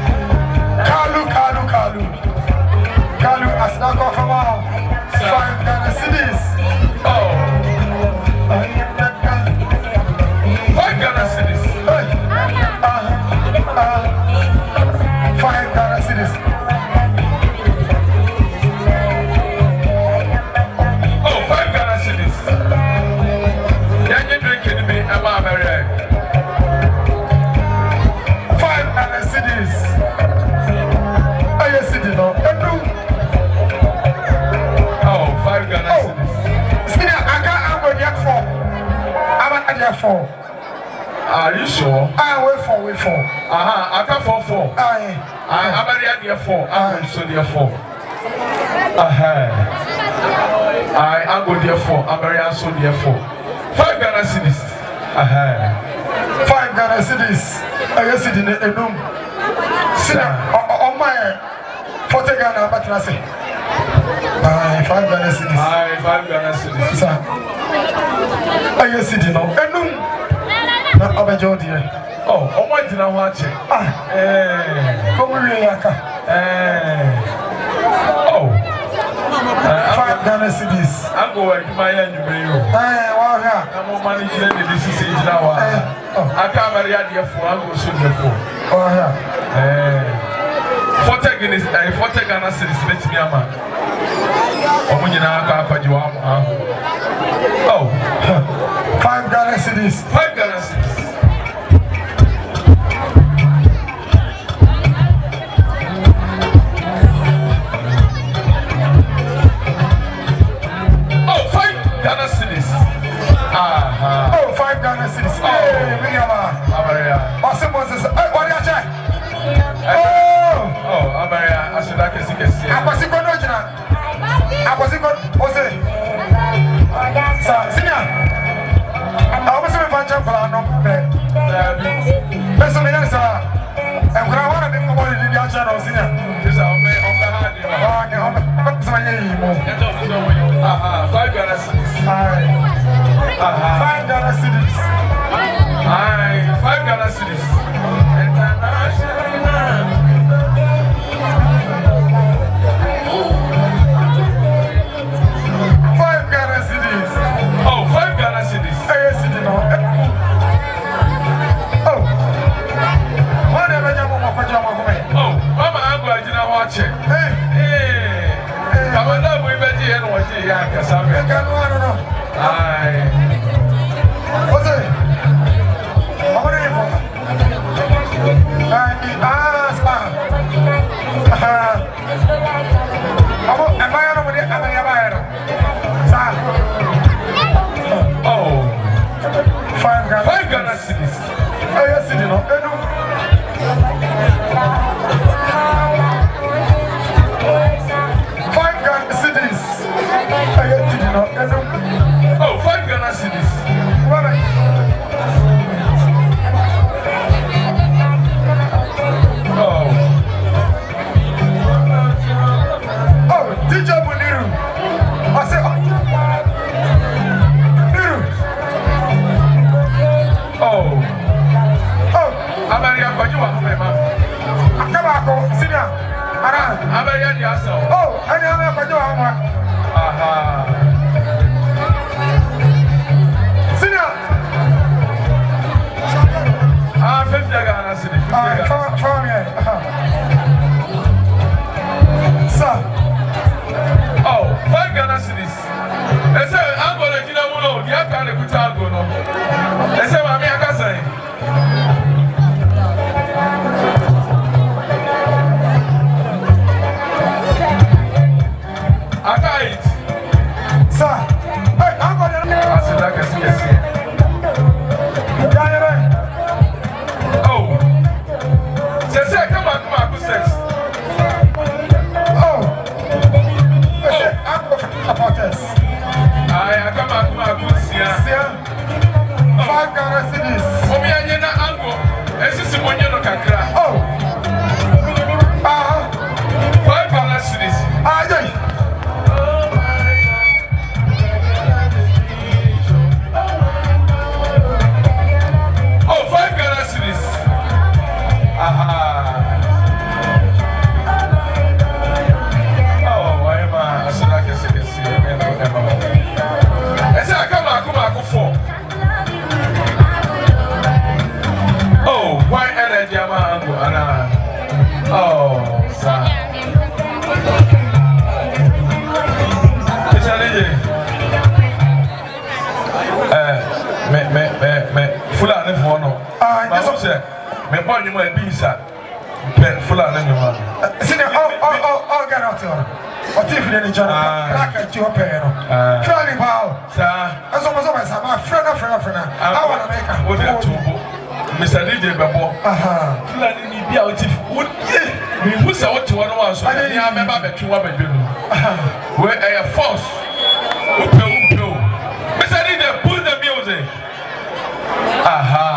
S1: Kalu, as now come from all. 5 Ghana cedis.
S4: Oh. 5 Ghana cedis.
S1: 5 Ghana cedis.
S4: Oh, 5 Ghana cedis. Yeah, you're drinking me. I'm very
S1: 5 Ghana cedis. Oh, yes, you know.
S4: Oh, 5 Ghana cedis.
S1: See, I can't go there for. I'm at there for.
S4: Are you sure?
S1: I wait for.
S4: I can't fall 4. I'm very idea 4. I'm so there 4. I'm going there 4. I'm very also there 4. 5 Ghana cedis.
S1: 5 Ghana cedis. I guess it in a room. See, on my 40 Ghana, but I say. 5 Ghana cedis.
S4: 5 Ghana cedis.
S1: Sir. I guess it in a room. Not over Jordan.
S4: Oh, what did I watch it?
S1: Come here, Yaka.
S4: Oh.
S1: 5 Ghana cedis.
S4: I'm going to my end, you may.
S1: Wow, yeah.
S4: I'm managing this is now. I can't marry a for Uncle Sugar.
S1: Oh, yeah.
S4: Forte Ghana cedis, let me a man. When you know, oh,
S1: 5 Ghana cedis.
S4: 5 Ghana cedis. Oh, 5 Ghana cedis.
S1: Oh, 5 Ghana cedis. Hey, Miriam. What's the Moses? What are you saying?
S4: Oh, Amaya, I should like to see.
S1: I was going to I was going to Senior, I was a bunch of Best of the sir. And when I want to be more than the channel, Senior, this is our man on the hard. What's my name?
S4: 5 Ghana cedis.
S1: 5 Ghana cedis.
S4: 5 Ghana cedis. Oh, 5 Ghana cedis. Oh, Mama, I'm going to watch it. Hey, come on, love, we bet you and what you have.
S1: What's it? How are you?
S4: Oh, 5 Ghana cedis.
S1: Oh, yes, you know. 5 Ghana cedis.
S4: Oh, 5 Ghana cedis.
S1: Oh, DJ Muniru. I say, Niru. Oh,
S4: Amaria, but you are my man.
S1: Akabako, senior.
S4: Amaria, yes.
S1: Oh, I never got you on.
S4: Aha.
S1: Senior.
S4: 50 Ghana cedis.
S1: Sir.
S4: Oh, 5 Ghana cedis. They say, I'm going to get a woman. You have to go to Algono. They say, Mammy, I can say. I got it.
S1: Sir. Hey, I'm going to.
S4: I said, I can see. Oh. They say, come on, good sex.
S1: About this.
S4: I come out good see.
S1: 5 Ghana cedis.
S4: Omi anyena ango. Esi si monye no kakra.
S1: Oh.
S4: 5 Ghana cedis.
S1: Ajay.
S4: Oh, 5 Ghana cedis. Aha. Oh, why am I? I said I can see. I said I come out 4. Oh, why energy am I ango? Oh, sir. Fulani for no. Me boy, you might be sir. Fulani, you are.
S1: See, all get out here. What if you didn't join? Black at your pair. Charlie Bow, sir. As always, I'm a friend. I want to make a wood.
S4: Mr. DJ Babo. Fulani need be out if would. Who's out to one was? I didn't remember that you were where I force. Mr. DJ, pull the music. Aha.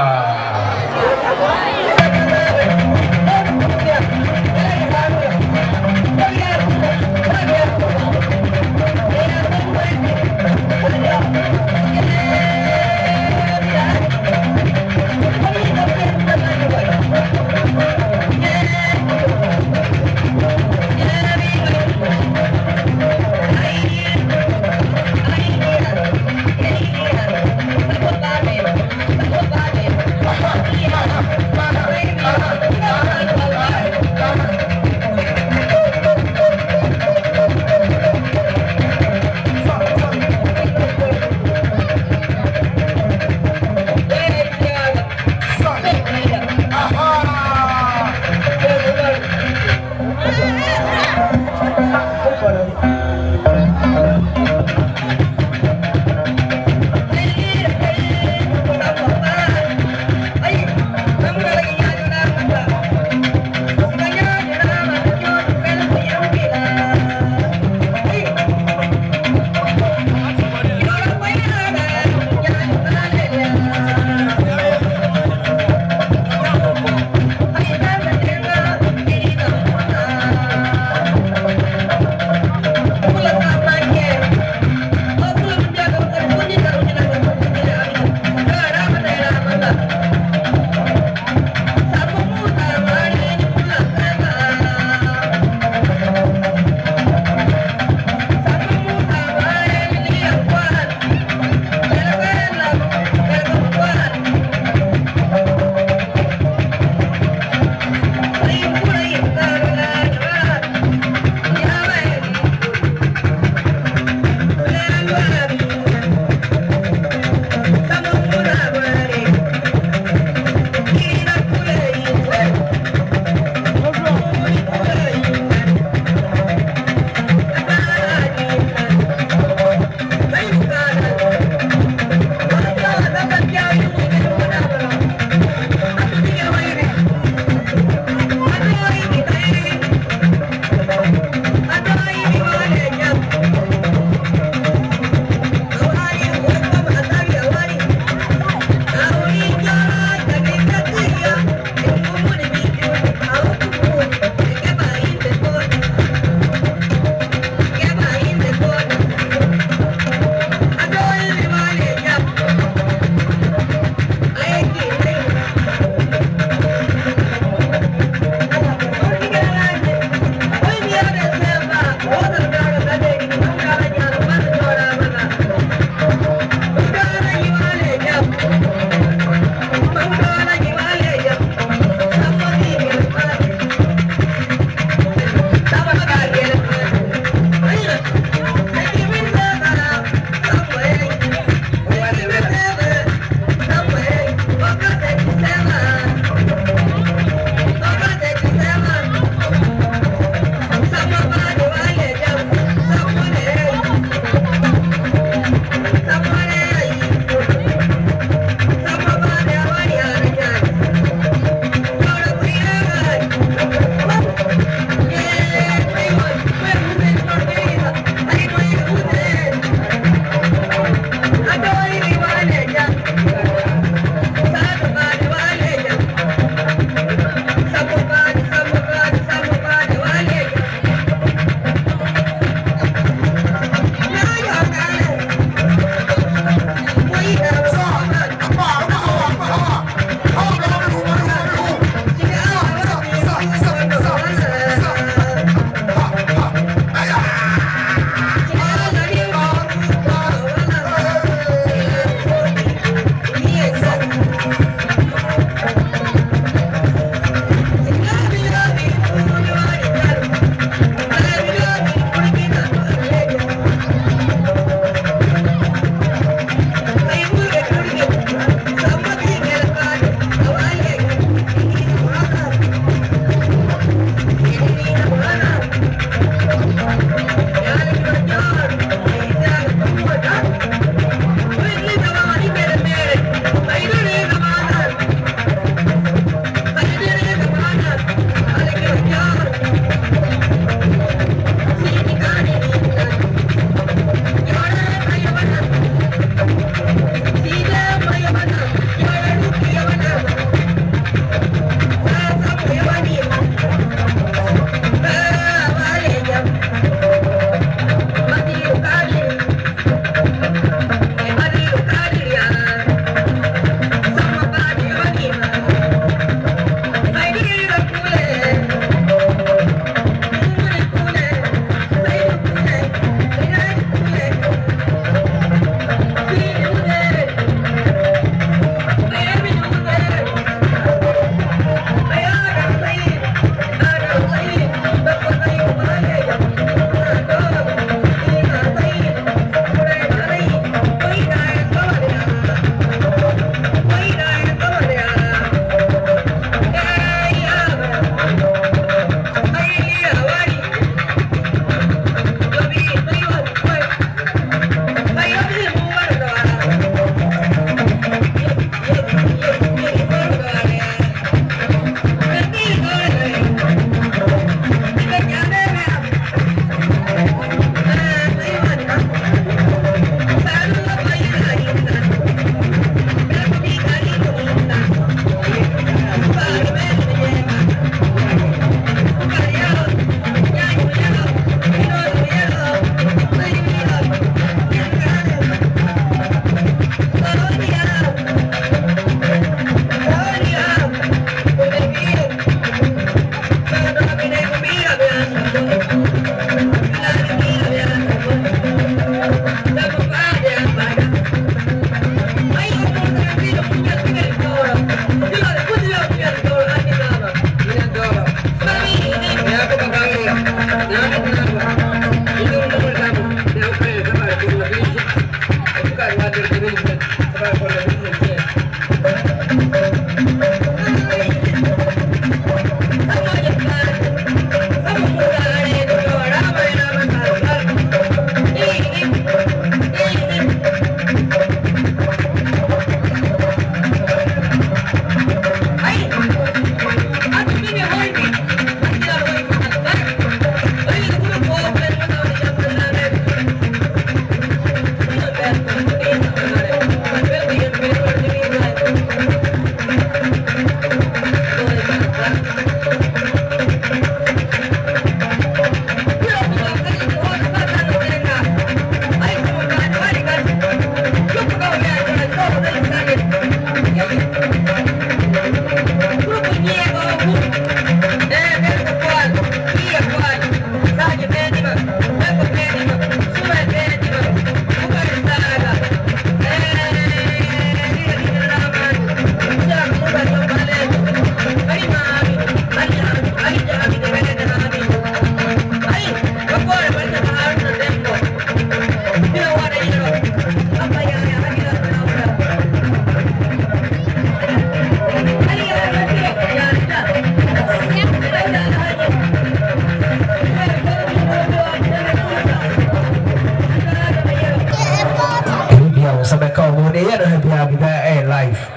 S12: Sabeka, when they had a happy life.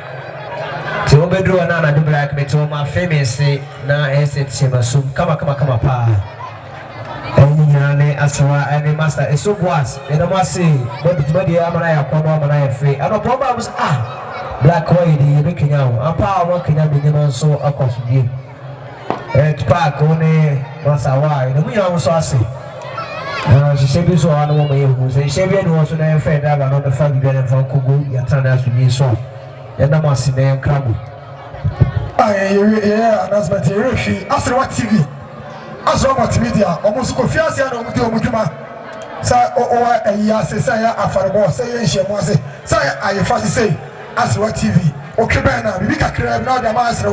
S12: To Obedro and Anna, the black me to my famous now, as it's him, assume, come pa. And Aswa and the master is so was, and I must say, but the body Amana, Poma, free. And the problem was black lady making out, a power working at the so across you. And Park only Masawa, and we also say. She said, so I know who say, she was an affair that I know the family from Kugu, Yatana to be so. And I must see them come. Yeah, that's my theory. After what TV? As Robert Media, almost Kofiasia, no Mukuma. Say, oh, a year, say, I for the boss, say, she was say, I fancy say, as what TV. Okay, Bana, we can crab now the master.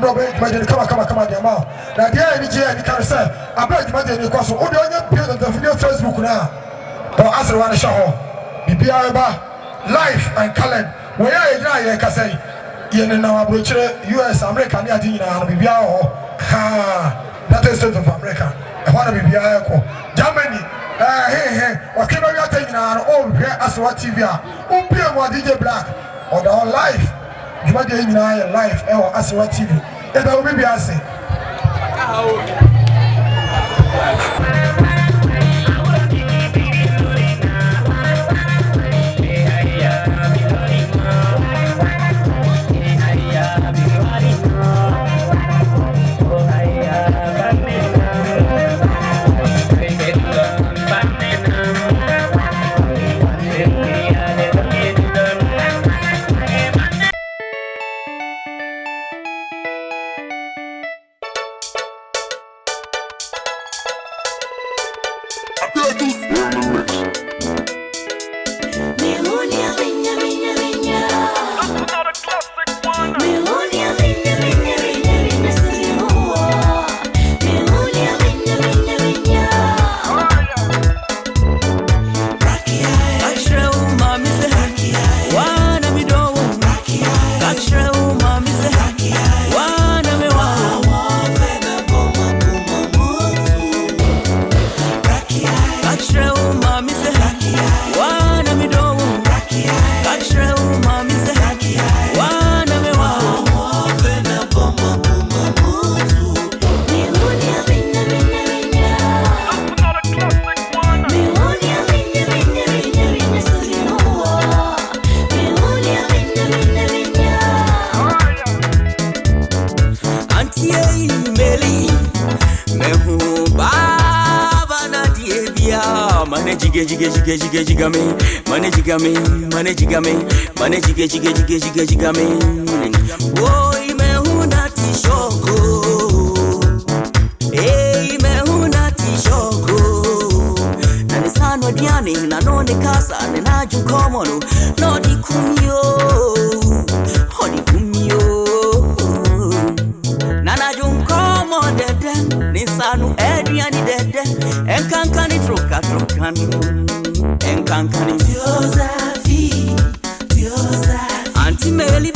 S12: No, but come on, the amount. Now, the idea, you can say, I bet you might have cost all the video the video Facebook now. Or as I want to show, BBR life and calendar. Where I can say, you know, US, America, near Dina, BBR, that is State of America. I want to be Germany. Hey, what can I take now? Oh, as what TV are. Oh, DJ Black or the whole life. You might be in life or as what TV. And I will be asking.
S13: Boy, me hunati shoko. Hey, me hunati shoko. Nani sano diani na noni kasa na jukomono no di kumyo. Hodi kumyo. Nana junkomo dede ni sanu ediani dede. Enkankani trokani. Enkankani Diozafi. Auntie Meli